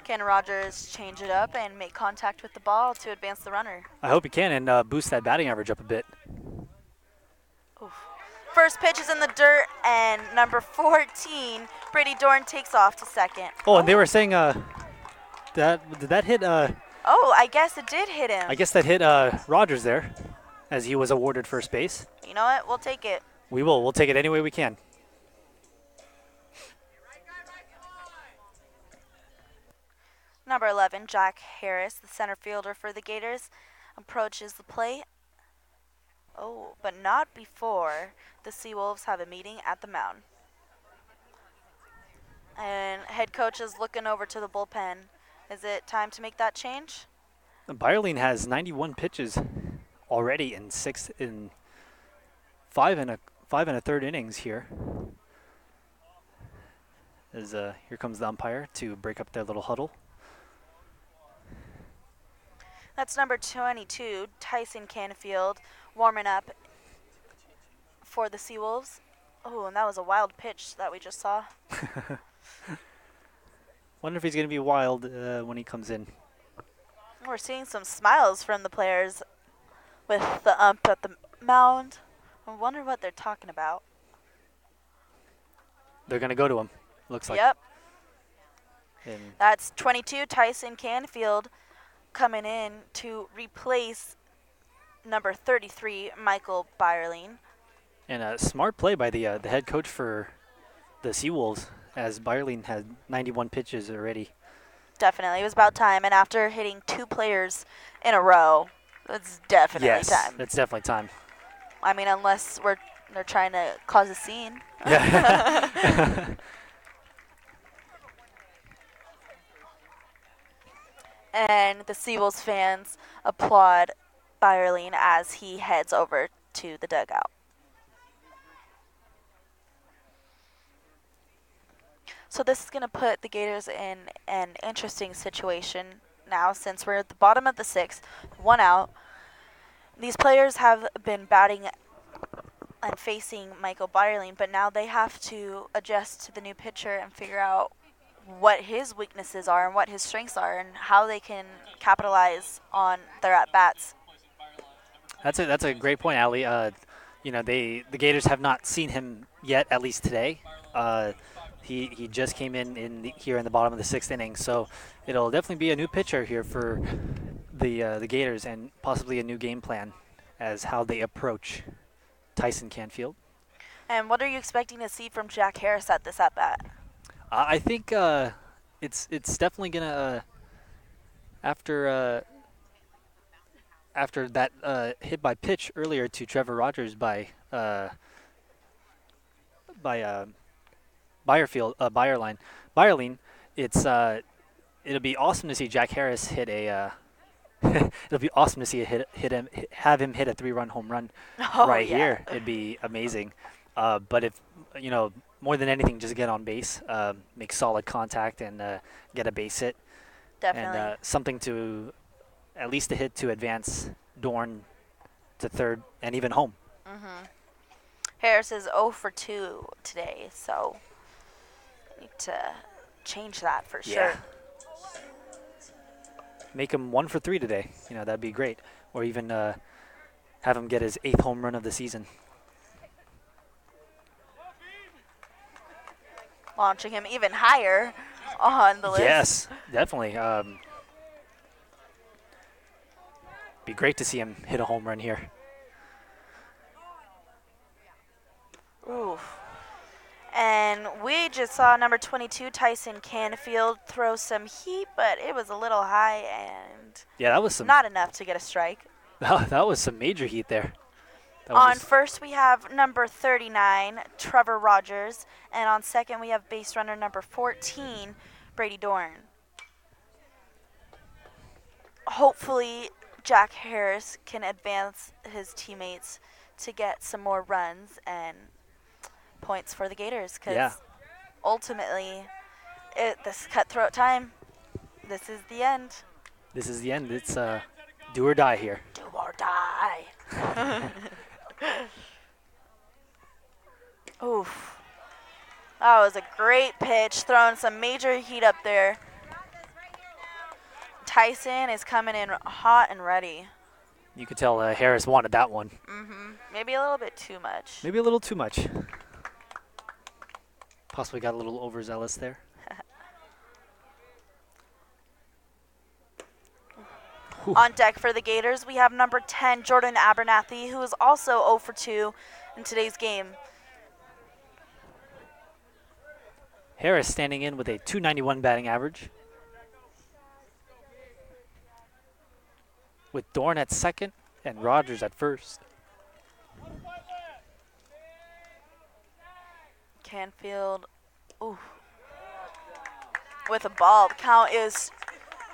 Can Rogers change it up and make contact with the ball to advance the runner? I hope he can and boost that batting average up a bit. Oof. First pitch is in the dirt, and number 14, Brady Dorn, takes off to second. Oh, and they were saying did that hit Oh, I guess it did hit him. I guess that hit Rogers there as he was awarded first base. You know what? We'll take it. We will. We'll take it any way we can. Number 11, Jack Harris, the center fielder for the Gators, approaches the plate. Oh, but not before the Seawolves have a meeting at the mound. And head coach is looking over to the bullpen. Is it time to make that change? Byerline has 91 pitches already in 5 and a third innings here. As here comes the umpire to break up their little huddle. That's number 22, Tyson Canfield, warming up for the Seawolves. Oh, and that was a wild pitch that we just saw. Wonder if he's going to be wild when he comes in. We're seeing some smiles from the players with the ump at the mound. I wonder what they're talking about. They're going to go to him, looks like. Yep. And That's 22, Tyson Canfield, coming in to replace number 33, Michael Byerline. And a smart play by the head coach for the Seawolves, as Byerline had 91 pitches already. Definitely. It was about time. And after hitting 2 players in a row, it's definitely time. It's definitely time. I mean, unless they're trying to cause a scene. Yeah. And the Seawolves fans applaud Byerline as he heads over to the dugout. So this is going to put the Gators in an interesting situation now, since we're at the bottom of the 6th, 1 out. these players have been batting and facing Michael Byerling, but now they have to adjust to the new pitcher and figure out what his weaknesses are and what his strengths are and how they can capitalize on their at bats. That's a great point, Ali. The Gators have not seen him yet, at least today. He just came here in the bottom of the 6th inning, so it'll definitely be a new pitcher here for the Gators and possibly a new game plan as how they approach Tyson Canfield. And what are you expecting to see from Jack Harris at this at bat? I think it's definitely gonna after that hit by pitch earlier to Trevor Rogers by Byerline, it'll be awesome to see Jack Harris hit a. It'll be awesome to see have him hit a 3-run home run right yeah. here. It'd be amazing. But if more than anything, just get on base, make solid contact, and get a base hit. Definitely. And something to at least a hit to advance Dorn to third and even home. Harris is 0 for 2 today, so need to change that for sure. Make him 1 for 3 today. That'd be great. Or even have him get his 8th home run of the season. Launching him even higher on the list. Yes, definitely. Be great to see him hit a home run here. Ooh. And we just saw number 22, Tyson Canfield, throw some heat, but it was a little high and that was not enough to get a strike. That was some major heat there. On first, we have number 39, Trevor Rogers, and on second, we have base runner number 14, Brady Dorn. Hopefully, Jack Harris can advance his teammates to get some more runs and points for the Gators, because ultimately, this cutthroat time, this is the end. This is the end. It's do or die here. Do or die. Oof. That was a great pitch, throwing some major heat up there. Tyson is coming in hot and ready. You could tell Harris wanted that one. Maybe a little bit too much. Maybe a little too much. Possibly got a little overzealous there. On deck for the Gators, we have number 10, Jordan Abernathy, who is also 0 for 2 in today's game. Harris standing in with a .291 batting average. With Dorn at second and Rogers at first. Canfield, with a ball. The count is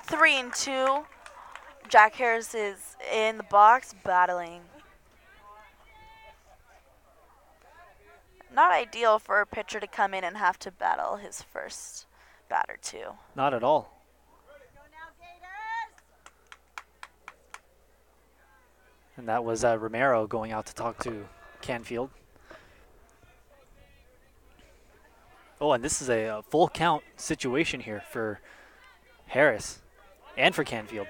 3-2. Jack Harris is in the box battling. Not ideal for a pitcher to come in and have to battle his first batter too. Not at all. And that was Romero going out to talk to Canfield. Oh, and this is a full count situation here for Harris and for Canfield.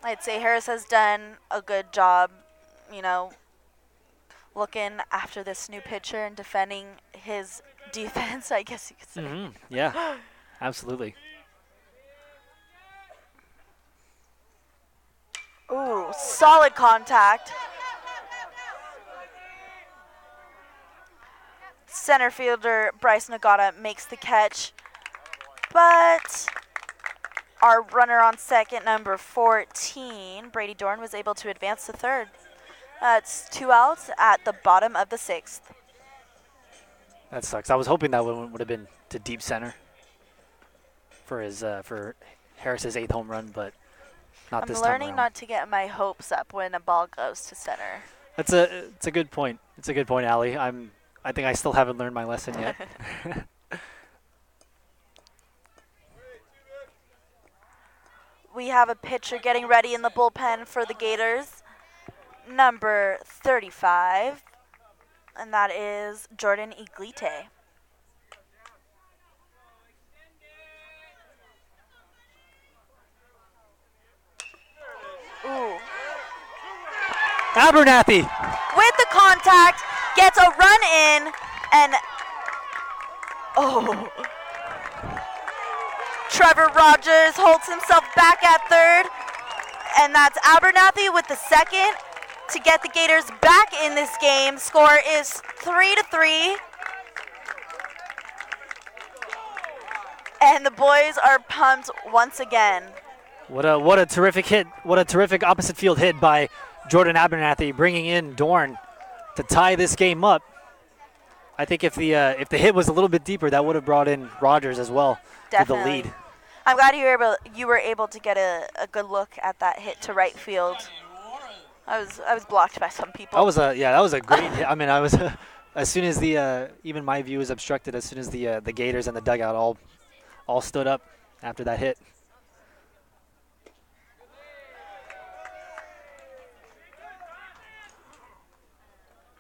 I'd say Harris has done a good job, looking after this new pitcher and defending his defense, I guess you could say. Yeah, absolutely. Ooh, solid contact. Center fielder Bryce Nagata makes the catch, but our runner on second, number 14, Brady Dorn, was able to advance to third. It's 2 outs at the bottom of the 6th. That sucks. I was hoping that one would have been to deep center for his for Harris's 8th home run, but not this time around. I'm learning not to get my hopes up when a ball goes to center. It's a good point. It's a good point, Allie. I think I still haven't learned my lesson yet. we have a pitcher getting ready in the bullpen for the Gators, number 35, and that is Jordan Iglite. Ooh. Abernathy. With the contact, gets a run in, and oh. Trevor Rogers holds himself back at third, and that's Abernathy with the second to get the Gators back in this game. Score is 3-3. And the boys are pumped once again. What a terrific hit. What a terrific opposite field hit by Jordan Abernathy, bringing in Dorn to tie this game up. I think if the hit was a little bit deeper, that would have brought in Rogers as well. Definitely. To the lead. I'm glad you were able to get a good look at that hit to right field. I was blocked by some people. That was a great hit. I mean, I was as soon as the even my view was obstructed. As soon as the Gators and the dugout all stood up after that hit.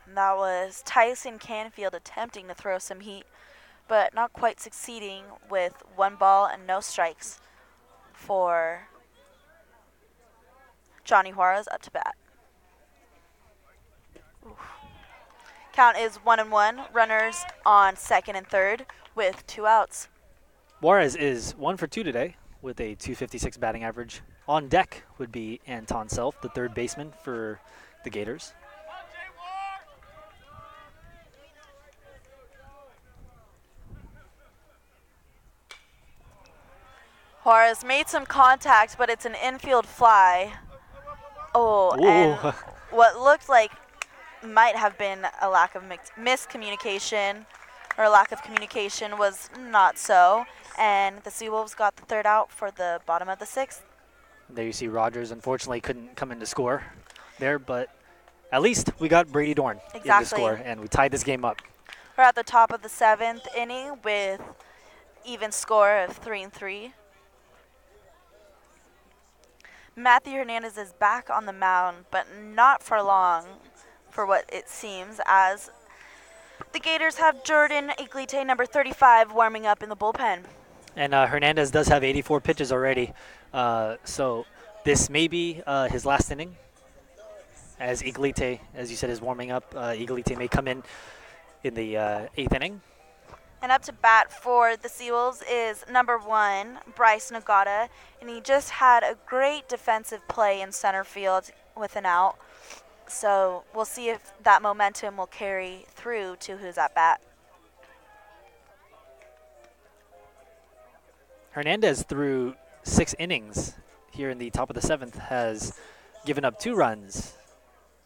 And that was Tyson Canfield attempting to throw some heat, but not quite succeeding with 1 ball and no strikes for Johnny Juarez up to bat. Oof. Count is 1-1. Runners on second and third with 2 outs. Juarez is 1 for 2 today with a .256 batting average. On deck would be Anton Self, the third baseman for the Gators. Juarez made some contact, but it's an infield fly. Oh, Ooh. and what looked like might have been a lack of miscommunication or a lack of communication was not so. And the Seawolves got the third out for the bottom of the 6th. There you see Rogers unfortunately couldn't come in to score there, but at least we got Brady Dorn in to score, and we tied this game up. We're at the top of the 7th inning with even score of 3-3. Matthew Hernandez is back on the mound, but not for long, for what it seems, as the Gators have Jordan Iglite, number 35, warming up in the bullpen. And Hernandez does have 84 pitches already, so this may be his last inning, as Iglite, as you said, is warming up. Iglite may come in the 8th inning. And up to bat for the Seawolves is number 1, Bryce Nagata, and he just had a great defensive play in center field with an out. So we'll see if that momentum will carry through to his at bat. Hernandez, through 6 innings here in the top of the 7th, has given up 2 runs,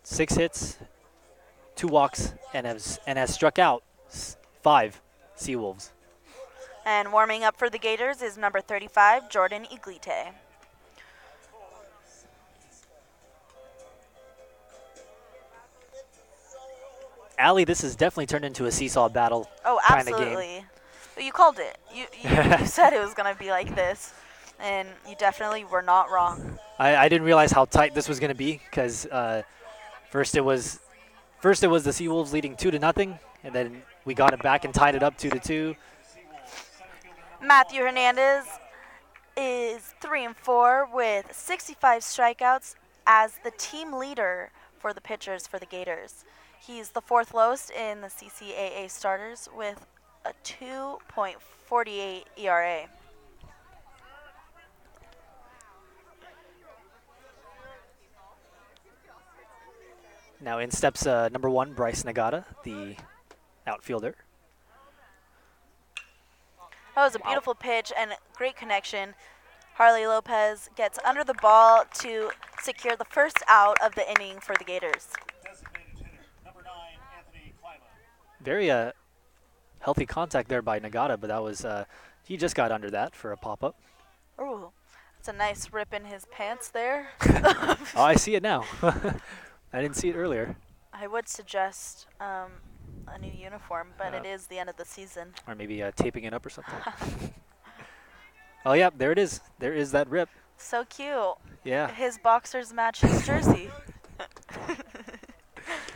6 hits, 2 walks, and has struck out 5 Seawolves. And warming up for the Gators is number 35, Jordan Iglite. Allie, this has definitely turned into a seesaw battle Oh, kind of absolutely. game. But you called it. You said it was going to be like this, and you definitely were not wrong. I didn't realize how tight this was going to be, because first it was the Seawolves leading 2-0, and then we got it back and tied it up 2-2. Matthew Hernandez is 3-4 with 65 strikeouts as the team leader for the pitchers for the Gators. He's the 4th lowest in the CCAA starters with a 2.48 ERA. Now in steps number 1, Bryce Nagata, the outfielder. That was a beautiful pitch and great connection. Harley Lopez gets under the ball to secure the first out of the inning for the Gators. Very healthy contact there by Nagata, but that was he just got under that for a pop-up. Ooh, that's a nice rip in his pants there. Oh, I see it now. I didn't see it earlier. I would suggest a new uniform, but it is the end of the season. Or maybe taping it up or something. Oh, yeah, there it is. There is that rip. So cute. Yeah. His boxers match his jersey.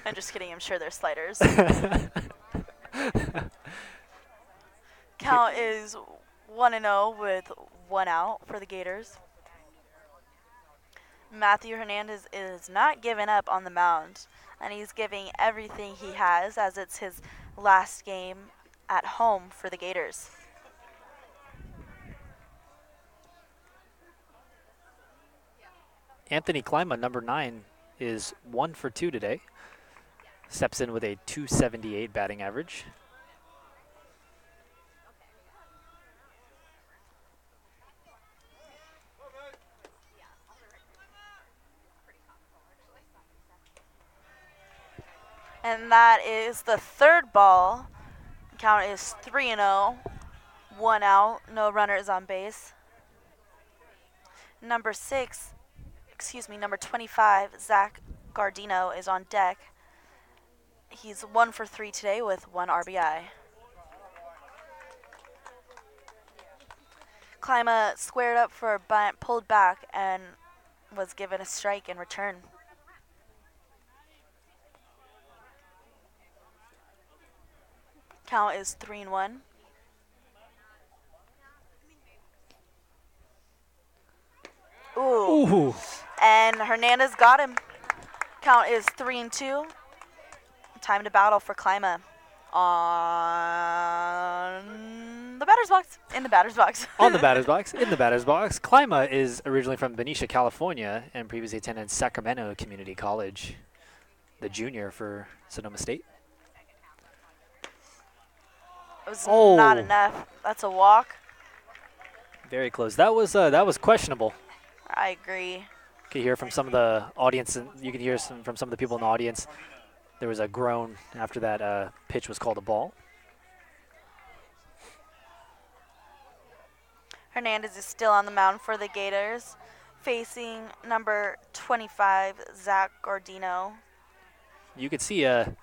I'm just kidding. I'm sure they're sliders. Count is 1-0 with 1 out for the Gators. Matthew Hernandez is not giving up on the mound, and he's giving everything he has as it's his last game at home for the Gators. Anthony Klima, number 9, is 1 for 2 today. Steps in with a 278 batting average. And that is the third ball. Count is 3-0. 1 out, no runners on base. Number 25, Zach Gardino is on deck. He's 1 for 3 today with 1 RBI. Klima squared up for a bunt, pulled back, and was given a strike in return. Count is 3-1. Ooh. And Hernandez got him. Count is 3-2. Time to battle for Klima on the batter's box. In the batter's box. On the batter's box. In the batter's box. Klima is originally from Benicia, California, and previously attended Sacramento Community College, the junior for Sonoma State. It was not enough. That's a walk. Very close. That was questionable. I agree. You can hear from some of the audience, and you can hear from some of the people in the audience. There was a groan after that pitch was called a ball. Hernandez is still on the mound for the Gators, facing number 25, Zach Gardino. You could see you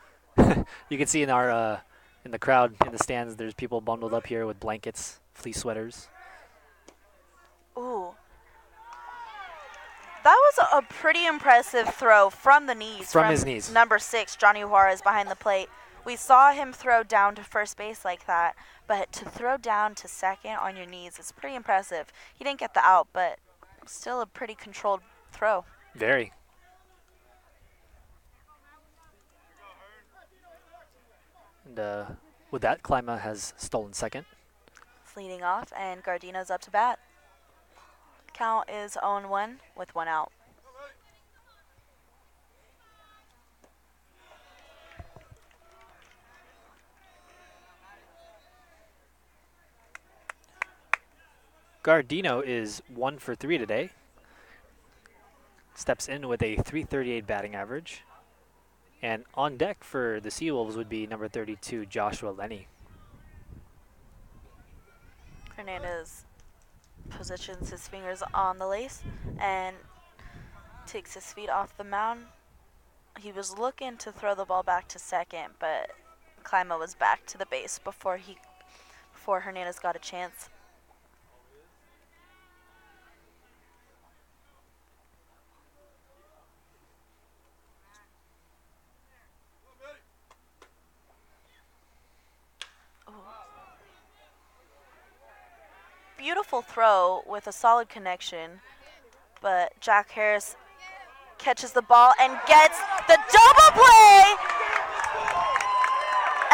could see in our in the crowd in the stands. There's people bundled up here with blankets, fleece sweaters. Ooh. That was a pretty impressive throw from the knees. From his knees. Number 6, Johnny Juarez, behind the plate. We saw him throw down to first base like that, but to throw down to second on your knees is pretty impressive. He didn't get the out, but still a pretty controlled throw. Very. And with that, Klima has stolen second. It's leading off, and Gardino's up to bat. Count is 0-1 with 1 out. Gardino is 1 for 3 today. Steps in with a 338 batting average. And on deck for the Seawolves would be number 32, Joshua Lenny. Hernandez positions his fingers on the lace and takes his feet off the mound. He was looking to throw the ball back to second, but Klima was back to the base before Hernandez got a chance. Beautiful throw with a solid connection, but Jack Harris catches the ball and gets the double play,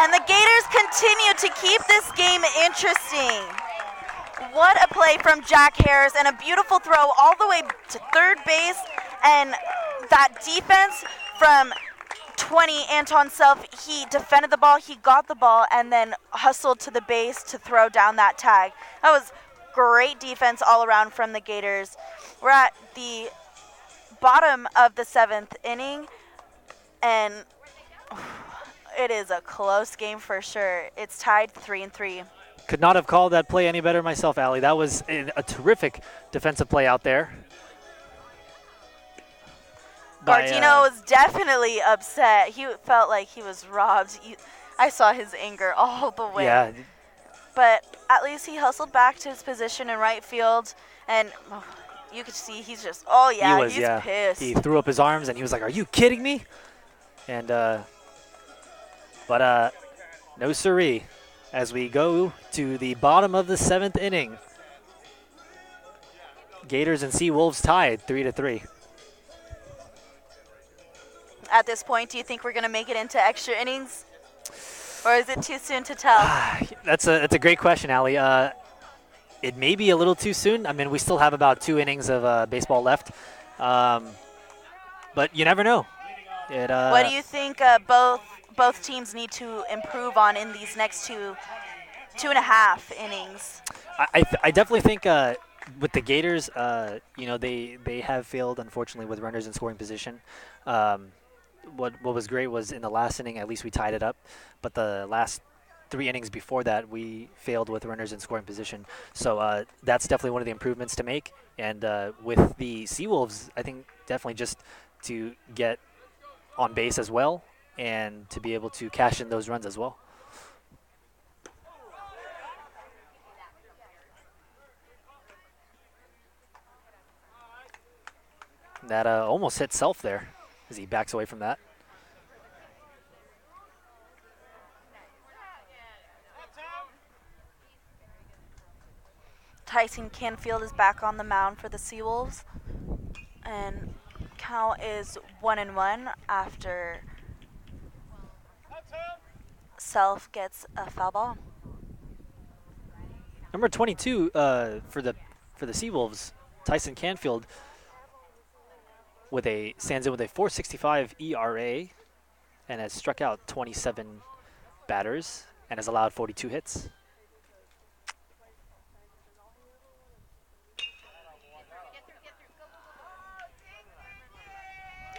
and the Gators continue to keep this game interesting. What a play from Jack Harris, and a beautiful throw all the way to third base, and that defense from 20, Anton Self, he defended the ball, he got the ball, and then hustled to the base to throw down that tag. That was great defense all around from the Gators. We're at the bottom of the 7th inning, and it is a close game for sure. It's tied 3-3. Could not have called that play any better myself, Allie. That was a terrific defensive play out there. Gardino was definitely upset. He felt like he was robbed. I saw his anger all the way. Yeah. But at least he hustled back to his position in right field, and You could see he's just, oh He yeah, was, he's yeah. pissed. He threw up his arms and he was like, "Are you kidding me?" And no siree. As we go to the bottom of the 7th inning, Gators and Sea Wolves tied 3-3. At this point, do you think we're going to make it into extra innings? Or is it too soon to tell? That's a great question, Allie. It may be a little too soon. I mean, we still have about 2 innings of baseball left, but you never know. What do you think both teams need to improve on in these next two and a half innings? I definitely think with the Gators, they have failed, unfortunately, with runners in scoring position. What was great was in the last inning, at least we tied it up, but the last 3 innings before that, we failed with runners in scoring position. So that's definitely one of the improvements to make. And with the Seawolves, I think definitely just to get on base as well and to be able to cash in those runs as well. That almost hit Self there as he backs away from that. Tyson Canfield is back on the mound for the Seawolves. And count is 1-1 after Self gets a foul ball. Number 22 for the Seawolves, Tyson Canfield, stands in with a 4.65 ERA and has struck out 27 batters and has allowed 42 hits.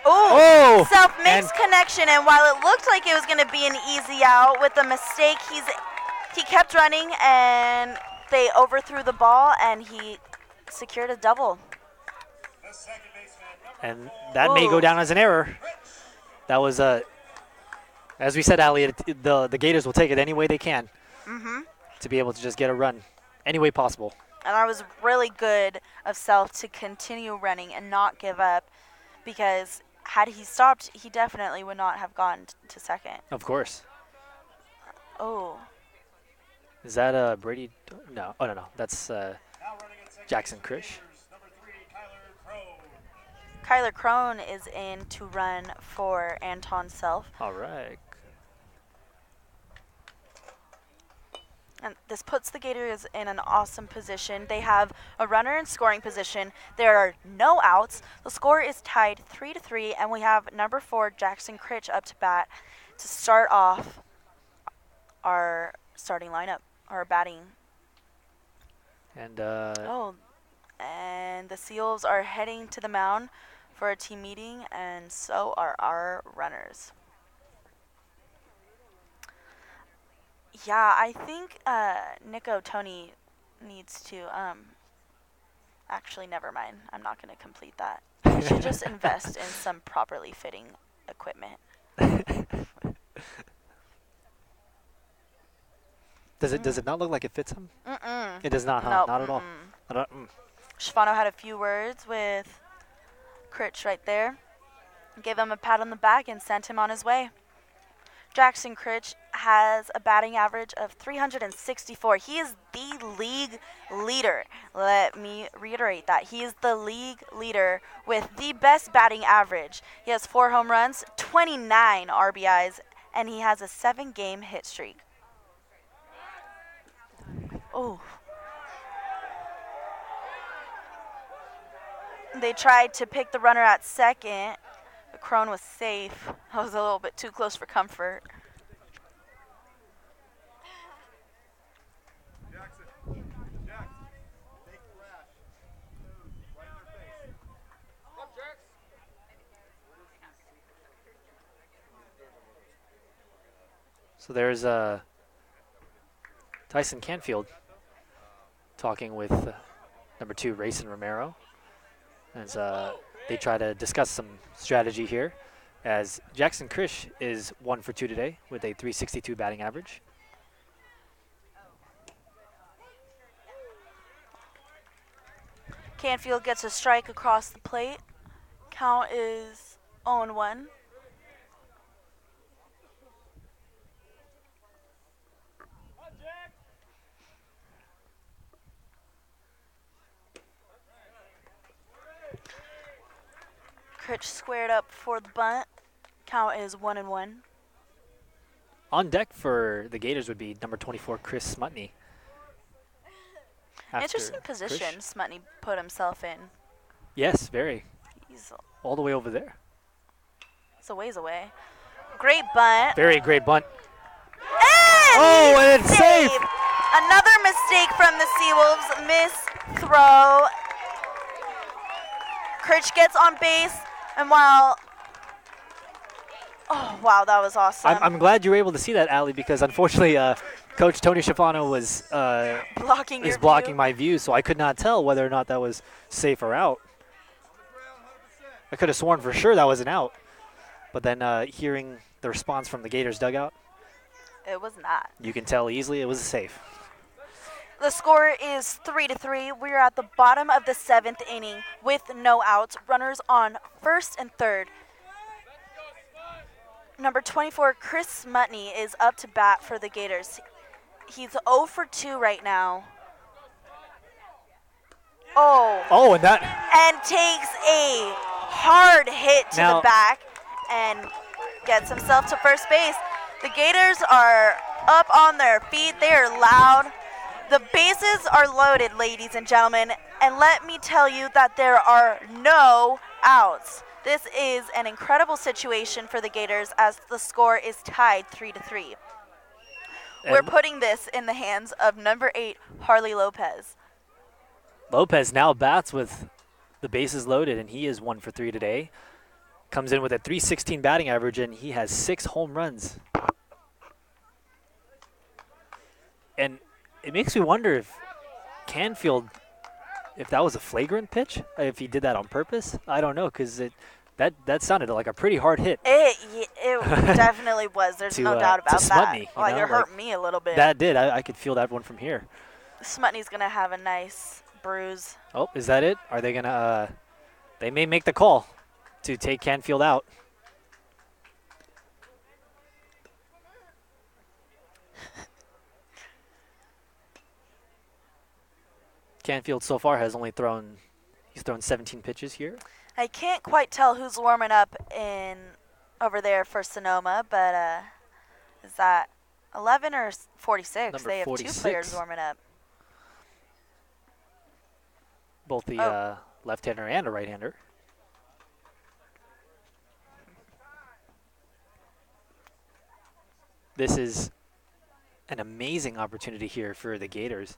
Oh! Self makes connection, and while it looked like it was going to be an easy out with a mistake, he kept running, and they overthrew the ball, and he secured a double. And that may go down as an error. That was, as we said, Allie, the Gators will take it any way they can to be able to just get a run any way possible. And that was really good of Self to continue running and not give up, because had he stopped, he definitely would not have gone to second. Of course. Oh. Is that Brady? No. Oh, no. That's Jackson Krish. Kyler Crone is in to run for Anton Self. All right. And this puts the Gators in an awesome position. They have a runner in scoring position. There are no outs. The score is tied 3-3, and we have number 4, Jackson Critch, up to bat to start off our starting lineup, our batting. And and the Seals are heading to the mound for a team meeting, and so are our runners. Yeah, I think Nico Tony needs to, actually, never mind. I'm not going to complete that. He should just invest in some properly fitting equipment. Does it not look like it fits him? Mm-mm. It does not, huh? Nope, Not at all. Shifano had a few words with Critch right there. Gave him a pat on the back and sent him on his way. Jackson Critch has a batting average of 364. He is the league leader. Let me reiterate that. He is the league leader with the best batting average. He has 4 home runs, 29 RBIs, and he has a 7-game hit streak. Oh. They tried to pick the runner at second. Crone was safe. That was a little bit too close for comfort. Jackson. Take the rash. Right in their face. Come, Jax. So there's Tyson Canfield talking with number 2, Rayson Romero, as they try to discuss some strategy here, as Jackson Krish is 1 for 2 today with a 362 batting average. Canfield gets a strike across the plate. Count is 0-1. Critch squared up for the bunt. Count is 1-1. On deck for the Gators would be number 24, Chris Smutney. Interesting position Smutney put himself in. Yes, very. He's All the way over there. a ways away. Great bunt. Very great bunt. And and it's safe. Another mistake from the Seawolves. Miss throw. Critch gets on base, and while oh wow, that was awesome. I'm glad you were able to see that, Allie, because unfortunately, Coach Tony Schifano was blocking my view, so I could not tell whether or not that was safe or out. I could have sworn for sure that was an out, but then hearing the response from the Gators dugout, It was not. you can tell easily it was a safe. The score is 3-3. We are at the bottom of the 7th inning with no outs. Runners on first and third. Number 24, Chris Smutney, is up to bat for the Gators. He's 0 for 2 right now. Oh, and that. And takes a hard hit to the back and gets himself to first base. The Gators are up on their feet. They are loud. The bases are loaded, ladies and gentlemen, and let me tell you that there are no outs. This is an incredible situation for the Gators as the score is tied 3-3. We're putting this in the hands of number 8, Harley Lopez. Lopez now bats with the bases loaded, and he is 1 for 3 today. Comes in with a .316 batting average, and he has 6 home runs. And it makes me wonder if Canfield, if that was a flagrant pitch, if he did that on purpose. I don't know, because that sounded like a pretty hard hit. It definitely was. There's no doubt about Smutney, that. you know, It hurt me a little bit. That did. I could feel that one from here. Smutney's going to have a nice bruise. Oh, is that it? Are they going to they may make the call to take Canfield out. Canfield so far has only thrown 17 pitches here. I can't quite tell who's warming up over there for Sonoma, but is that 11 or 46? Number they have 46. 2 players warming up. Both the left-hander and a right-hander. This is an amazing opportunity here for the Gators.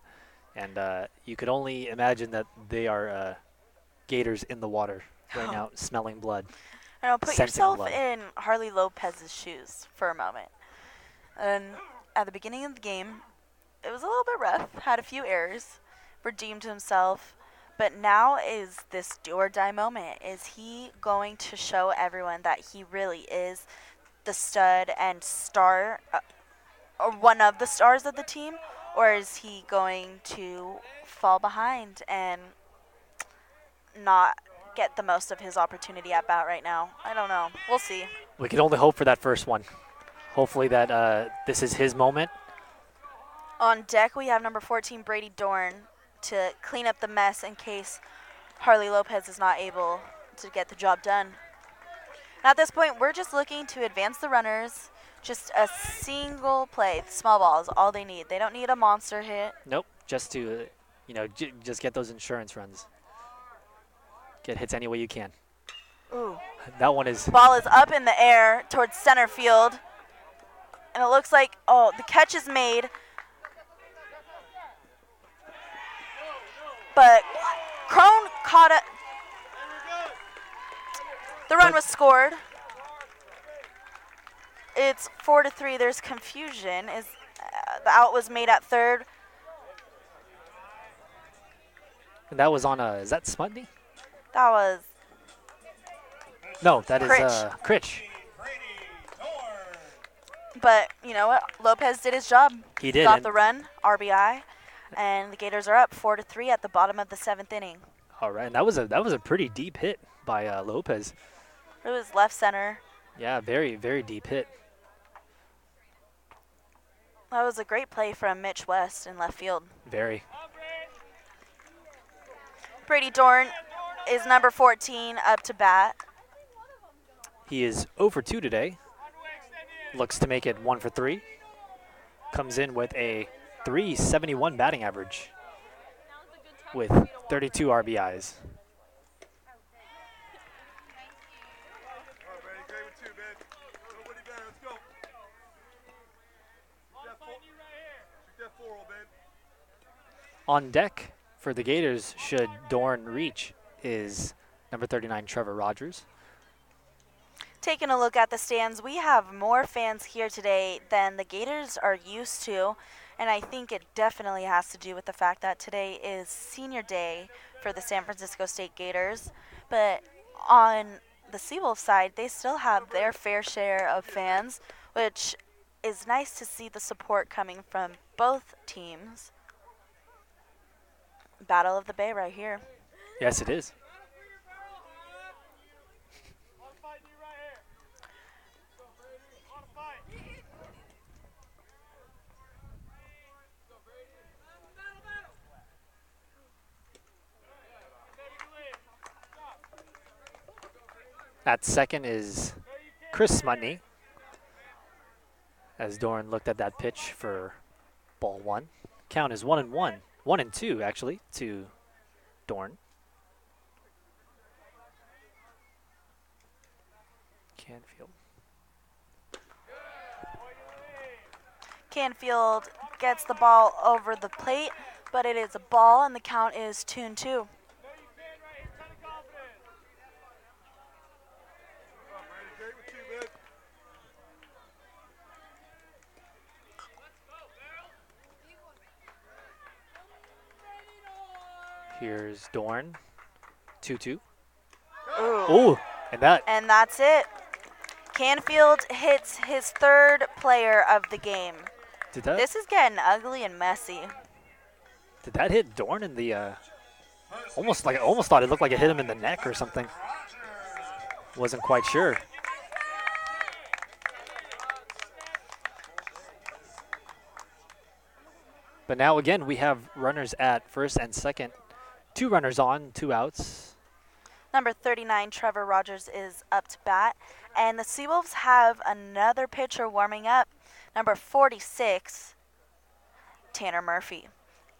And you could only imagine that they are gators in the water right now, smelling blood. I know, put sensing yourself blood. in Harley Lopez's shoes for a moment. And at the beginning of the game, it was a little bit rough, had a few errors, redeemed himself. But now is this do-or-die moment. Is he going to show everyone that he really is the stud and star, or one of the stars of the team? Or is he going to fall behind and not get the most of his opportunity at bat right now? I don't know. We'll see. We can only hope for that first one. Hopefully that this is his moment. On deck, we have number 14, Brady Dorn, to clean up the mess in case Harley Lopez is not able to get the job done. And at this point, we're just looking to advance the runners. Just a single play. Small ball is all they need. They don't need a monster hit. Nope, just to, just get those insurance runs. Get hits any way you can. Ooh. That one is. Ball is up in the air towards center field. And it looks like, the catch is made. But Crone caught it. The run was scored. It's 4-3. There's confusion. The out was made at third. And that was on is that Smutney? That was No, that is Critch. Critch. But you know what? Lopez did his job. He did. Got the run, RBI, and the Gators are up 4-3 at the bottom of the 7th inning. All right, and that was a pretty deep hit by Lopez. It was left center. Yeah, very very deep hit. That was a great play from Mitch West in left field. Very. Brady Dorn is number 14 up to bat. He is 0 for 2 today. Looks to make it 1 for 3. Comes in with a 371 batting average with 32 RBIs. All right, Brady, great with 2, man. Nobody better. Let's go. Shoot that 4, old man. On deck for the Gators, should Dorn reach, is number 39 Trevor Rogers. Taking a look at the stands, we have more fans here today than the Gators are used to, and I think it definitely has to do with the fact that today is senior day for the San Francisco State Gators. But on the Seawolf side, they still have their fair share of fans, which is nice to see the support coming from both teams. Battle of the Bay right here. Yes, it is. At second is Chris Smutney, as Dorn looked at that pitch for ball 1. Count is 1-1, 1-2 actually to Dorn. Canfield. Canfield gets the ball over the plate, but it is a ball, and the count is 2-2. Come on, Brady, great with 2, man. Here's Dorn, 2-2. Ooh. Oh, and that And that's it. Canfield hits his third player of the game. did that This is getting ugly and messy. did that hit Dorn in the almost thought it looked like it hit him in the neck or something. Wasn't quite sure. But now again we have runners at first and second. 2 runners on, 2 outs. Number 39, Trevor Rogers, is up to bat. And the Seawolves have another pitcher warming up. Number 46, Tanner Murphy.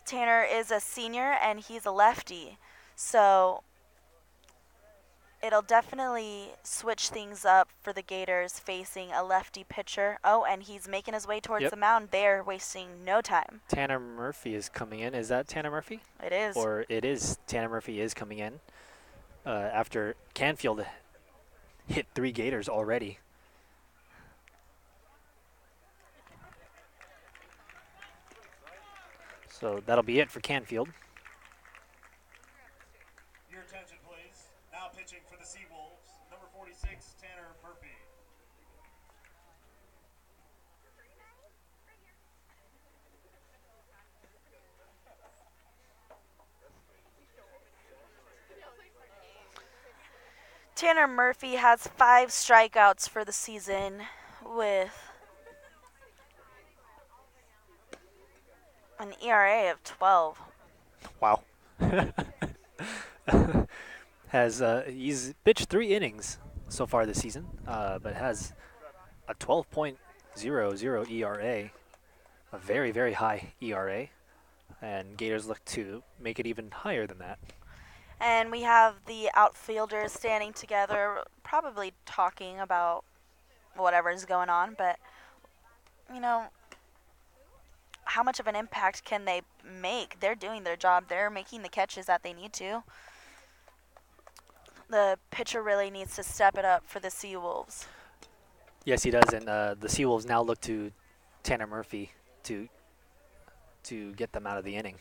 Tanner is a senior, and he's a lefty. So it'll definitely switch things up for the Gators facing a lefty pitcher. Oh, and he's making his way towards Yep. the mound. They're wasting no time. Tanner Murphy is coming in. Is that Tanner Murphy? It is. Or it is. Tanner Murphy is coming in after Canfield hit 3 Gators already. So that'll be it for Canfield. Your attention, please. Now pitching for the Seawolves, number 46, Tanner Murphy. Tanner Murphy has 5 strikeouts for the season with an ERA of 12. Wow. He's pitched 3 innings so far this season, but has a 12.00 ERA, a very, very high ERA, and Gators look to make it even higher than that. And we have the outfielders standing together, probably talking about whatever's going on, but, you know, how much of an impact can they make? They're doing their job. They're making the catches that they need to. The pitcher really needs to step it up for the Seawolves. Yes, he does, and the Seawolves now look to Tanner Murphy to get them out of the inning.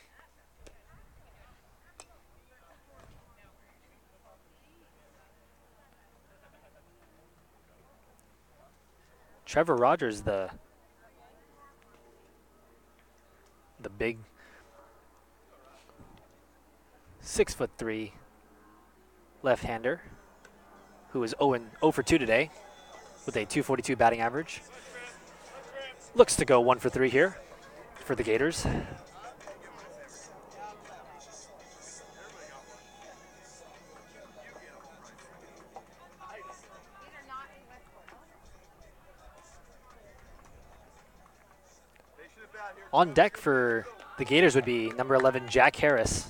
Trevor Rogers, the big 6'3" left-hander, who is 0 for 2 today with a 242 batting average. Looks to go 1 for 3 here for the Gators. On deck for the Gators would be number 11, Jack Harris.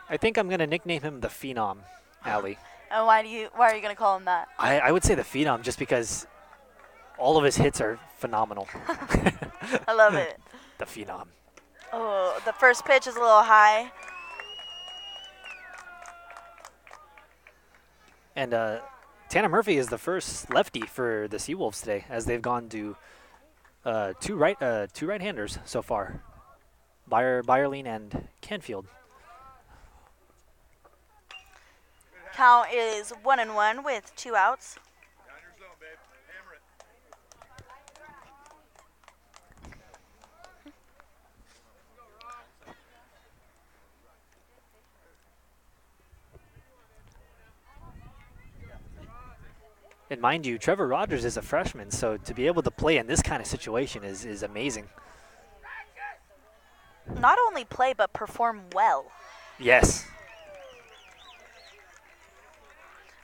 I think I'm going to nickname him the Phenom, Allie. And why are you gonna call him that? I would say the Phenom just because all of his hits are phenomenal. I love it. The Phenom. Oh, the first pitch is a little high. And Tanner Murphy is the first lefty for the Seawolves today, as they've gone to two right-handers so far, Byerline and Canfield. Count is 1-1 with 2 outs. Down your zone, babe. Hammer it. And mind you, Trevor Rogers is a freshman, so to be able to play in this kind of situation is amazing. Not only play, but perform well. Yes.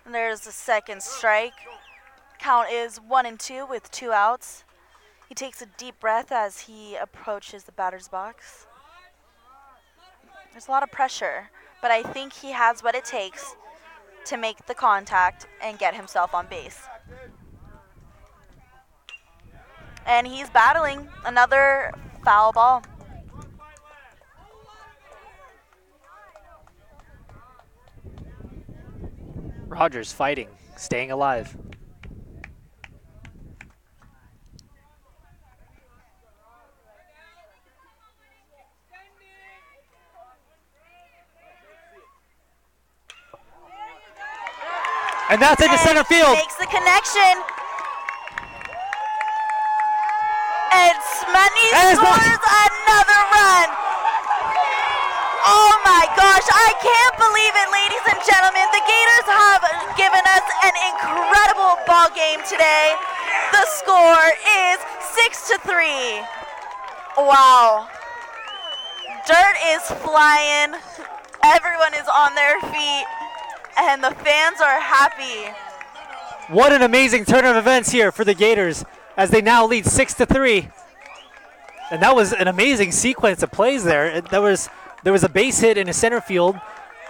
And there's the second strike. Count is 1-2 with 2 outs. He takes a deep breath as he approaches the batter's box. There's a lot of pressure, but I think he has what it takes to make the contact and get himself on base. And he's battling another foul ball. Rogers fighting, staying alive. And that's into center field. Makes the connection. And Smutney scores another run. Oh my gosh, I can't believe it, ladies and gentlemen. The Gators have given us an incredible ball game today. The score is 6-3. Wow. Dirt is flying. Everyone is on their feet. And the fans are happy. What an amazing turn of events here for the Gators as they now lead 6-3. And that was an amazing sequence of plays there. There was a base hit in the center field.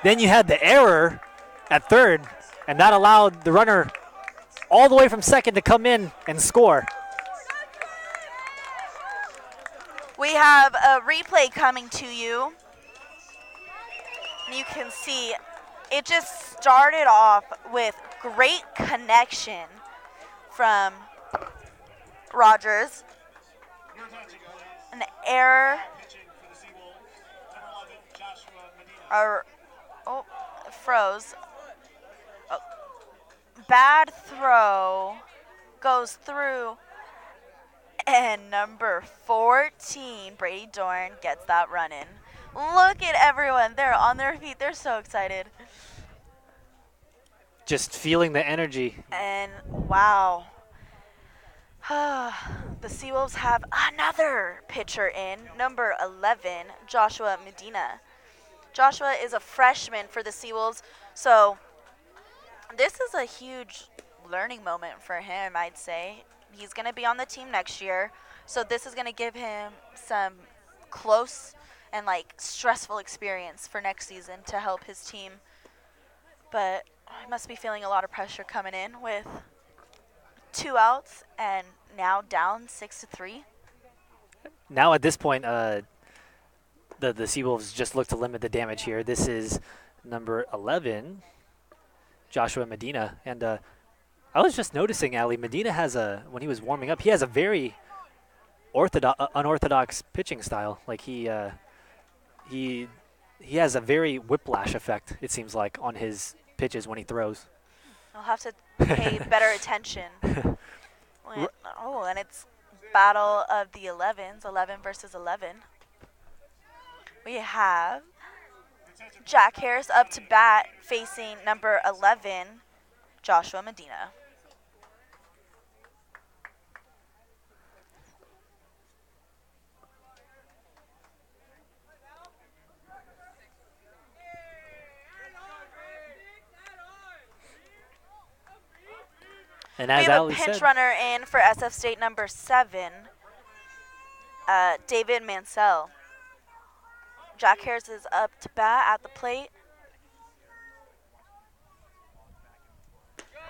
Then you had the error at third, and that allowed the runner all the way from second to come in and score. We have a replay coming to you. You can see it just started off with great connection from Rogers. An error. Froze. Oh. Bad throw goes through. And number 14, Brady Dorn, gets that run in. Look at everyone. They're on their feet. They're so excited. Just feeling the energy. And wow. The Seawolves have another pitcher in, number 11, Joshua Medina. Joshua is a freshman for the Seawolves, so this is a huge learning moment for him, I'd say. He's going to be on the team next year, so this is going to give him some close and stressful experience for next season to help his team. But he must be feeling a lot of pressure coming in with 2 outs and now down 6-3. Now at this point, the Seawolves just look to limit the damage here. This is number 11, Joshua Medina. And I was just noticing, Allie, Medina has when he was warming up, he has a very unorthodox pitching style. He has a very whiplash effect, it seems like, on his pitches when he throws. I'll have to pay better attention. And it's battle of the 11s, 11 versus 11. We have Jack Harris up to bat facing number 11, Joshua Medina. And We as have a Ali pinch said, runner in for SF State number 7, David Mansell. Jack Harris is up to bat at the plate.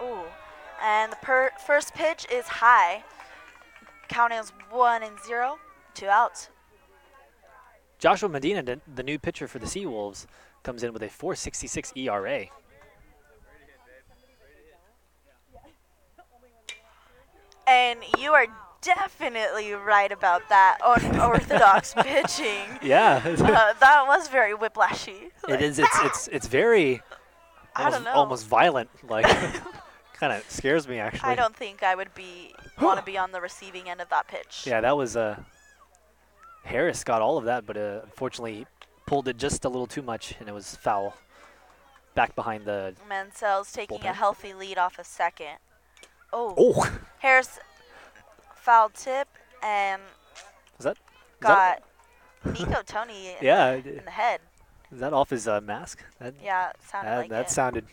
Ooh. And the first pitch is high. Count is 1-0, 2 outs. Joshua Medina, the new pitcher for the Seawolves, comes in with a 4.66 ERA. And you are definitely right about that unorthodox pitching. Yeah. That was very whiplashy. It is. It's very I don't know. almost violent. Like, kind of scares me actually. I don't think I would want to be on the receiving end of that pitch. Yeah, that was Harris got all of that, but unfortunately he pulled it just a little too much, and it was foul. Back behind the. Mansell's taking a bullpen. healthy lead off a second. Oh. Oh, Harris foul tip and is that? got Nico Tony Yeah. in the head. Is that off his mask? That, Yeah, it sounded like that it. sounded.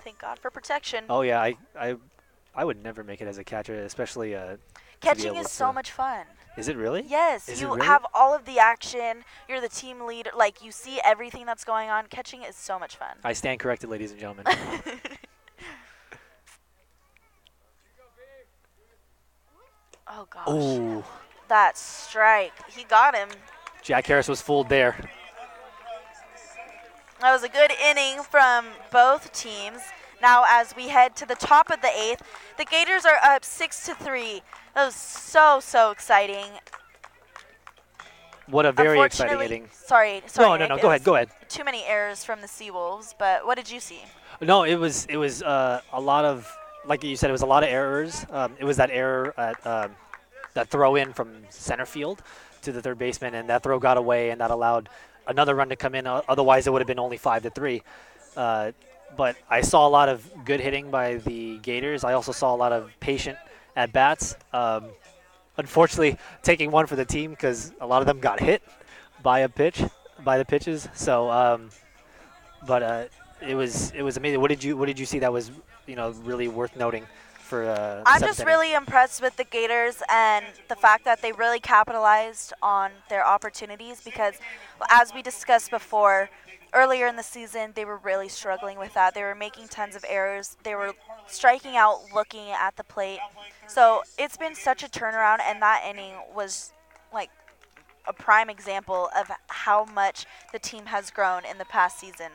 Thank God for protection. Oh yeah, I would never make it as a catcher, especially. To be Catching able is so to- much fun. Is it really? Yes, Is it you really? have all of the action. You're the team leader. Like, you see everything that's going on. Catching is so much fun. I stand corrected, ladies and gentlemen. Oh, gosh. Oh, That strike. He got him. Jack Harris was fooled there. That was a good inning from both teams. Now, as we head to the top of the 8th, the Gators are up 6-3. That was so exciting. What a very exciting Unfortunately- inning. Sorry. No, Nick, it go was ahead. Too many errors from the Seawolves, but what did you see? No, it was a lot of, like you said, it was a lot of errors. It was that error at that throw in from center field to the third baseman, and that throw got away, and that allowed another run to come in. Otherwise, it would have been only 5-3. But I saw a lot of good hitting by the Gators. I also saw a lot of patient at bats. Unfortunately, taking one for the team because a lot of them got hit by the pitches. So, but it was amazing. What did you see that was really worth noting for? I'm seventh just inning? really impressed with the Gators and the fact that they really capitalized on their opportunities because, as we discussed before, earlier in the season, they were really struggling with that. They were making tons of errors. They were striking out looking at the plate. So it's been such a turnaround, and that inning was like a prime example of how much the team has grown in the past season.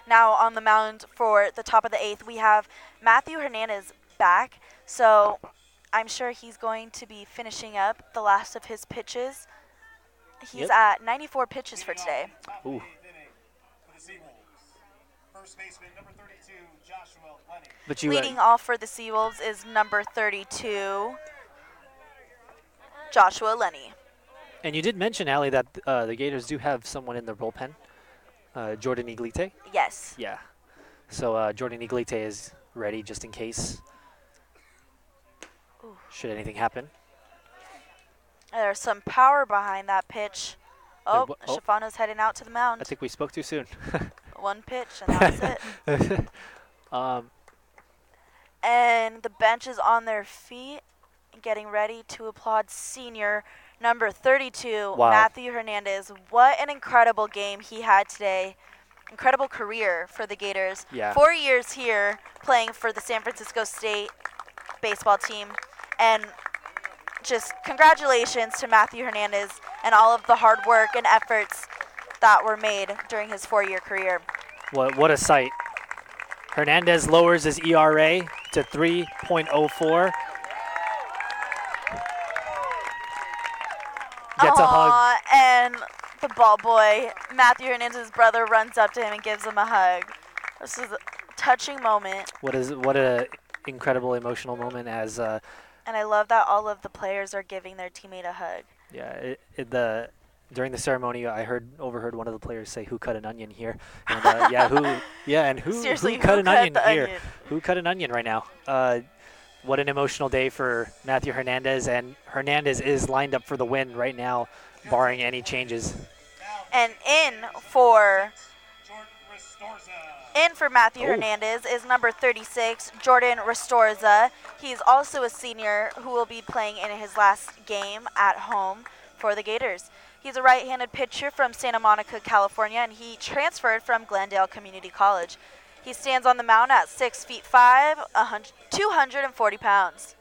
Now on the mound for the top of the 8th, we have Matthew Hernandez back. So I'm sure he's going to be finishing up the last of his pitches. He's Yep. at 94 pitches for today. Ooh. First baseman number 32, Joshua Lenny. But you Leading off for the Seawolves is number 32, Joshua Lenny. and you did mention, Allie, that the Gators do have someone in their bullpen, Jordan Iglite. Yes. Yeah. So Jordan Iglite is ready just in case. Ooh. Should anything happen. There's some power behind that pitch. Oh, wha- oh. Shafano's heading out to the mound. I think we spoke too soon. One pitch, and that was it. And the bench is on their feet, getting ready to applaud senior number 32, Wow. Matthew Hernandez. What an incredible game he had today. Incredible career for the Gators. Yeah. 4 years here playing for the San Francisco State baseball team. And just congratulations to Matthew Hernandez and all of the hard work and efforts that were made during his 4-year career. What a sight. Hernandez lowers his ERA to 3.04. Gets a hug. Aw, and the ball boy, Matthew Hernandez's brother, runs up to him and gives him a hug. This is a touching moment, What a incredible emotional moment as and I love that all of the players are giving their teammate a hug. Yeah, during the ceremony, I overheard one of the players say, "Who cut an onion here?" And who Seriously, cut who an cut onion the here? onion? Who cut an onion right now? What an emotional day for Matthew Hernandez, and Hernandez is lined up for the win right now, barring any changes. And for Jordan Restorza. in for Matthew Oh, Hernandez is number 36, Jordan Restorza. He's also a senior who will be playing in his last game at home for the Gators. He's a right-handed pitcher from Santa Monica, California, and he transferred from Glendale Community College. He stands on the mound at 6'5", 240 pounds.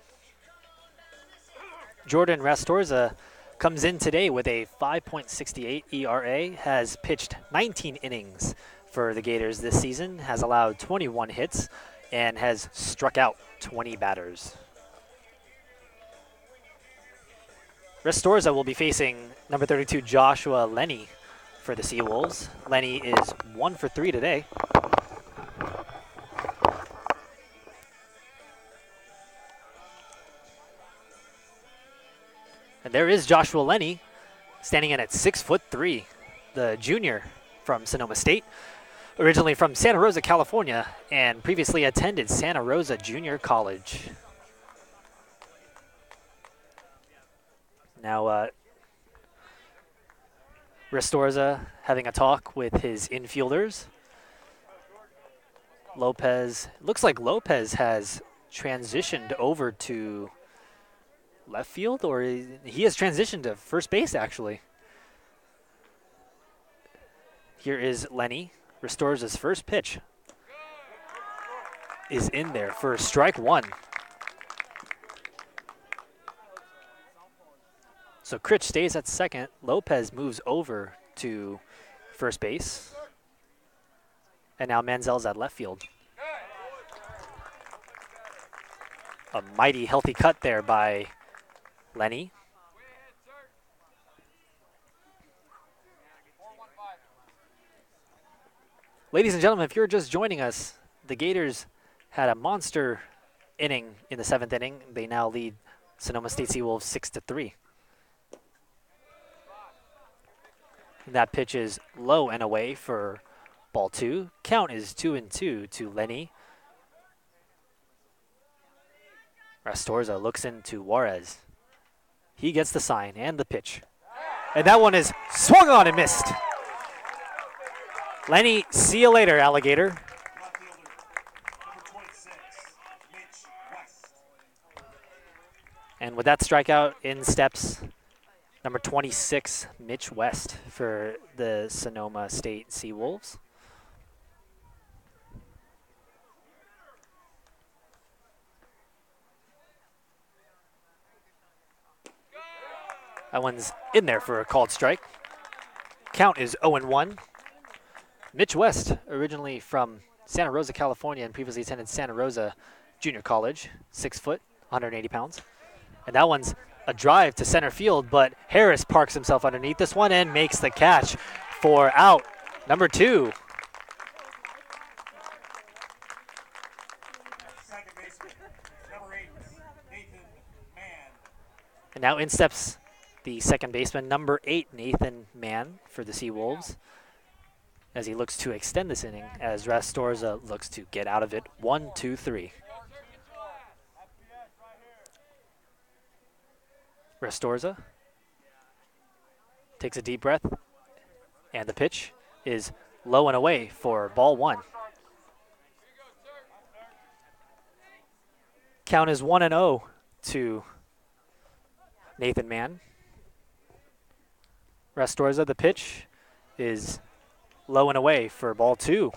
Jordan Rastorza comes in today with a 5.68 ERA, has pitched 19 innings for the Gators this season, has allowed 21 hits, and has struck out 20 batters. Restorza will be facing number 32, Joshua Lenny, for the Seawolves. Lenny is 1 for 3 today. And there is Joshua Lenny, standing in at 6'3", the junior from Sonoma State, originally from Santa Rosa, California, and previously attended Santa Rosa Junior College. Now, Restorza having a talk with his infielders. Lopez, looks like Lopez has transitioned over to left field, or he has transitioned to first base, actually. Here is Lenny. Restorza's first pitch is in there for strike one. So Critch stays at second. Lopez moves over to first base. And now Manzel's at left field. A mighty healthy cut there by Lenny. Ladies and gentlemen, if you're just joining us, the Gators had a monster inning in the 7th inning. They now lead Sonoma State Seawolves 6-3. That pitch is low and away for ball 2. Count is 2-2 to Lenny. Rastorza looks into Juarez. He gets the sign and the pitch. And that one is swung on and missed. Lenny, see you later, alligator. Left fielder, number 26, Mitch West. And with that strikeout, in steps number 26, Mitch West for the Sonoma State Seawolves. That one's in there for a called strike. Count is 0-1. Mitch West, originally from Santa Rosa, California, and previously attended Santa Rosa Junior College, 6 foot, 180 pounds. And that one's a drive to center field, but Harris parks himself underneath this one and makes the catch for out number 2. Second baseman, number 8, Nathan Mann. And now in steps the second baseman, number 8, Nathan Mann for the Seawolves, as he looks to extend this inning, as Rastorza looks to get out of it. 1-2-3. Rastorza takes a deep breath, and the pitch is low and away for ball 1. Count is 1-0 to Nathan Mann. Rastorza, the pitch is low and away for ball 2.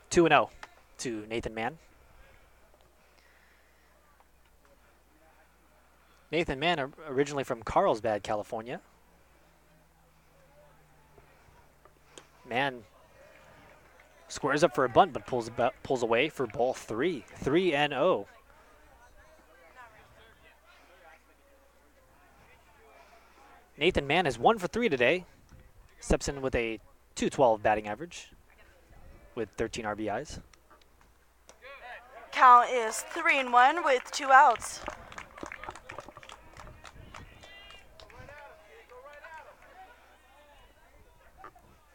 2-0 to Nathan Mann. Nathan Mann, originally from Carlsbad, California. Mann squares up for a bunt, but pulls away for ball 3. 3-0. Nathan Mann is 1 for 3 today. Steps in with a .212 batting average with 13 RBIs. Count is 3-1 with 2 outs.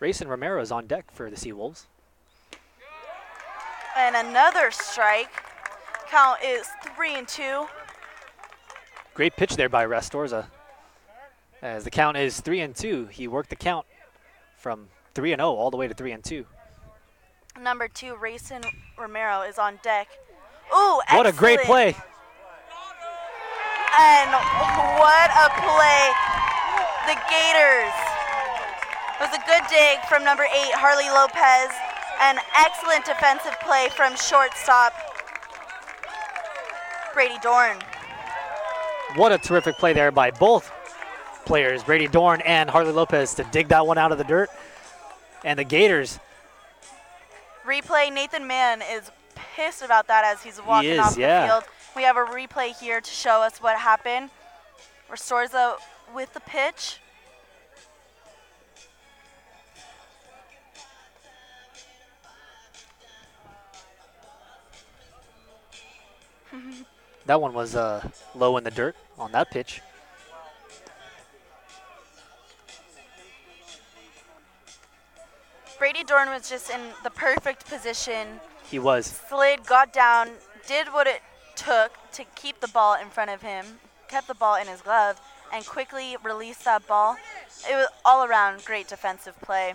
Rayson Romero is on deck for the Seawolves. And another strike. Count is 3-2. Great pitch there by Rastorza. As the count is 3-2, he worked the count from 3-0 all the way to 3-2. Number 2, Rayson Romero is on deck. Ooh, excellent. What a great play. And what a play. The Gators. It was a good dig from number 8, Harley Lopez. An excellent defensive play from shortstop, Brady Dorn. What a terrific play there by both players, Brady Dorn and Harley Lopez, to dig that one out of the dirt. And the Gators. Replay, Nathan Mann is pissed about that as he's walking off the field. We have a replay here to show us what happened. Rastorza with the pitch. That one was low in the dirt on that pitch. Brady Dorn was just in the perfect position. He was. Slid, got down, did what it took to keep the ball in front of him, kept the ball in his glove, and quickly released that ball. It was all around great defensive play.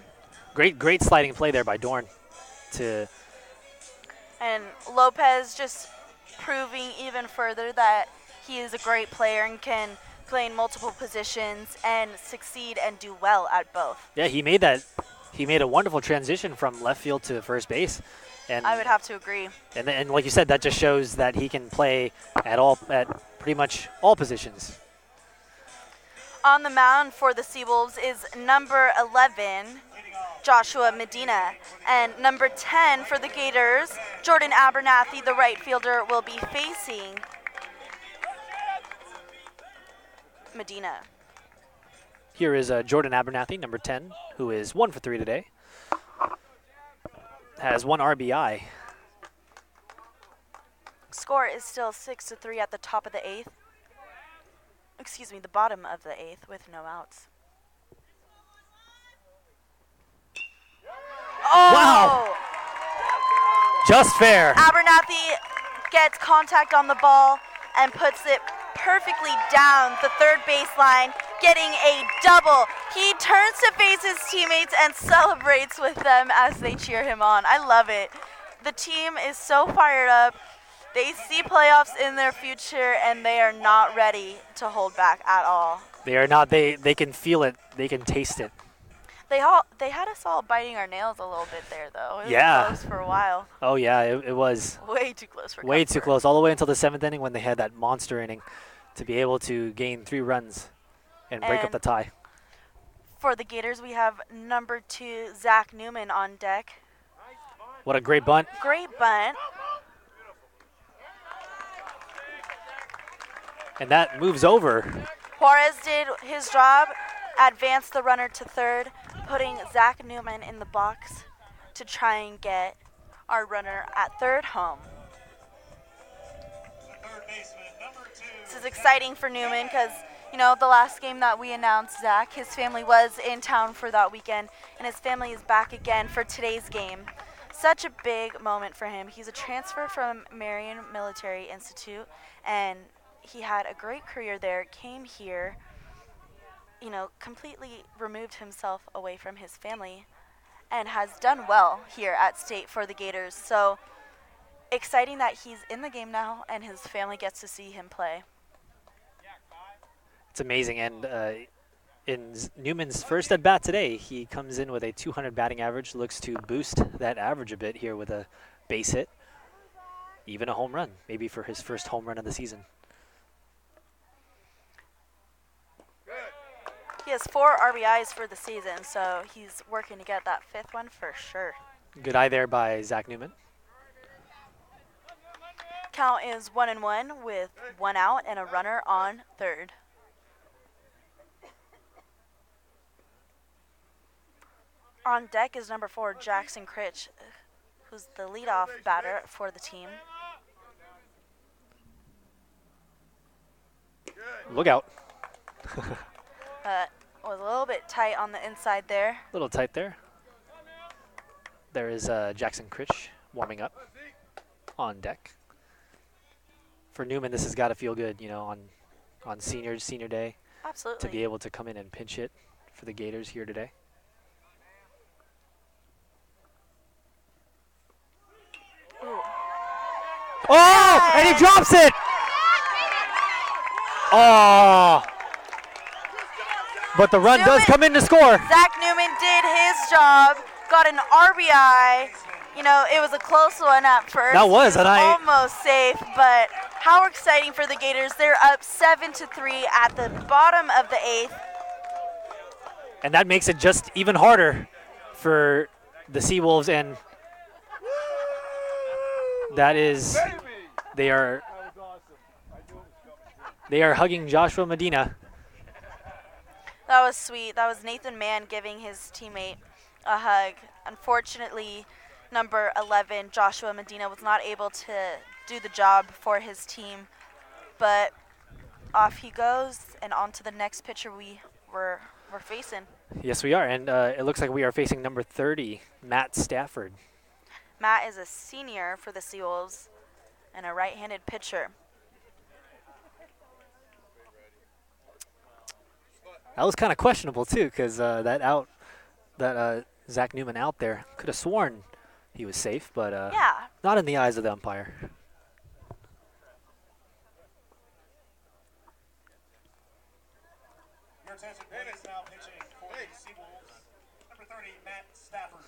Great sliding play there by Dorn. And Lopez just proving even further that he is a great player and can play in multiple positions and succeed and do well at both. Yeah, he made a wonderful transition from left field to first base. And I would have to agree. And like you said, that just shows that he can play at pretty much all positions. On the mound for the Seawolves is number 11, Joshua Medina. And number 10 for the Gators, Jordan Abernathy, the right fielder, will be facing Medina. Here is Jordan Abernathy, number 10, who is 1 for 3 today. Has 1 RBI. Score is still 6-3 at the top of the 8th. Excuse me, the bottom of the 8th with no outs. Oh! Wow! Just fair. Abernathy gets contact on the ball and puts it perfectly down the third baseline, getting a double. He turns to face his teammates and celebrates with them as they cheer him on. I love it. The team is so fired up. They see playoffs in their future, and they are not ready to hold back at all. They are not. They can feel it. They can taste it. They had us all biting our nails a little bit there, though. It was close for a while. Oh, yeah, it was. Way too close for Way comfort. too close, all the way until the 7th inning when they had that monster inning to be able to gain 3 runs and break up the tie. For the Gators, we have number 2, Zach Newman on deck. What a great bunt. Great bunt. And that moves over. Juarez did his job, advanced the runner to third, putting Zach Newman in the box to try and get our runner at third home. This is exciting for Newman because, you know, the last game that we announced, Zach, his family was in town for that weekend, and his family is back again for today's game. Such a big moment for him. He's a transfer from Marion Military Institute, and he had a great career there, came here, you know, completely removed himself away from his family and has done well here at State for the Gators. So exciting that he's in the game now and his family gets to see him play. It's amazing. And in Newman's first at bat today, he comes in with a 200 batting average, looks to boost that average a bit here with a base hit, even a home run, maybe for his first home run of the season. He has 4 RBIs for the season, so he's working to get that 5th one for sure. Good eye there by Zach Newman. Count is 1-1 with 1 out and a runner on third. On deck is number 4, Jackson Critch, who's the leadoff batter for the team. Look out. Was a little bit tight on the inside there. A little tight there. There is Jackson Critch warming up on deck. For Newman, this has got to feel good, you know, on senior day, to Absolutely. be able to come in and pinch hit for the Gators here today. Ooh. Oh, and he drops it. Oh, but the run does come in to score. Zach Newman did his job, got an RBI. You know, it was a close one at first. That was, It and I- almost safe, but how exciting for the Gators. They're up 7-3 at the bottom of the 8th. And that makes it just even harder for the Seawolves, and that is, they are hugging Joshua Medina. That was sweet. That was Nathan Mann giving his teammate a hug. Unfortunately, number 11, Joshua Medina, was not able to do the job for his team, but off he goes and on to the next pitcher we're facing. Yes, we are, and it looks like we are facing number 30, Matt Stafford. Matt is a senior for the Seawolves and a right-handed pitcher. That was kind of questionable too, because Zach Newman out there, could have sworn he was safe, but Yeah. not in the eyes of the umpire. Your attention, please. Now pitching for the Seawolves, number 30, Matt Stafford.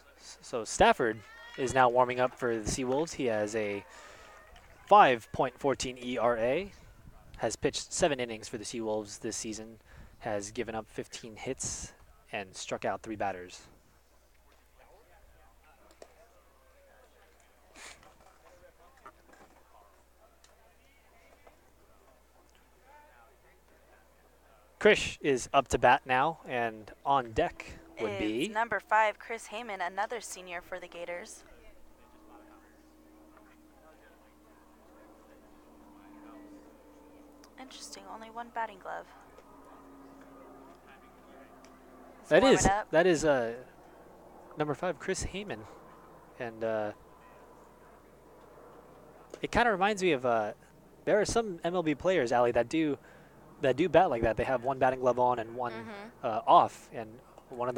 So Stafford is now warming up for the Seawolves. He has a 5.14 ERA, has pitched 7 innings for the Seawolves this season, has given up 15 hits, and struck out 3 batters. Krish is up to bat now, and on deck would Is be number 5, Chris Heyman, another senior for the Gators. Interesting, only one batting glove. He's that warming is up. that is number 5, Chris Heyman, and it kind of reminds me of there are some MLB players, Allie, that do bat like that. They have one batting glove on and one off, and one of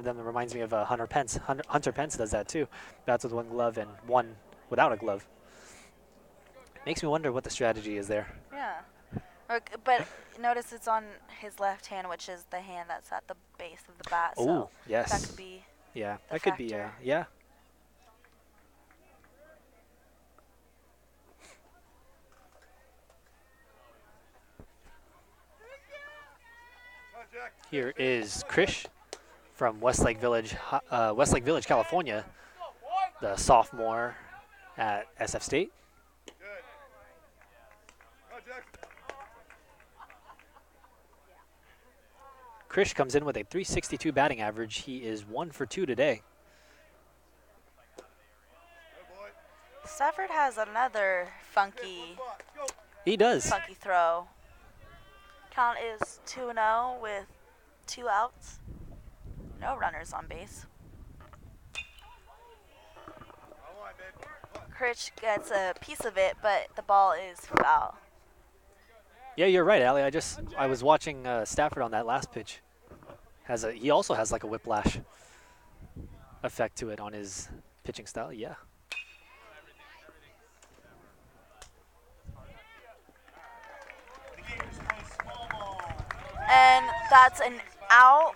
them reminds me of Hunter Pence. Hunter Pence does that too. Bats with one glove and one without a glove. Makes me wonder what the strategy is there. Yeah. But notice it's on his left hand, which is the hand that's at the base of the bat. Oh, So yes. that could be. Yeah, the that could be. factor. Yeah. Here is Krish from Westlake Village, California, the sophomore at SF State. Krish comes in with a 362 batting average. He is 1 for 2 today. Stafford has another He does. funky throw. Count is 2-0 with 2 outs. No runners on base. Critch gets a piece of it, but the ball is foul. Yeah, you're right, Allie. I was watching Stafford on that last pitch. He also has like a whiplash effect to it on his pitching style. Yeah. And that's an out.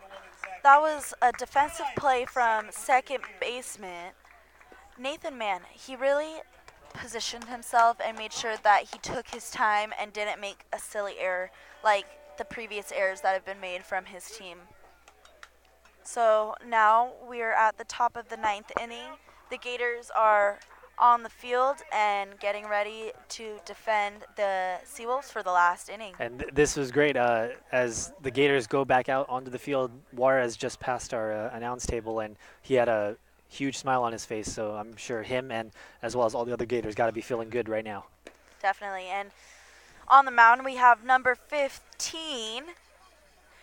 That was a defensive play from second baseman Nathan Mann. He really positioned himself and made sure that he took his time and didn't make a silly error like the previous errors that have been made from his team. So now we're at the top of the 9th inning. The Gators are on the field and getting ready to defend the Seawolves for the last inning. And this was great. As the Gators go back out onto the field, Juarez just passed our announce table, and he had a huge smile on his face. So I'm sure him and as well as all the other Gators got to be feeling good right now. Definitely. And on the mound, we have number 15,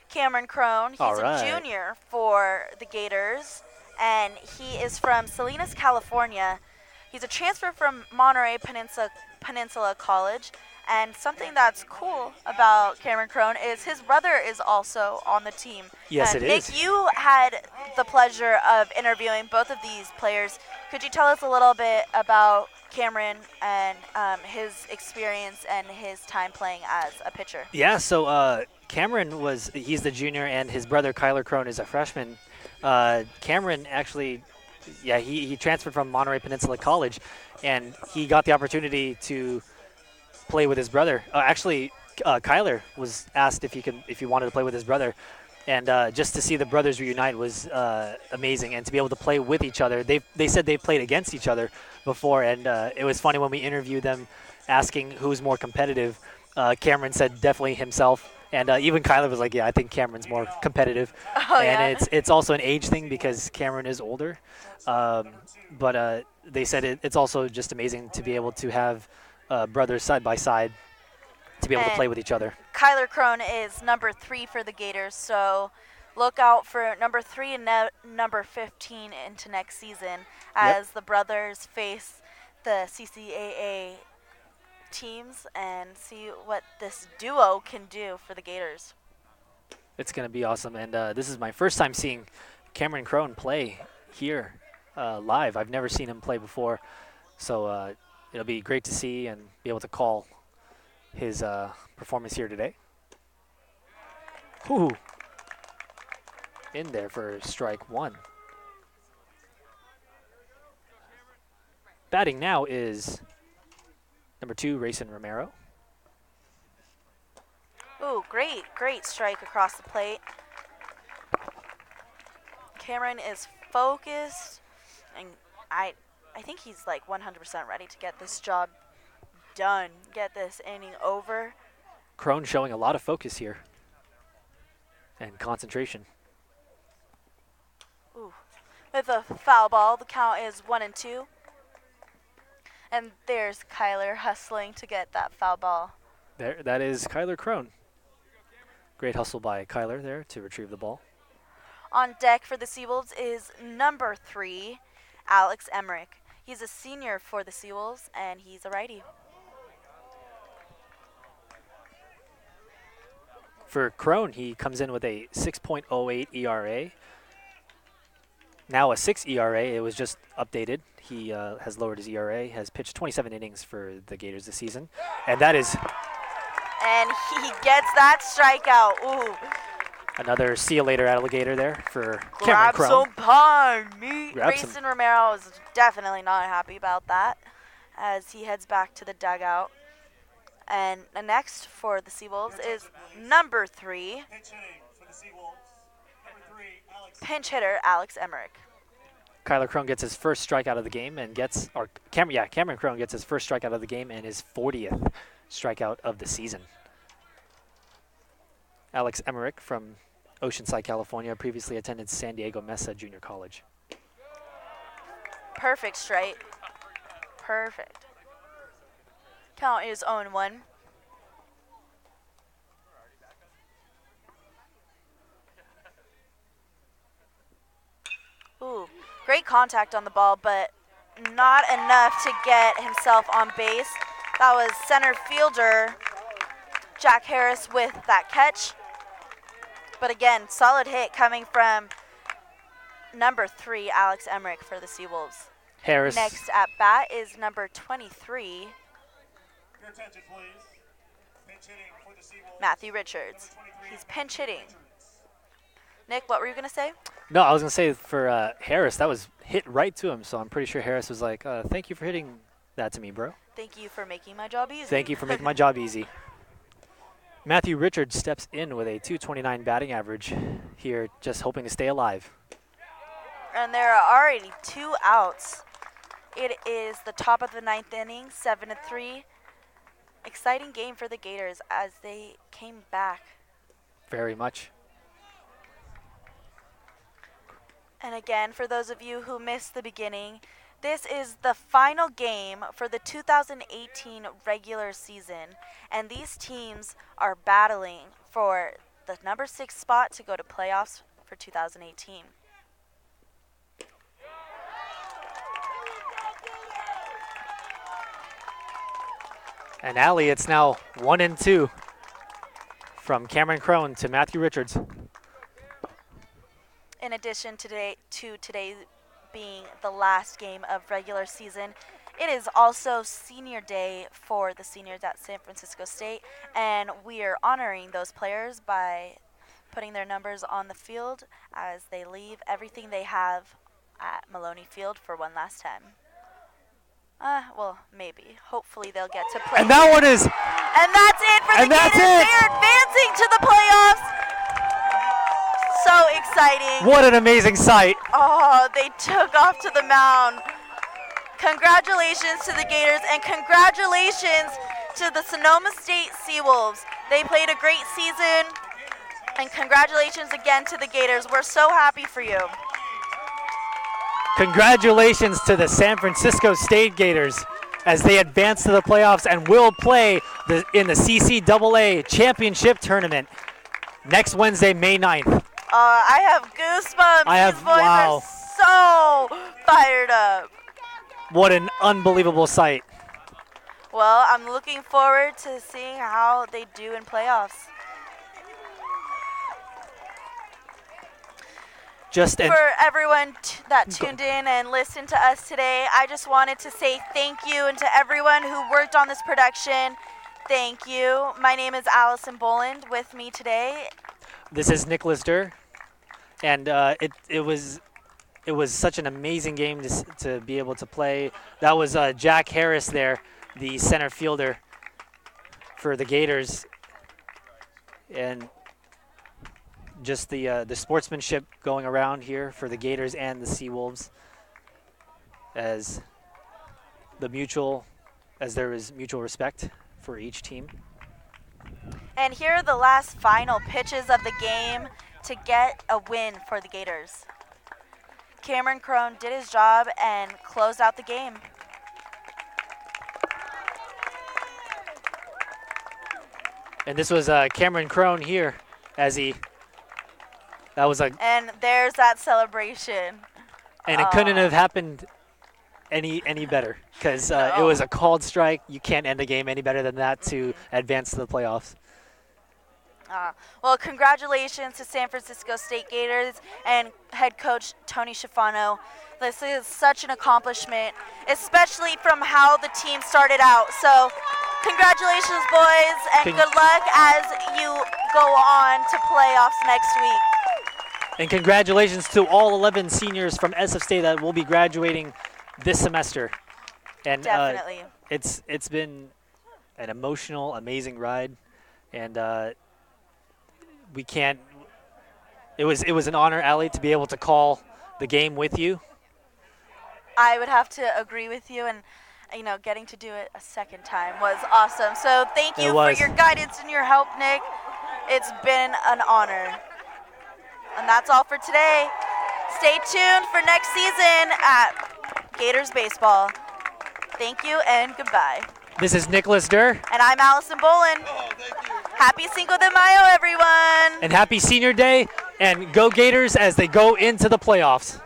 Cameron Crone. He's All right. a junior for the Gators. and he is from Salinas, California. He's a transfer from Monterey Peninsula College. And something that's cool about Cameron Crone is his brother is also on the team. Yes, it Nick, is. you had the pleasure of interviewing both of these players. Could you tell us a little bit about Cameron and his experience and his time playing as a pitcher? Yeah, so Cameron he's the junior, and his brother Kyler Crone is a freshman. Cameron actually, yeah, he transferred from Monterey Peninsula College, and he got the opportunity to play with his brother. Kyler was asked if he wanted to play with his brother, and just to see the brothers reunite was amazing, and to be able to play with each other. They said they played against each other before, and it was funny when we interviewed them, asking who's more competitive. Cameron said definitely himself, and even Kyler was like, "Yeah, I think Cameron's more competitive." Oh, And yeah. it's also an age thing because Cameron is older, but they said it's also just amazing to be able to have brothers side by side to be able to And play with each other. Kyler Crone is number 3 for the Gators, so look out for number 3 and number 15 into next season as the brothers face the CCAA teams and see what this duo can do for the Gators. It's going to be awesome, and this is my first time seeing Cameron Crone play here live. I've never seen him play before, so it'll be great to see and be able to call his performance here today. Ooh. In there for strike 1. Batting now is number 2, Rayson Romero. Ooh, great strike across the plate. Cameron is focused, and I think he's like 100% ready to get this job done, get this inning over. Crone showing a lot of focus here and concentration. Ooh. With a foul ball, the count is 1-2. And there's Kyler hustling to get that foul ball. That is Kyler Crone. Great hustle by Kyler there to retrieve the ball. On deck for the Seawolves is number 3, Alex Emmerich. He's a senior for the Seawolves, and he's a righty. For Crone, he comes in with a 6.08 ERA. Now a 6 ERA. It was just updated. He has lowered his ERA, has pitched 27 innings for the Gators this season. And that is And he gets that strikeout. Ooh. another see you later alligator there for Cameron Grab Crone. some pine meat. Grab some- Grayson Romero is definitely not happy about that as he heads back to the dugout. And the next for the Seawolves is number 3, Pitch hitting for the Seawolves. Number 3, Alex. pinch hitter Alex Emmerich. Kyler Crone gets his first strikeout of the game and Cameron Crone gets his first strikeout of the game and his 40th strikeout of the season. Alex Emmerich from Oceanside, California, previously attended San Diego Mesa Junior College. Perfect strike. Perfect. Count is 0-1. Ooh, great contact on the ball, but not enough to get himself on base. That was center fielder Jack Harris with that catch. But again, solid hit coming from number 3, Alex Emmerich for the Seawolves. Harris. Next at bat is number 23, Your attention, please. Pitch hitting for the Seawolves. Matthew Richards. He's pinch hitting. Nick, what were you going to say? No, I was going to say for Harris, that was hit right to him, so I'm pretty sure Harris was like, thank you for hitting that to me, bro. Thank you for making my job easy. Thank you for making my job easy. Matthew Richards steps in with a .229 batting average here, just hoping to stay alive. And there are already 2 outs. It is the top of the 9th inning, 7-3. Exciting game for the Gators as they came back. Very much. And again, for those of you who missed the beginning, this is the final game for the 2018 regular season, and these teams are battling for the number 6 spot to go to playoffs for 2018. And Allie, it's now 1-2 from Cameron Crone to Matthew Richards. In addition to today being the last game of regular season, it is also senior day for the seniors at San Francisco State, and we are honoring those players by putting their numbers on the field as they leave everything they have at Maloney Field for one last time. Well, maybe. Hopefully they'll get to play. And that one is. And that's it for the And that's Gators. it. They're advancing to the playoffs. So exciting. What an amazing sight. Oh, they took off to the mound. Congratulations to the Gators, and congratulations to the Sonoma State Seawolves. They played a great season, and congratulations again to the Gators. We're so happy for you. Congratulations to the San Francisco State Gators as they advance to the playoffs and will play in the CCAA Championship Tournament next Wednesday, May 9th. I have goosebumps. These boys are so fired up. What an unbelievable sight. Well, I'm looking forward to seeing how they do in playoffs. For everyone that tuned in and listened to us today, I just wanted to say thank you, and to everyone who worked on this production, thank you. My name is Allison Boland. With me today, this is Nicholas Durr, and it was such an amazing game to be able to play. That was Jack Harris there, the center fielder for the Gators, and just the sportsmanship going around here for the Gators and the Seawolves, as there is mutual respect for each team. And here are the last final pitches of the game to get a win for the Gators. Cameron Crone did his job and closed out the game. And this was Cameron Crone here as he. That was and there's that celebration. And it couldn't have happened any better, because it was a called strike. You can't end a game any better than that to advance to the playoffs. Well, congratulations to San Francisco State Gators and head coach Tony Schifano. This is such an accomplishment, especially from how the team started out. So congratulations, boys, and good luck as you go on to playoffs next week. And congratulations to all 11 seniors from SF State that will be graduating this semester. And definitely. It's been an emotional, amazing ride, and we can't. It was an honor, Allie, to be able to call the game with you. I would have to agree with you, and getting to do it a second time was awesome. So thank you for your guidance and your help, Nick. It's been an honor. And that's all for today. Stay tuned for next season at Gators Baseball. Thank you and goodbye. This is Nicholas Durr. And I'm Allison Boland. Happy Cinco de Mayo, everyone. And happy Senior Day. And go Gators as they go into the playoffs.